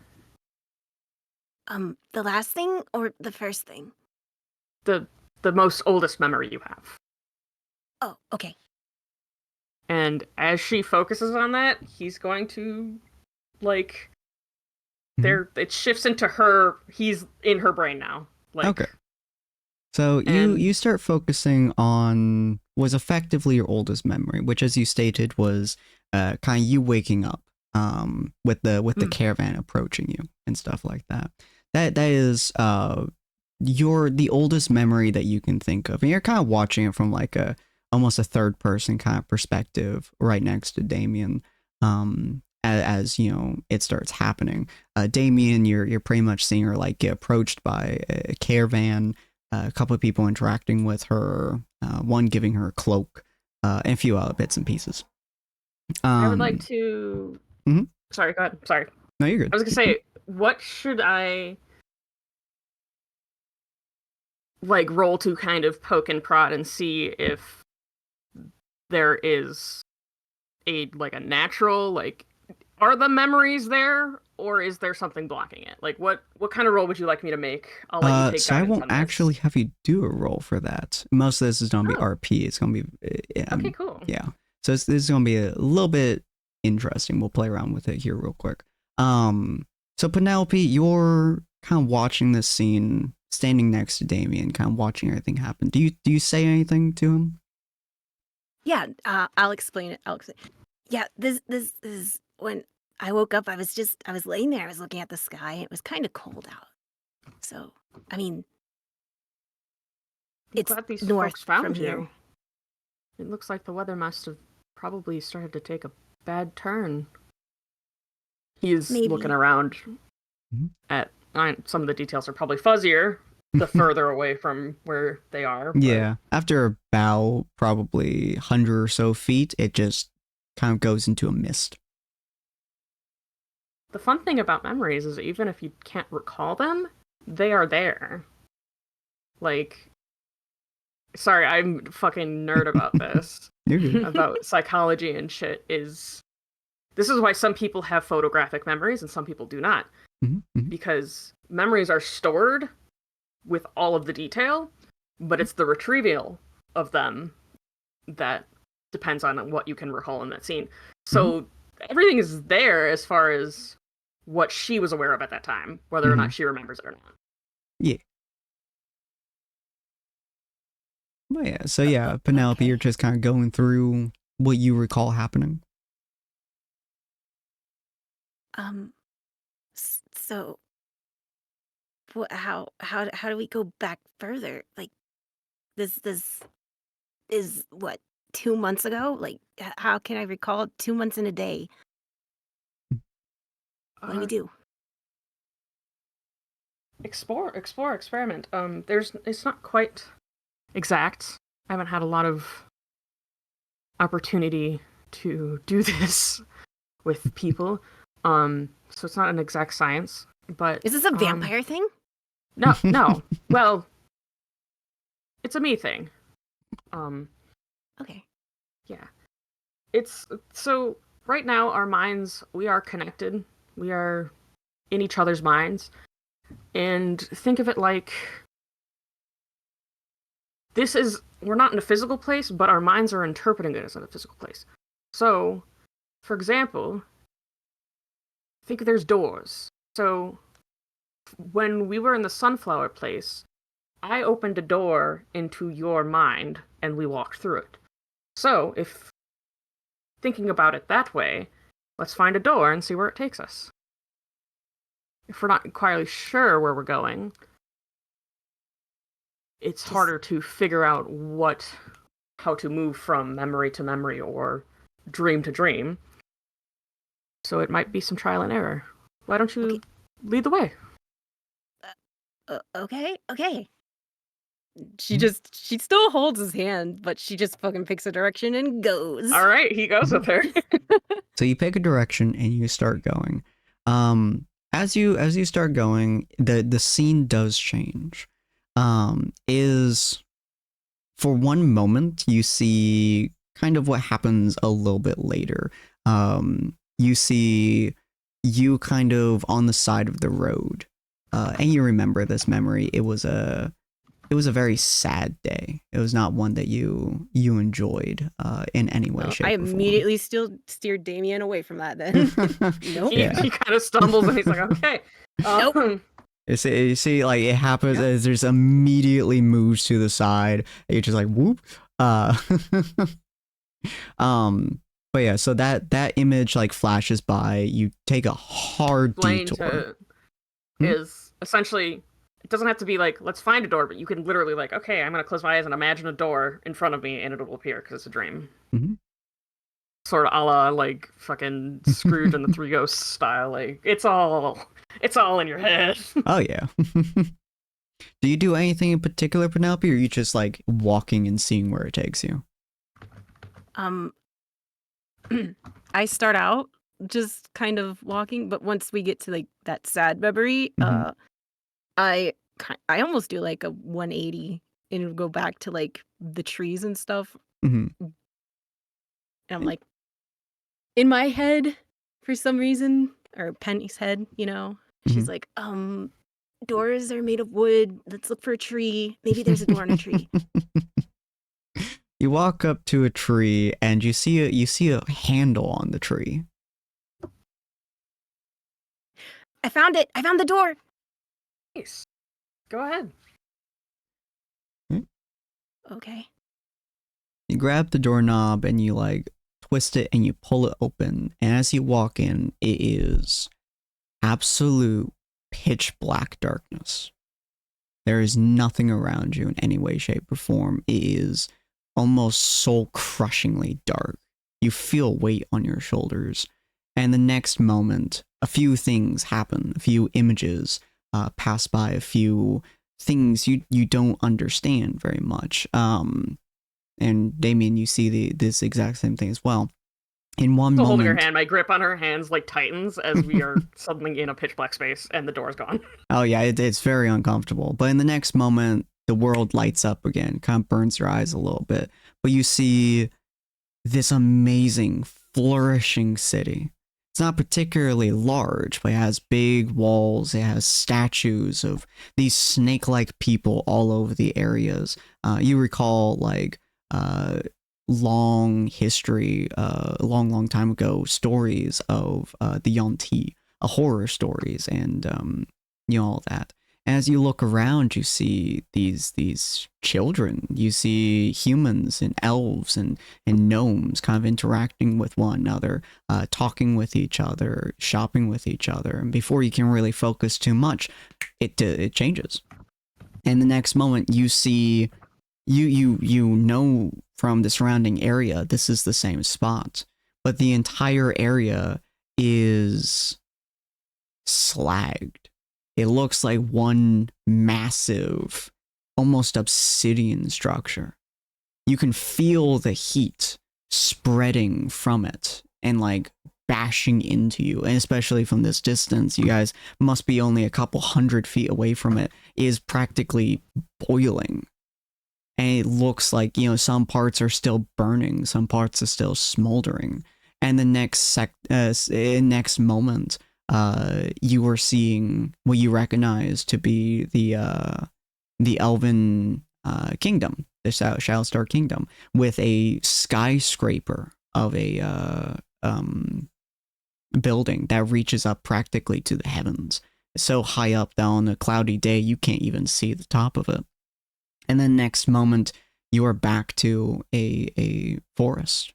the last thing or the first thing? The most oldest memory you have. Oh, okay. And as she focuses on that, he's going to it shifts into her. He's in her brain now. Okay. So you start focusing on was effectively your oldest memory, which, as you stated, was kind of you waking up with the caravan approaching you and stuff like that. That is the oldest memory that you can think of, and you're kind of watching it from like almost a third person kind of perspective right next to Damien. As you know, it starts happening. Damien, you're pretty much seeing her like get approached by a caravan, a couple of people interacting with her, one giving her a cloak, and a few other bits and pieces. I would like to. Mm-hmm. Sorry, go ahead. Sorry. No, you're good. I was gonna say, what should I roll to kind of poke and prod and see if there is a natural are the memories there, or is there something blocking it? What kind of roll would you like me to make? I'll let you take so I guidance won't on this. actually have you do a roll for that. Most of this is gonna be RP. It's gonna be okay, cool. Yeah. So this is gonna be a little bit interesting. We'll play around with it here real quick. So Penelope, you're kind of watching this scene, standing next to Damien, kind of watching everything happen. Do you say anything to him? Yeah, I'll explain it. Yeah, this is when I woke up. I was laying there. I was looking at the sky. And it was kind of cold out. So, I mean, it's glad these north folks found from you. here. It looks like the weather must have probably started to take a bad turn. He's looking around at some of the details are probably fuzzier the further away from where they are. But... Yeah, after about probably 100 or so feet, it just kind of goes into a mist. The fun thing about memories is that even if you can't recall them, they are there. Sorry, I'm fucking nerd about this. You're good. About psychology and shit this is why some people have photographic memories and some people do not. Because memories are stored with all of the detail, but it's the retrieval of them that depends on what you can recall in that scene. So everything is there as far as what she was aware of at that time, whether or not she remembers it or not. Yeah. Well, yeah. So yeah, Penelope, you're just kind of going through what you recall happening. So how do we go back further? This is what, 2 months ago? How can I recall 2 months in a day? What do we do? Explore, experiment. It's not quite exact. I haven't had a lot of opportunity to do this with people. So it's not an exact science, but... Is this a vampire thing? No. Well, it's a me thing. Okay. Yeah. It's... So, right now, our minds, we are connected. We are in each other's minds. And think of it like... We're not in a physical place, but our minds are interpreting it as in a physical place. So, for example... think there's doors. So when we were in the sunflower place, I opened a door into your mind and we walked through it. So if thinking about it that way, let's find a door and see where it takes us. If we're not entirely sure where we're going, it's harder to figure out how to move from memory to memory or dream to dream. So it might be some trial and error. Why don't you lead the way? Okay. She still holds his hand, but she just fucking picks a direction and goes. All right, he goes with her. So you pick a direction and you start going. As you start going, the scene does change. Is for one moment you see kind of what happens a little bit later. You see you kind of on the side of the road, and you remember this memory. It was a very sad day. It was not one that you enjoyed in any way, shape, I or form. immediately still steered Damien away from that then. Nope. He kind of stumbles and he's like, okay. Nope. You see, like, it happens as there's immediately moves to the side. And you're just like, whoop. But yeah, so that image like flashes by. You take a hard detour. Is essentially, it doesn't have to be like, let's find a door, but you can literally like, okay, I'm going to close my eyes and imagine a door in front of me and it'll appear because it's a dream. Mm-hmm. Sort of a la like fucking Scrooge and the Three Ghosts style. Like, it's all in your head. Oh yeah. Do you do anything in particular, Penelope, or are you just like walking and seeing where it takes you? I start out just kind of walking, but once we get to like that sad memory, I almost do like a 180 and go back to like the trees and stuff. Mm-hmm. And I'm like, in my head, for some reason, or Penny's head, she's like, doors are made of wood. Let's look for a tree. Maybe there's a door on a tree. You walk up to a tree and you see a handle on the tree. I found it. I found the door. Nice. Go ahead. Okay. You grab the doorknob and you like twist it and you pull it open. And as you walk in, it is absolute pitch black darkness. There is nothing around you in any way, shape, or form. It is almost soul-crushingly dark. You feel weight on your shoulders. And the next moment, a few things happen. A few images pass by. A few things you don't understand very much. And Damien, you see this exact same thing as well. In one moment, holding her hand, my grip on her hands like tightens as we are suddenly in a pitch black space and the door is gone. Oh yeah, it's very uncomfortable. But in the next moment, the world lights up again, kind of burns your eyes a little bit. But you see this amazing, flourishing city. It's not particularly large, but it has big walls. It has statues of these snake-like people all over the areas. You recall like long history, a long time ago, stories of the Yonti, horror stories, and all that. As you look around, you see these children. You see humans and elves and gnomes kind of interacting with one another, talking with each other, shopping with each other. And before you can really focus too much, it changes. And the next moment, you see, you know from the surrounding area, this is the same spot, but the entire area is slagged. It looks like one massive, almost obsidian structure. You can feel the heat spreading from it and like bashing into you. And especially from this distance, you guys must be only a couple 100 feet away from it. It is practically boiling. And it looks like, some parts are still burning, some parts are still smoldering. And the next moment, you were seeing what you recognize to be the Elven kingdom, the Shadowstar kingdom, with a skyscraper of a building that reaches up practically to the heavens. So high up that on a cloudy day you can't even see the top of it. And then next moment you are back to a forest.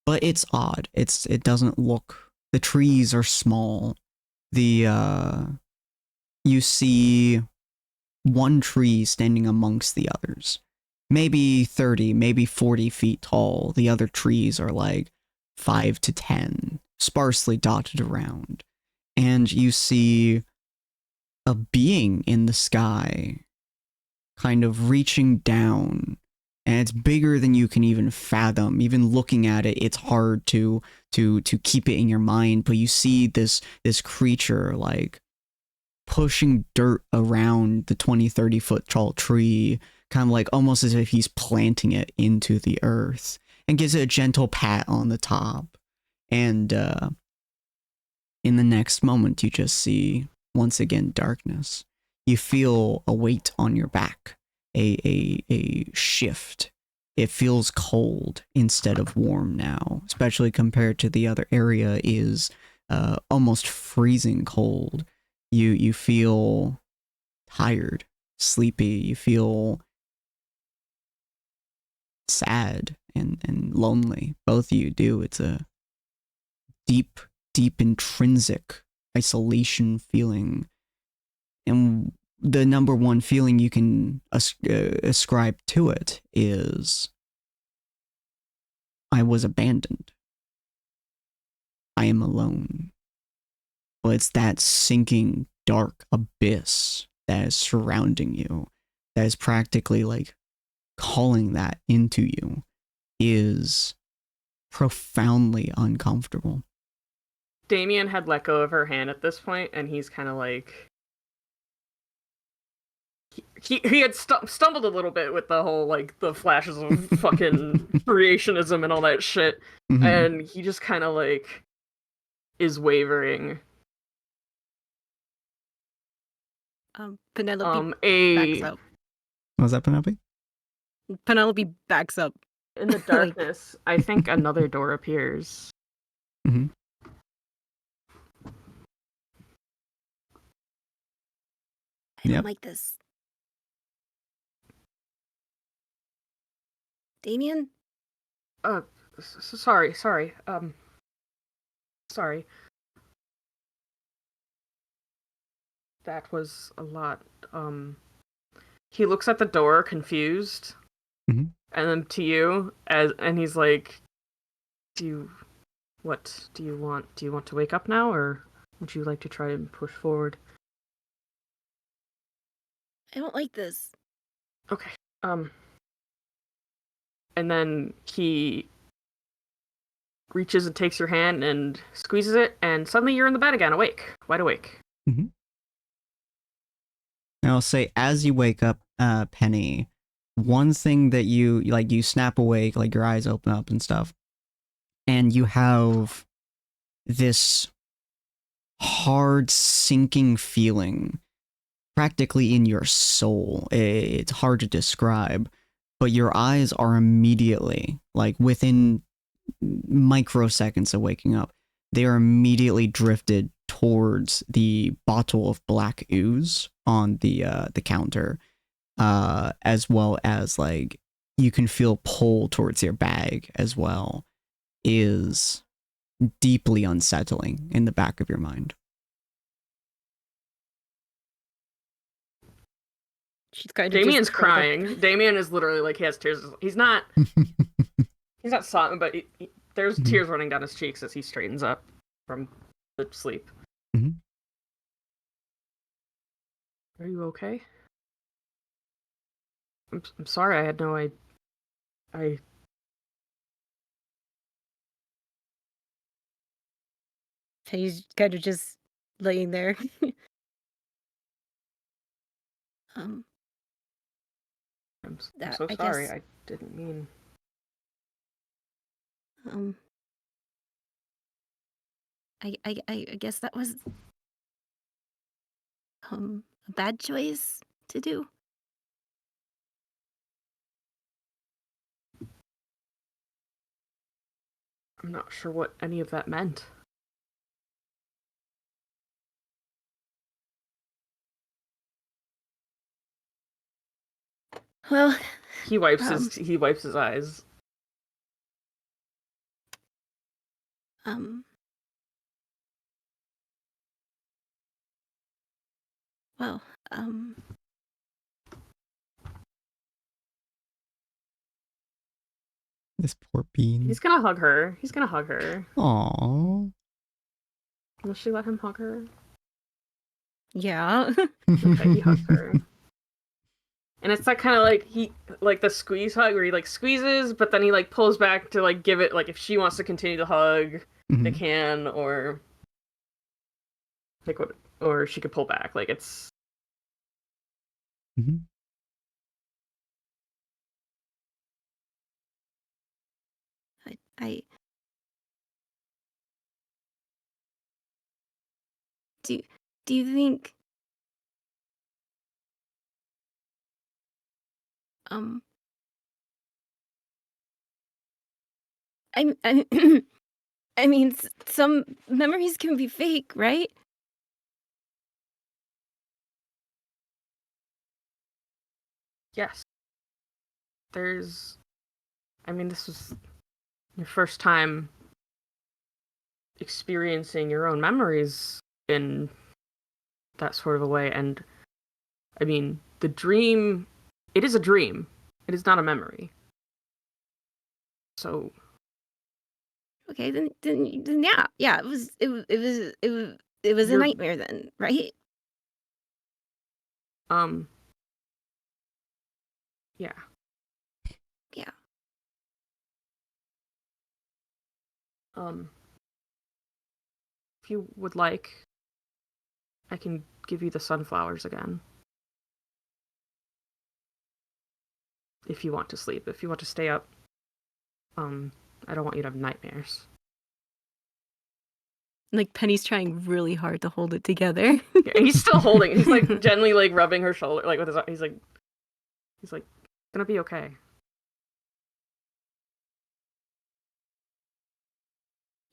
But it's odd. It doesn't look, the trees are small. You see one tree standing amongst the others. Maybe 30, maybe 40 feet tall. The other trees are like 5 to 10, sparsely dotted around. And you see a being in the sky kind of reaching down, and it's bigger than you can even fathom. Even looking at it, it's hard to keep it in your mind, but you see this creature like pushing dirt around the 20-30 foot tall tree, kind of like almost as if he's planting it into the earth, and gives it a gentle pat on the top. And in the next moment you just see once again darkness. You feel a weight on your back, a shift. It feels cold instead of warm now, especially compared to the other area is almost freezing cold. You feel tired, sleepy. You feel sad and lonely. Both of you do. It's a deep intrinsic isolation feeling. And the number one feeling you can ascribe to it is, I was abandoned. I am alone. Well, it's that sinking dark abyss that is surrounding you, that is practically like calling that into you, is profoundly uncomfortable. Damien had let go of her hand at this point, and he's kind of like, he had stumbled a little bit with the whole like the flashes of fucking creationism and all that shit, and he just kind of like is wavering. Penelope backs up. What was that, Penelope? Penelope backs up. In the darkness, I think another door appears. Mm-hmm. I don't like this. Damien? Sorry. Sorry. That was a lot. He looks at the door, confused, and then to you, and he's like, "Do you want? Do you want to wake up now, or would you like to try and push forward?" I don't like this. Okay. And then he reaches and takes your hand and squeezes it, and suddenly you're in the bed again, wide awake. Mm-hmm. I'll say, as you wake up, Penny, one thing that you snap awake, like your eyes open up and stuff, and you have this hard sinking feeling practically in your soul. It's hard to describe, but your eyes are immediately, like within microseconds of waking up, they are immediately drifted towards the bottle of black ooze on the counter, as well as like you can feel pull towards your bag as well, is deeply unsettling in the back of your mind. She's kind of Damien's crying. Damien is literally like, he has tears. He's not sobbing, but there's tears running down his cheeks as he straightens up from the sleep. Mm-hmm. Are you okay? I'm sorry, I had no I He's kind of just laying there. I'm That- so I sorry. guess- I didn't mean. I guess that was a bad choice to do. I'm not sure what any of that meant. Well, He wipes his eyes. um, well, This poor bean. He's gonna hug her. Aww. Will she let him hug her? yeah. Okay, he hugs her. And it's that kind of like the squeeze hug where he like squeezes, but then he like pulls back to like give it, like if she wants to continue to hug, they can, or like what, or she could pull back. Like it's. I do you think I I mean some memories can be fake, right? Yes. I mean, this was your first time experiencing your own memories in that sort of a way, and I mean, the dream, it is a dream. It is not a memory. So Okay, then yeah, it was a You're- nightmare then, right? Yeah. Yeah. If you would like, I can give you the sunflowers again. If you want to sleep. If you want to stay up, I don't want you to have nightmares. Like Penny's trying really hard to hold it together. Yeah, and he's still holding. He's like gently like rubbing her shoulder, like with his. He's like, gonna be okay.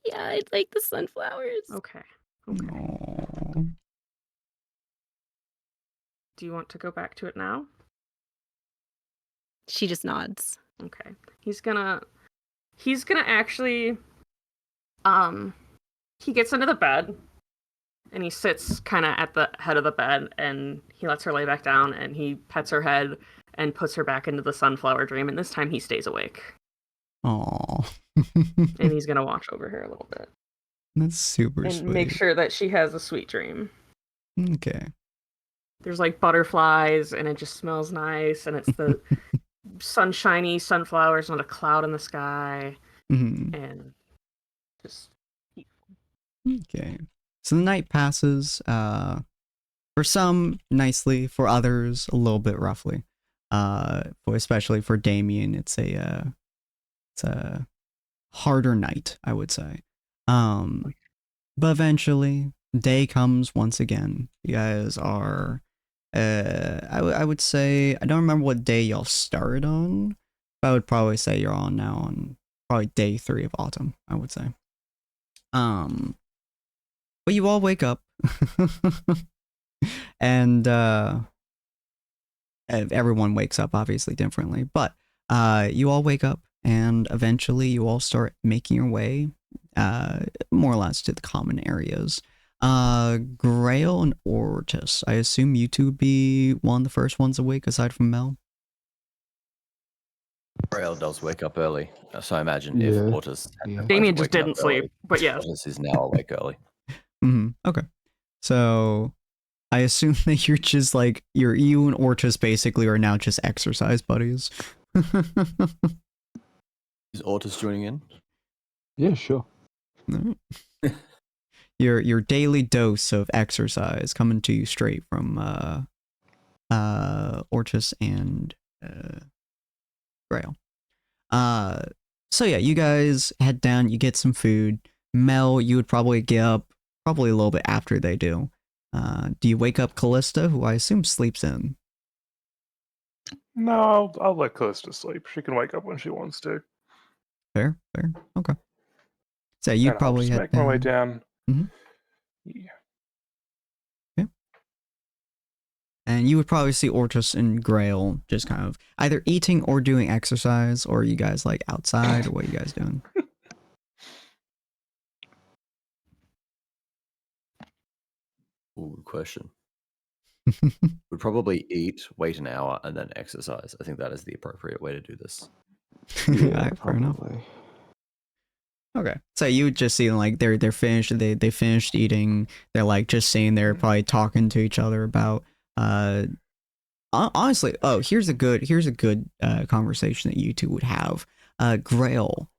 Yeah, I'd like the sunflowers. Okay. Aww. Do you want to go back to it now? She just nods. Okay. He's gonna actually, he gets into the bed, and he sits kind of at the head of the bed, and he lets her lay back down, and he pets her head and puts her back into the sunflower dream, and this time he stays awake. Aww. And he's gonna watch over her a little bit. That's super and sweet. make sure that she has a sweet dream. Okay. There's like butterflies, and it just smells nice, and it's the sunshiny sunflowers, not a cloud in the sky, and just okay. So the night passes, for some nicely, for others a little bit roughly. Especially for Damien, it's a harder night, I would say. But eventually, day comes once again. You guys are, I would say, I don't remember what day y'all started on, but I would probably say you're on now on probably day 3 of autumn, I would say. But you all wake up, and everyone wakes up obviously differently, but you all wake up, and eventually you all start making your way more or less to the common areas. Grail and Ortis, I assume you two would be one of the first ones awake aside from Mel. Grail does wake up early, so I imagine Yeah. if Ortis Damien just didn't sleep, but yes. Ortis is now awake early. Okay, so I assume that you're just like you and Ortis basically are now just exercise buddies. Is Ortis joining in? Yeah, sure. Your daily dose of exercise coming to you straight from Ortis and Grail. So yeah, you guys head down, you get some food. Mel, you would probably get up probably a little bit after they do. Do you wake up Callista, who I assume sleeps in? No, I'll let Callista sleep. She can wake up when she wants to. Fair. Okay. So you And probably I'll just head make my way down. Mhm. Yeah. And you would probably see Ortus and Grail just kind of either eating or doing exercise, or are you guys like outside, or what are you guys doing? Ooh, good question. We'd probably eat, wait an hour, and then exercise. I think that is the appropriate way to do this. Yeah, Alright, fair enough. probably. Okay, so you would just see like they're finished. They finished eating. They're like just sitting there, probably talking to each other about. Honestly, here's a good conversation that you two would have. Grail,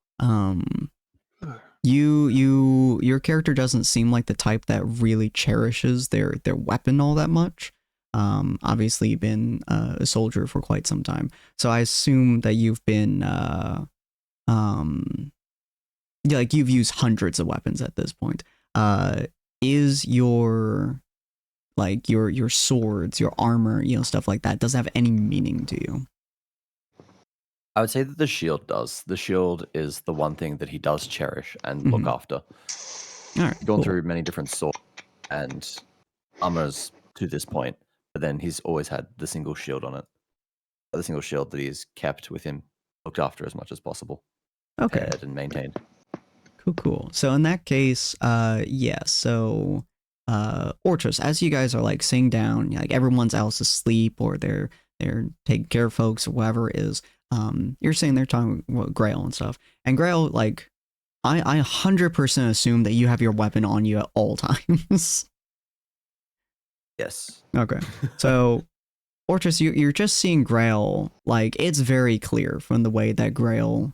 your character doesn't seem like the type that really cherishes their weapon all that much. Obviously you've been a soldier for quite some time, so I assume that you've been like you've used hundreds of weapons at this point. Is your like your swords, your armor, stuff like that, doesn't have any meaning to you? I would say that the shield does. The shield is the one thing that he does cherish and look after. All right, He's gone cool. through many different swords and armors to this point, but then he's always had the single shield on it. The single shield that he's kept with him, looked after as much as possible. Okay. Repaired and maintained. Cool. So in that case, yeah, so Ortus, as you guys are like sitting down, like everyone's else asleep or they're taking care of folks or whatever it is, you're sitting there talking with Grail and stuff. And Grail, like, I 100% assume that you have your weapon on you at all times. Yes. Okay. So Ortus, you're just seeing Grail, like, it's very clear from the way that Grail,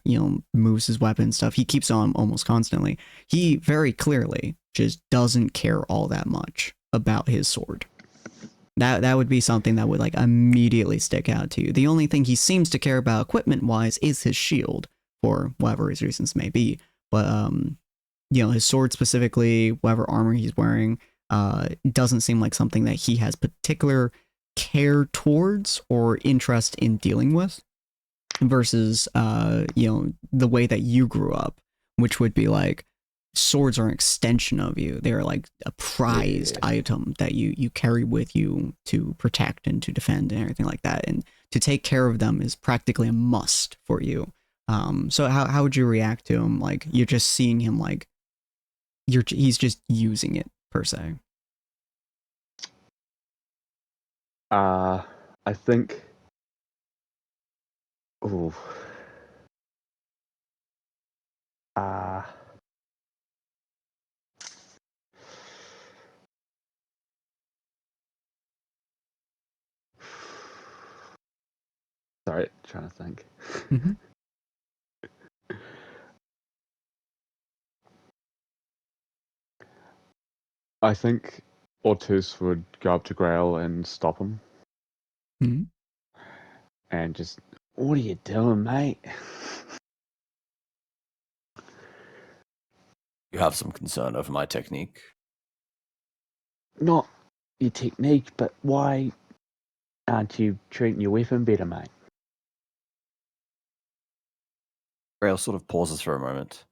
moves his weapon and stuff. He keeps on almost constantly. He very clearly just doesn't care all that much about his sword. That would be something that would, like, immediately stick out to you. The only thing he seems to care about equipment-wise is his shield, for whatever his reasons may be. But, his sword specifically, whatever armor he's wearing, doesn't seem like something that he has particular care towards or interest in dealing with, versus the way that you grew up, which would be like swords are an extension of you. They're like a prized item that you carry with you to protect and to defend and everything like that, and to take care of them is practically a must for you. So how would you react to him? Like, you're just seeing him, like, he's just using it per se. I think. Ooh. Sorry, trying to think. Mm-hmm. I think Ortus would go up to Grail and stop him. Mm-hmm. And just, what are you doing, mate? You have some concern over my technique. Not your technique, but why aren't you treating your weapon better, mate? Grail sort of pauses for a moment.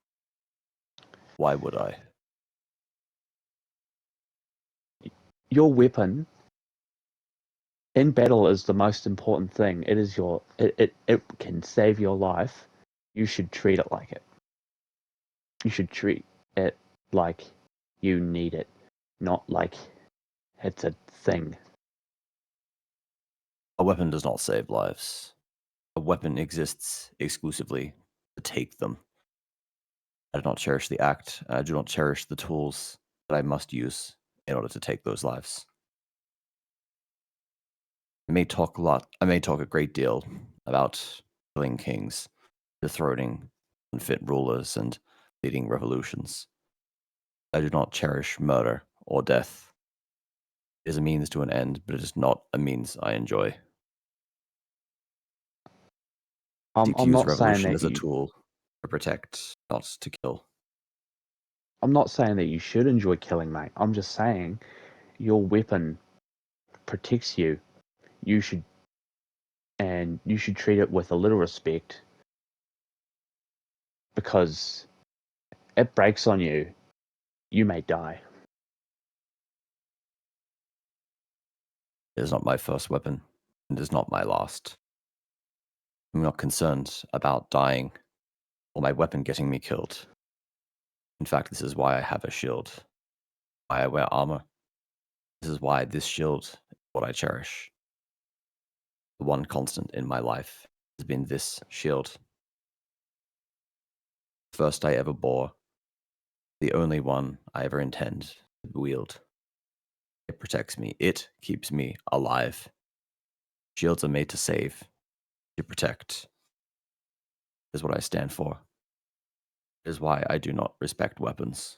Why would I? Your weapon in battle is the most important thing. It is it can save your life. You should treat it like it. You should treat it like you need it, not like it's a thing. A weapon does not save lives. A weapon exists exclusively to take them. I do not cherish the act. I do not cherish the tools that I must use in order to take those lives. I may talk a great deal about killing kings, dethroning unfit rulers, and leading revolutions. I do not cherish murder or death. It is a means to an end, but it is not a means I enjoy. I'm use not saying revolution that as a tool to protect, not to kill. I'm not saying that you should enjoy killing, mate. I'm just saying your weapon protects you. You should treat it with a little respect, because it breaks on you, you may die. It is not my first weapon, and is not my last. I'm not concerned about dying or my weapon getting me killed. In fact, this is why I have a shield, why I wear armor. This is why this shield is what I cherish. The one constant in my life has been this shield. First I ever bore, the only one I ever intend to wield. It protects me. It keeps me alive. Shields are made to save, to protect. Is what I stand for. It is why I do not respect weapons.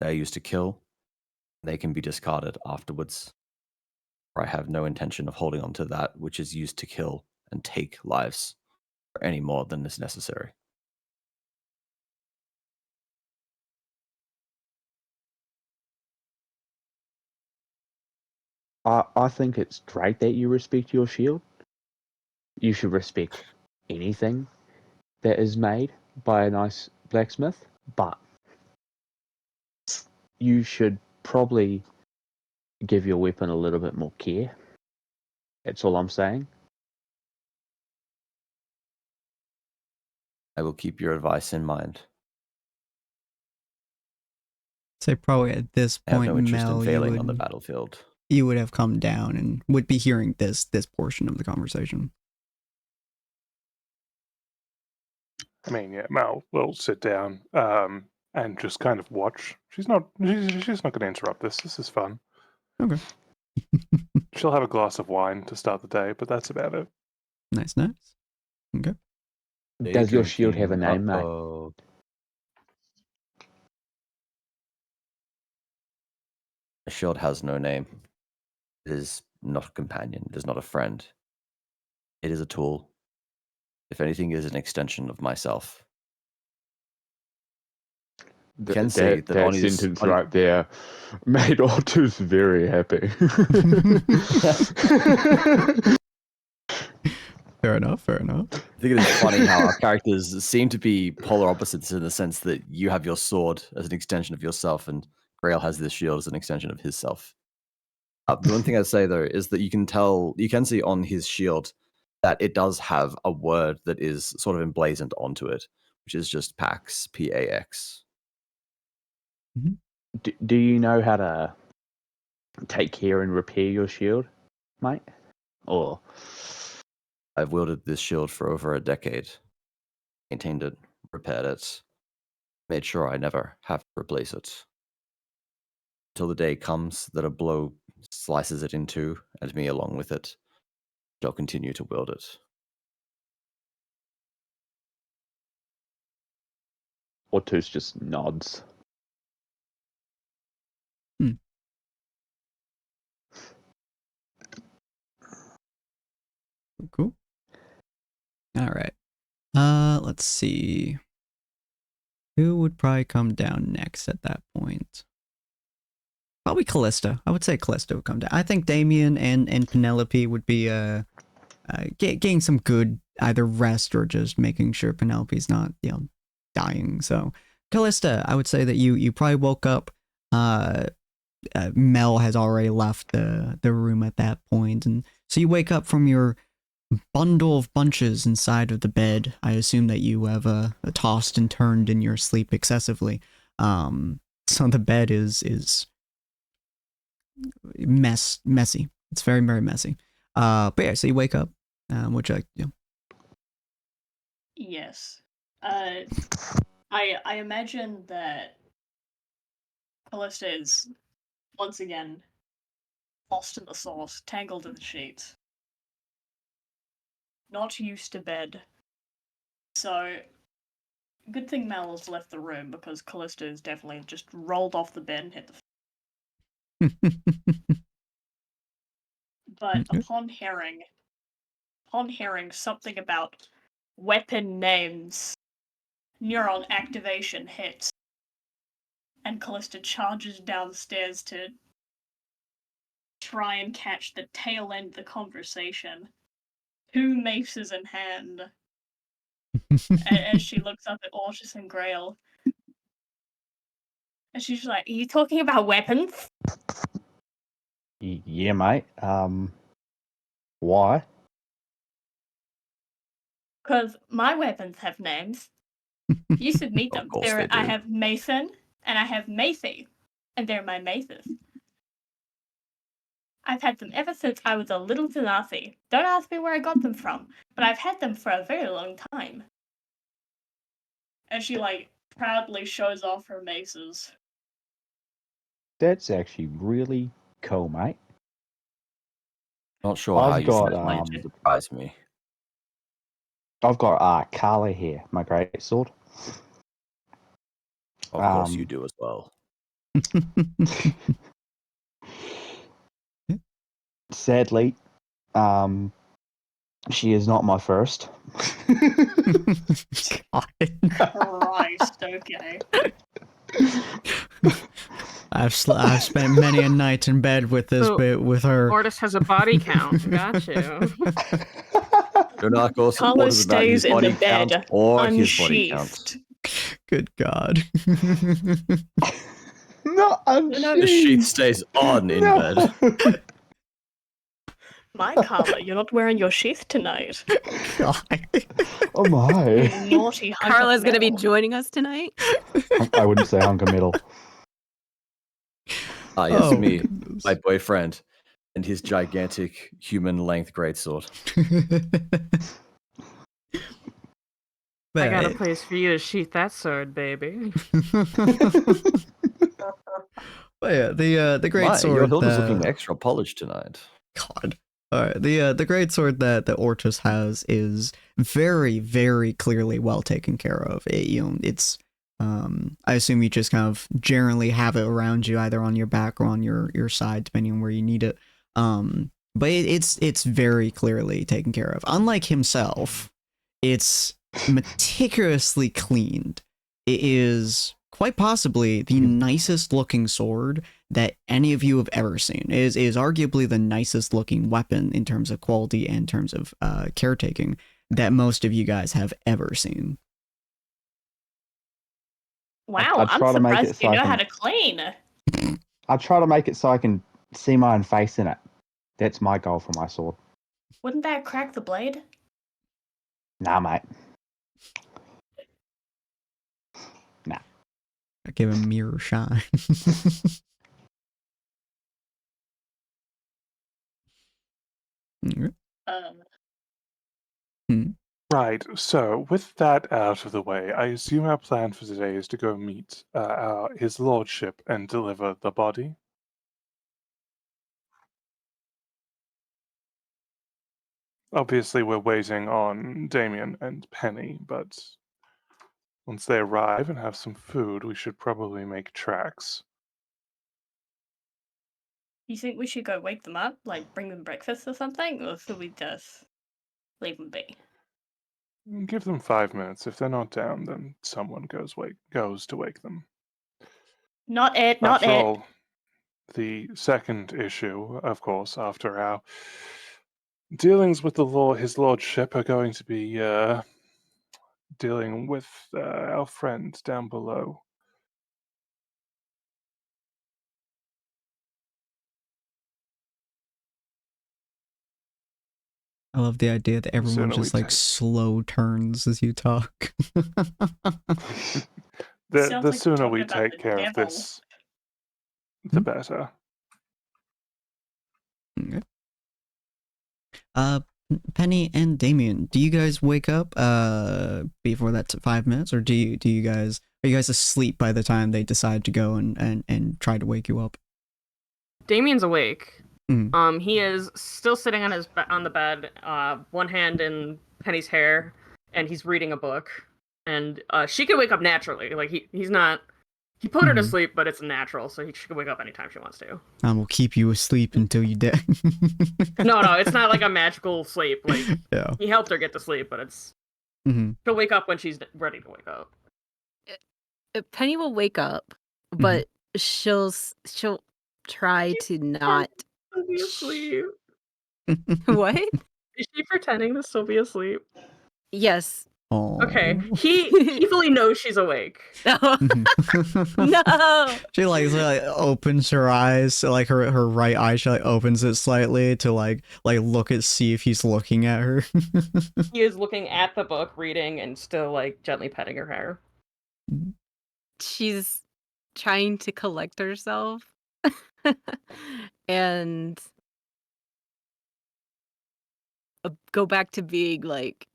They are used to kill. They can be discarded afterwards. For I have no intention of holding on to that which is used to kill and take lives for any more than is necessary. I think it's great that you respect your shield. You should respect anything that is made by a nice blacksmith, but you should probably give your weapon a little bit more care. That's all I'm saying. I will keep your advice in mind. Say probably at this I have point, no interest Mel, in failing on the battlefield. you would have come down and would be hearing this portion of the conversation. I mean, yeah, Mal will sit down and just kind of watch. She's not going to interrupt this. This is fun. Okay. She'll have a glass of wine to start the day, but that's about it. Nice. Okay. Does your shield have a name, mate? A shield has no name. It is not a companion. It is not a friend. It is a tool. If anything, it is an extension of myself. Can say that that sentence right there made Otus very happy. Fair enough. I think it is funny how our characters seem to be polar opposites in the sense that you have your sword as an extension of yourself, and Grail has this shield as an extension of his self. The one thing I'd say though is that you can see on his shield that it does have a word that is sort of emblazoned onto it, which is just Pax, P-A-X. Do you know how to take care and repair your shield, mate? Or I've wielded this shield for over a decade, maintained it, repaired it, made sure I never have to replace it. Until the day comes that a blow slices it in two, and me along with it, I'll continue to wield it. Otus just nods. Cool. All right. Let's see. Who would probably come down next at that point? Probably Callista. I would say Callista would come down. I think Damien and Penelope would be getting some good either rest or just making sure Penelope's not, dying. So Callista, I would say that you probably woke up. Mel has already left the room at that point, and so you wake up from your bundle of bunches inside of the bed. I assume that you have tossed and turned in your sleep excessively. So the bed is messy. It's very, very messy. But yeah, so you wake up, which Yes. I imagine that Callista is once again lost in the sauce, tangled in the sheets. Not used to bed. So, good thing Mal has left the room because Callista is definitely just rolled off the bed and hit the But upon hearing something about weapon names, neuron activation hits, and Callista charges downstairs to try and catch the tail end of the conversation. 2 maces in hand, as she looks up at Orchis and Grail. And she's like, "Are you talking about weapons?" Yeah, mate. Why? Because my weapons have names. You should meet Of them. course they I do. have Mason and I have Macy, and they're my maces. I've had them ever since I was a little Zanasi. Don't ask me where I got them from, but I've had them for a very long time. And she, like, proudly shows off her maces. That's actually really cool, mate. Not sure how I've you said got it to surprise me. I've got Kala here, my great sword. Of course you do as well. Sadly, she is not my first. God. Christ, okay. I've spent many a night in bed with this So, bit with her. Mortis has a body count. Got you. Donakos Carlos orders about his stays in the body count bed, or his body count. unsheathed. Good God. Not The sheath stays on in bed. My Carla, you're not wearing your sheath tonight. God. Oh my! Naughty hunk of Carla's gonna be metal. joining us tonight. I wouldn't say hunk of metal. Ah, yes, Oh, me, goodness. my boyfriend, and his gigantic human-length greatsword. I got a But- place for you to sheath that sword, baby. But yeah, the great My, sword. your hilt is that- looking extra polished tonight. God. All right, the great sword that Ortus has is very, very clearly well taken care of. It's I assume you just kind of generally have it around you, either on your back or on your side, depending on where you need it. But it's very clearly taken care of. Unlike himself, it's meticulously cleaned. It is quite possibly the nicest looking sword that any of you have ever seen. It is arguably the nicest looking weapon in terms of quality and in terms of caretaking that most of you guys have ever seen. Wow, I I'm try to make it surprised so you I know can- how to clean. I try to make it so I can see my own face in it. That's my goal for my sword. Wouldn't that crack the blade? Nah, mate. I give him mirror shine. Okay. Right, so with that out of the way, I assume our plan for today is to go meet his lordship and deliver the body. Obviously, we're waiting on Damien and Penny, but once they arrive and have some food, we should probably make tracks. You think we should go wake them up? Like, bring them breakfast or something? Or should we just leave them be? Give them 5 minutes. If they're not down, then someone goes to wake them. Not it, not After it. all, the second issue, of course, after our dealings with his lordship, are going to be dealing with our friend down below. I love the idea that everyone Sooner we just like take- slow turns as you talk. The Sounds like sooner talking we about take the care of devil. this, the better. Okay. Penny and Damien, do you guys wake up before that 5 minutes, or are you guys asleep by the time they decide to go and try to wake you up? Damien's awake. Mm. He is still sitting on the bed, one hand in Penny's hair, and he's reading a book. And she can wake up naturally. Like he's not. He put her to sleep, but it's natural, so she can wake up anytime she wants to. I will keep you asleep until you die. No, it's not like a magical sleep. Like Yeah. he helped her get to sleep, but it's she'll wake up when she's ready to wake up. Penny will wake up, but she'll try to not. She'll be asleep. What? Is she pretending to still be asleep? Yes, Oh. Okay, he fully knows she's awake. No. No. She like opens her eyes, so, like her right eye, she like opens it slightly to like see if he's looking at her. He is looking at the book, reading, and still like gently petting her hair. She's trying to collect herself and go back to being like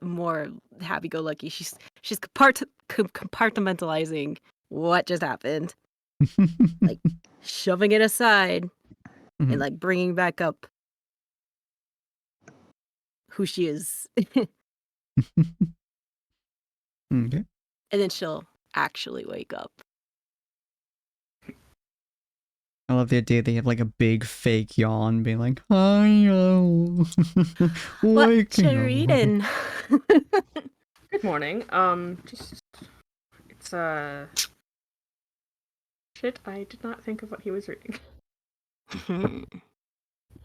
more happy-go-lucky. She's compartmentalizing what just happened, like shoving it aside and Mhm. like bringing back up who she is. Okay. And then she'll actually wake up. I love the idea that you have like a big fake yawn, being like, "Hi-yo." What Waking you up. reading? Good morning. It's shit. I did not think of what he was reading.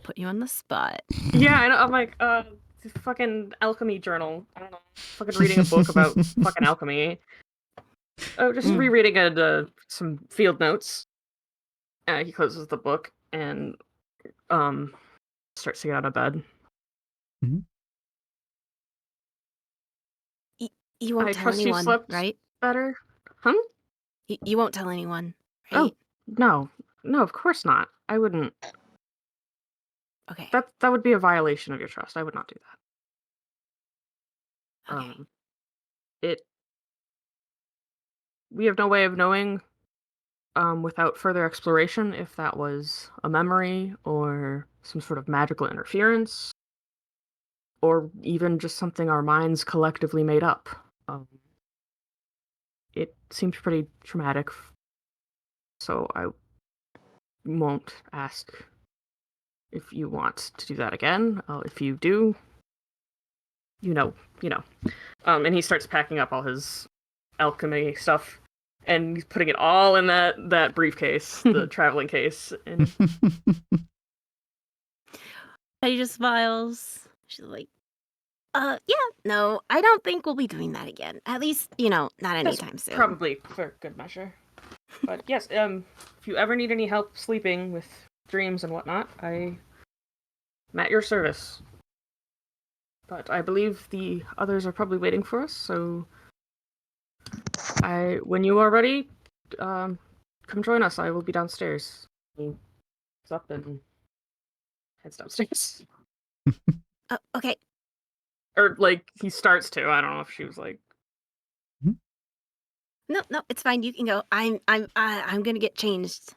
Put you on the spot. Yeah, I know. I'm like, fucking alchemy journal. I don't know. Fucking reading a book about fucking alchemy. Oh, just rereading some field notes. He closes the book and starts to get out of bed. You won't I tell trust you anyone, slept right? better, huh? You won't tell anyone, right? Oh, no, of course not. I wouldn't. Okay. That would be a violation of your trust. I would not do that. Okay. We have no way of knowing, without further exploration, if that was a memory or some sort of magical interference, or even just something our minds collectively made up. It seems pretty traumatic, so I won't ask if you want to do that again. If you do, you know. And he starts packing up all his alchemy stuff, and he's putting it all in that briefcase, the traveling case. And Betty just smiles. She's like, yeah, no, I don't think we'll be doing that again. At least, not anytime soon. probably for good measure. But yes, if you ever need any help sleeping with dreams and whatnot, I'm at your service. But I believe the others are probably waiting for us, so when you are ready, come join us. I will be downstairs. He gets up and heads downstairs. Okay. Or like he starts to. I don't know if she was like, No, it's fine. You can go. I'm gonna get changed.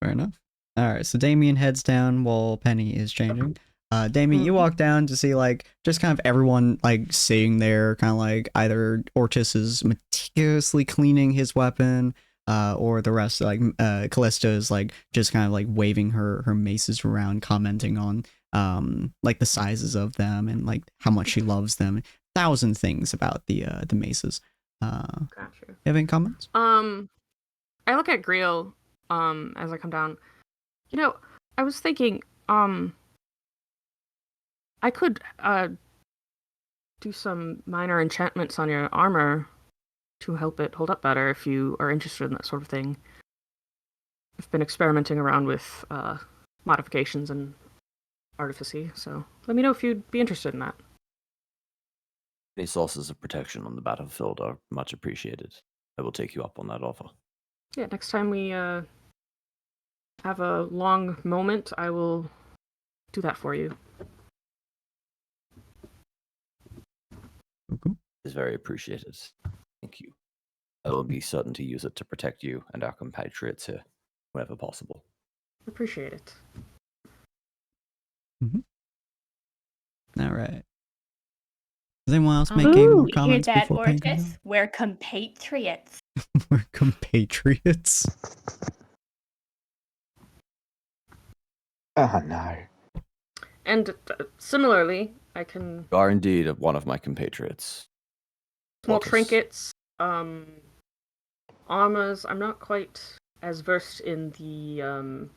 Fair enough. All right, so Damien heads down while Penny is changing. Damien, you walk down to see like just kind of everyone like sitting there, kind of like either Ortis is meticulously cleaning his weapon, or the rest like Callista is like just kind of like waving her maces around, commenting on like the sizes of them and like how much she loves them. 1,000 things about the maces. gotcha. You have any comments? I look at Griel, as I come down. I was thinking, I could, do some minor enchantments on your armor to help it hold up better if you are interested in that sort of thing. I've been experimenting around with, modifications and artificy, so let me know if you'd be interested in that. Any sources of protection on the battlefield are much appreciated. I will take you up on that offer. Yeah, next time we, have a long moment, I will do that for you. Okay. It is very appreciated. Thank you. I will be certain to use it to protect you and our compatriots here, whenever possible. Appreciate it. All right. Does anyone else make any more Ooh, hear comments that, before Penny goes Ortis? We're compatriots. out? We're compatriots. Oh no. And similarly, I can You are indeed one of my compatriots. small Ortis. trinkets, armors. I'm not quite as versed in the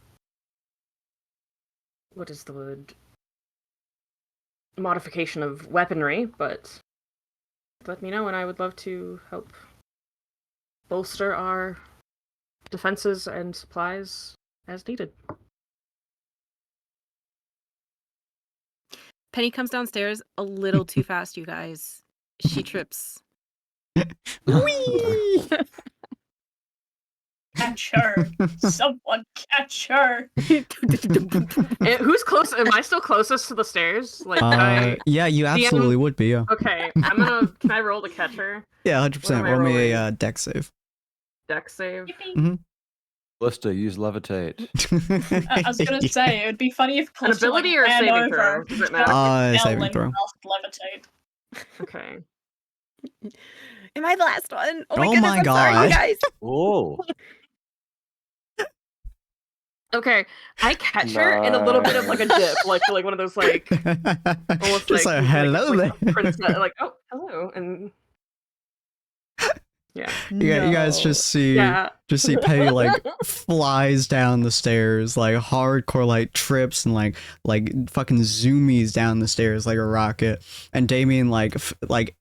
what is the word? modification of weaponry, but let me know and I would love to help bolster our defenses and supplies as needed. Penny comes downstairs a little too fast, you guys. She trips. Whee! Catch her! Someone catch her! Who's close? Am I still closest to the stairs? Like, yeah, you absolutely would be, yeah. Okay, can I roll to catch her? Yeah, What 100%. am I Roll me rolling? a deck save. Deck save. Blister, use levitate. I was gonna say, it would be funny if An Calista, ability like, or ran saving over, throw? Does it jumped matter? down Saving and throw. cast levitate. Okay. Am I the last one? Oh my Oh goodness, my I'm sorry, God. you guys. Oh. Okay, I catch her in a little bit of like a dip, like one of those like almost Just like hello like there. princess, like oh hello, and yeah, You guys just see Penny like flies down the stairs, like hardcore, like trips and like fucking zoomies down the stairs like a rocket. And Damien like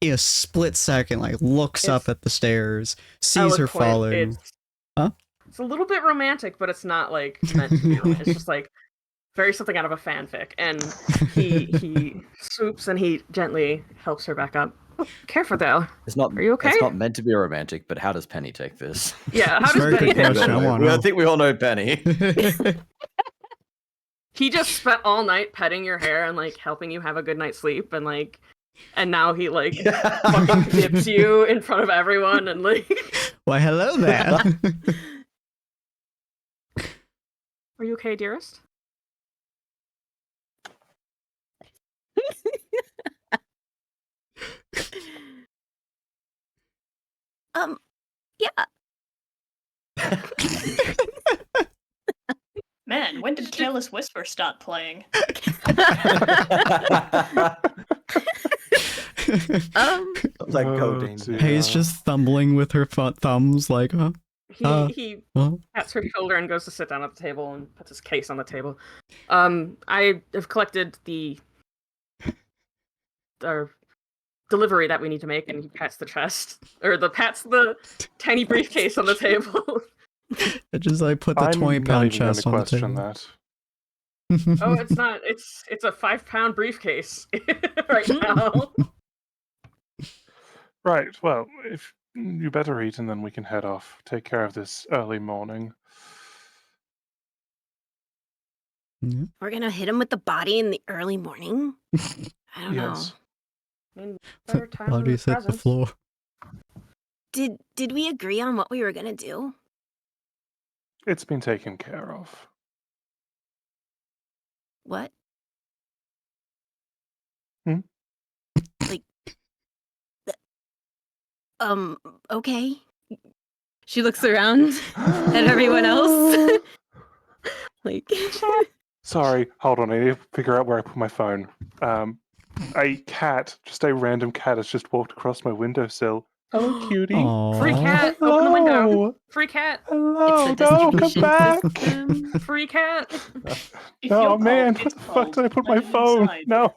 in a split second like looks up at the stairs, sees her eloquent. falling. It's a little bit romantic, but it's not like meant to be romantic. It's just like very something out of a fanfic. And he swoops and he gently helps her back up. Oh, careful though. It's not. Are you okay? It's not meant to be romantic, but how does Penny take this? Yeah, how It's a does very Penny good take question. that? I wanna know. I think we all know Penny. He just spent all night petting your hair and like helping you have a good night's sleep and now he like fucking dips you in front of everyone and like Why, hello there. Are you okay, dearest? Yeah. Man, when did Careless Whisper start playing? Like codeine. Hayes just fumbling with her thumbs, like, huh? He Huh? pats her shoulder and goes to sit down at the table and puts his case on the table. I have collected the delivery that we need to make, and he pats the chest, or pats the tiny briefcase on the table. I just like put the I'm 20-pound not even chest on gonna the question table. that. Oh, it's not. It's a 5-pound briefcase right now. Right. Well, if you better eat, and then we can head off. Take care of this early morning. Yeah. We're gonna hit him with the body in the early morning. I don't Yes. I mean, better time than Bodies hit the presents. floor. know. Did we agree on what we were gonna do? It's been taken care of. What? Hmm? Like, okay. She looks around at everyone else. Like, Sorry, hold on. I need to figure out where I put my phone. A cat, just a random cat, has just walked across my windowsill. Hello, cutie. Free Aww. cat. Open the window. Hello. Free cat. Hello. It's a No, come distribution back. system. Free cat. If Oh you're man, cold, where it's the fuck cold. did I put Let my it phone? inside. No.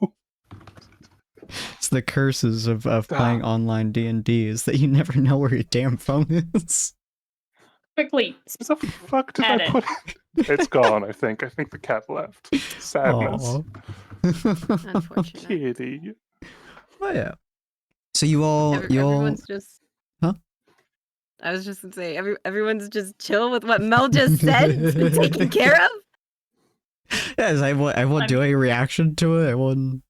It's the curses of playing online D&D is that you never know where your damn phone is. Quickly, Where the fuck did Add I it. put it? It's gone, I think. I think the cat left. Sadness. Aw. Unfortunate. Kitty. But yeah. So you all, Everyone's just. Huh? I was just gonna say, everyone's just chill with what Mel just said. It's been taken care of. yes, everyone do a reaction to it. Everyone.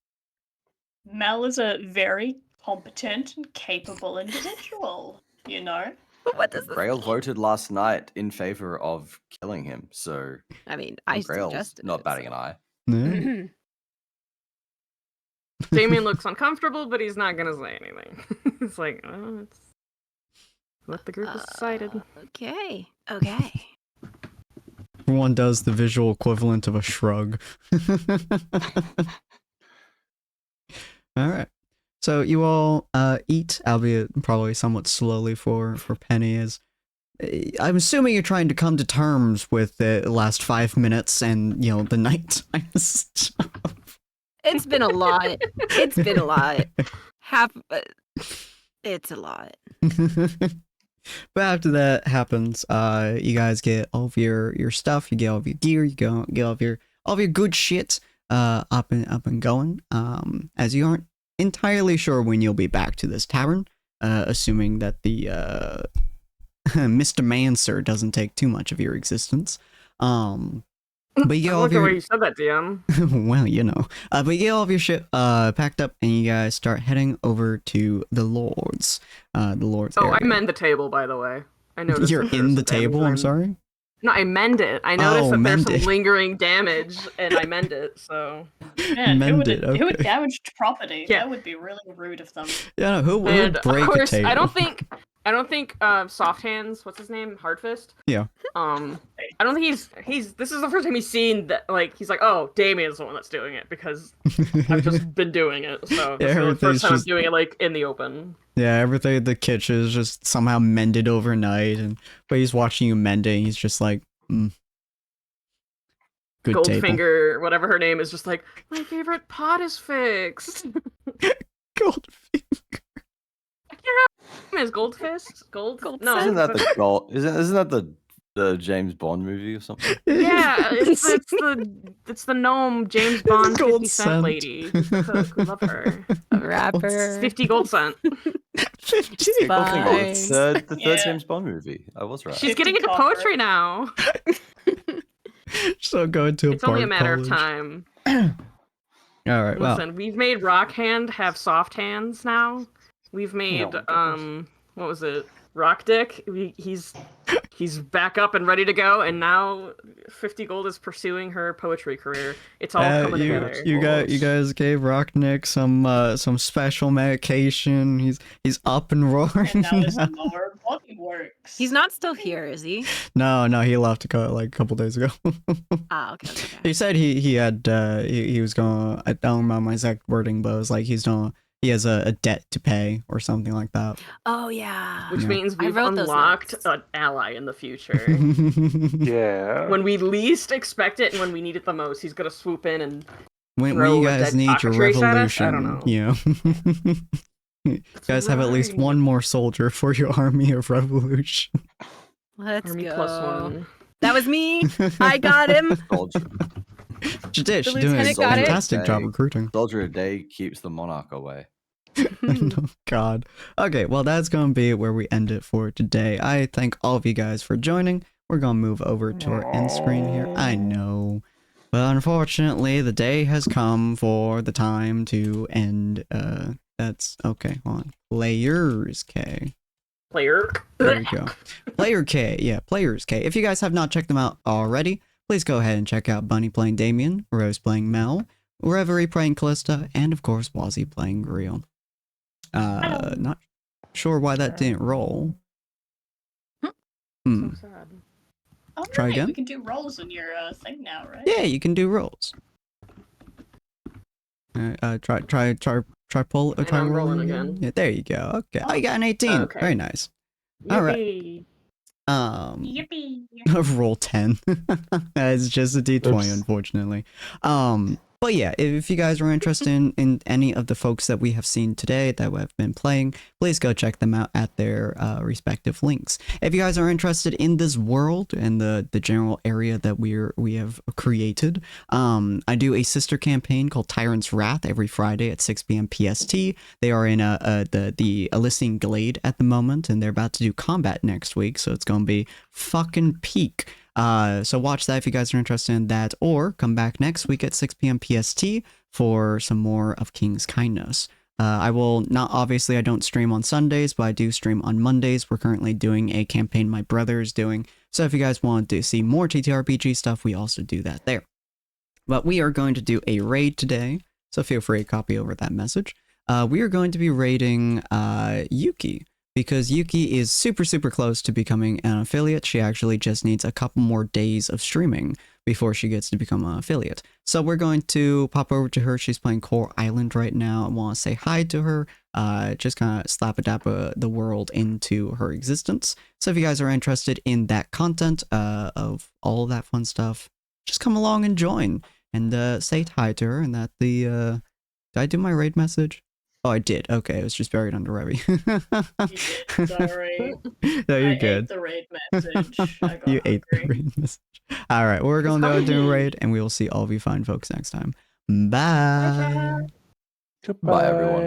Mel is a very competent and capable individual, you know? What does this Grail mean? voted last night in favor of killing him, so I mean, I Grail's suggested not it, batting so. an eye. Yeah. Damien looks uncomfortable, but he's not gonna say anything. It's like, oh, it's what the group has decided. Okay. Everyone does the visual equivalent of a shrug. Alright. So you all eat, albeit probably somewhat slowly for Penny, as I'm assuming you're trying to come to terms with the last 5 minutes and, you know, the nighttime stuff. It's been a lot. It's been a lot. It's a lot. But after that happens, you guys get all of your stuff, you get all of your gear, you get all of your good shit up and going. As you aren't entirely sure when you'll be back to this tavern, assuming that the Mr. Manser doesn't take too much of your existence. But you get all of your... the way you said that, DM. Well, you know. But you get all of your shit packed up, and you guys start heading over to the Lord's. The Lord's area. I mend the table, by the way. I noticed. You're in the table? I'm sorry? No, I mend it. I noticed that there's some lingering damage, and I mend it, so... Man, who would damage property? Yeah. That would be really rude of them. Yeah, no, who would break a table? I don't think Soft Hands, what's his name? Hardfist? Yeah. I don't think he's this is the first time he's seen that, like, he's like, oh, Damien's the one that's doing it, because I've just been doing it, so this is the first time I'm doing it, like, in the open. Yeah, everything in the kitchen is just somehow mended overnight, but he's watching you mend it, and he's just like, Good Goldfinger, whatever her name is, just like, my favorite pot is fixed. Goldfinger. I can't remember. Is Goldfist? Gold? No. Isn't that the gold? Isn't that the James Bond movie or something? Yeah, it's the gnome James Bond 50 cent lady. Cook, love her. A rapper. 50 gold cent. 50 the third James Bond movie. I was right. She's getting into poetry now. So going to it's only a matter of time. All right. Listen, we've made Rock Hand have soft hands now. We've made what was it? Rock Dick. He's back up and ready to go, and now 50 Gold is pursuing her poetry career. It's all coming together. You guys gave Rocknick some special medication. He's up and roaring. And now his lower body works. He's not still here, is he? No, he left like a couple days ago. Okay. He said he had he was gonna, I don't remember my exact wording, but it was like he has a debt to pay or something like that. Oh, yeah. Which means we've unlocked an ally in the future. Yeah. When we least expect it and when we need it the most, he's going to swoop in and when you guys need your revolution, I don't know. You know. You guys have at least one more soldier for your army of revolution. Let's army go. +1. That was me. I got him. She did. She's doing a fantastic job recruiting. Soldier a day keeps the monarch away. Oh, God. Okay, well, that's going to be where we end it for today. I thank all of you guys for joining. We're going to move over to our end screen here. I know. But unfortunately, the day has come for the time to end. That's okay. Hold on. Players K. Player. There we go. Player K. Yeah, Players K. If you guys have not checked them out already, please go ahead and check out Bunny playing Damien, Rose playing Mel, Reverie playing Callista, and of course Wazzy playing Griel. Not sure why that didn't roll. So sad. Oh, Try again? We can do rolls in your thing now, right? Yeah, you can do rolls. Try rolling again. Yeah, there you go. Okay. Oh, you got an 18. Okay. Very nice. Yippee. All right. Yippee. Roll 10. It's just a D20, Oops. Unfortunately. But yeah, if you guys are interested in any of the folks that we have seen today that have been playing, please go check them out at their respective links. If you guys are interested in this world and the general area that we have created, I do a sister campaign called Tyrant's Wrath every Friday at 6 p.m. PST. They are in the Elysian Glade at the moment, and they're about to do combat next week, so it's going to be fucking peak. So watch that if you guys are interested in that, or come back next week at 6 p.m. PST for some more of King's Kindness. I will not, obviously I don't stream on Sundays, but I do stream on Mondays. We're currently doing a campaign my brother is doing, so if you guys want to see more TTRPG stuff, we also do that there. But we are going to do a raid today, so feel free to copy over that message. We are going to be raiding Yuki, because Yuki is super close to becoming an affiliate. She actually just needs a couple more days of streaming before she gets to become an affiliate. So we're going to pop over to her. She's playing Core Island right now. I want to say hi to her, just kind of slap-a-dap the world into her existence. So if you guys are interested in that content of all of that fun stuff, just come along and join. and say hi to her, and that the did I do my raid message? Oh, I did. Okay, it was just buried under Revy. You did. Sorry. No, you're I good. ate the raid message. I got You ate the hungry. raid message. All right, we're going to do a raid, and we will see all of you fine folks next time. Bye. Goodbye, Bye, everyone.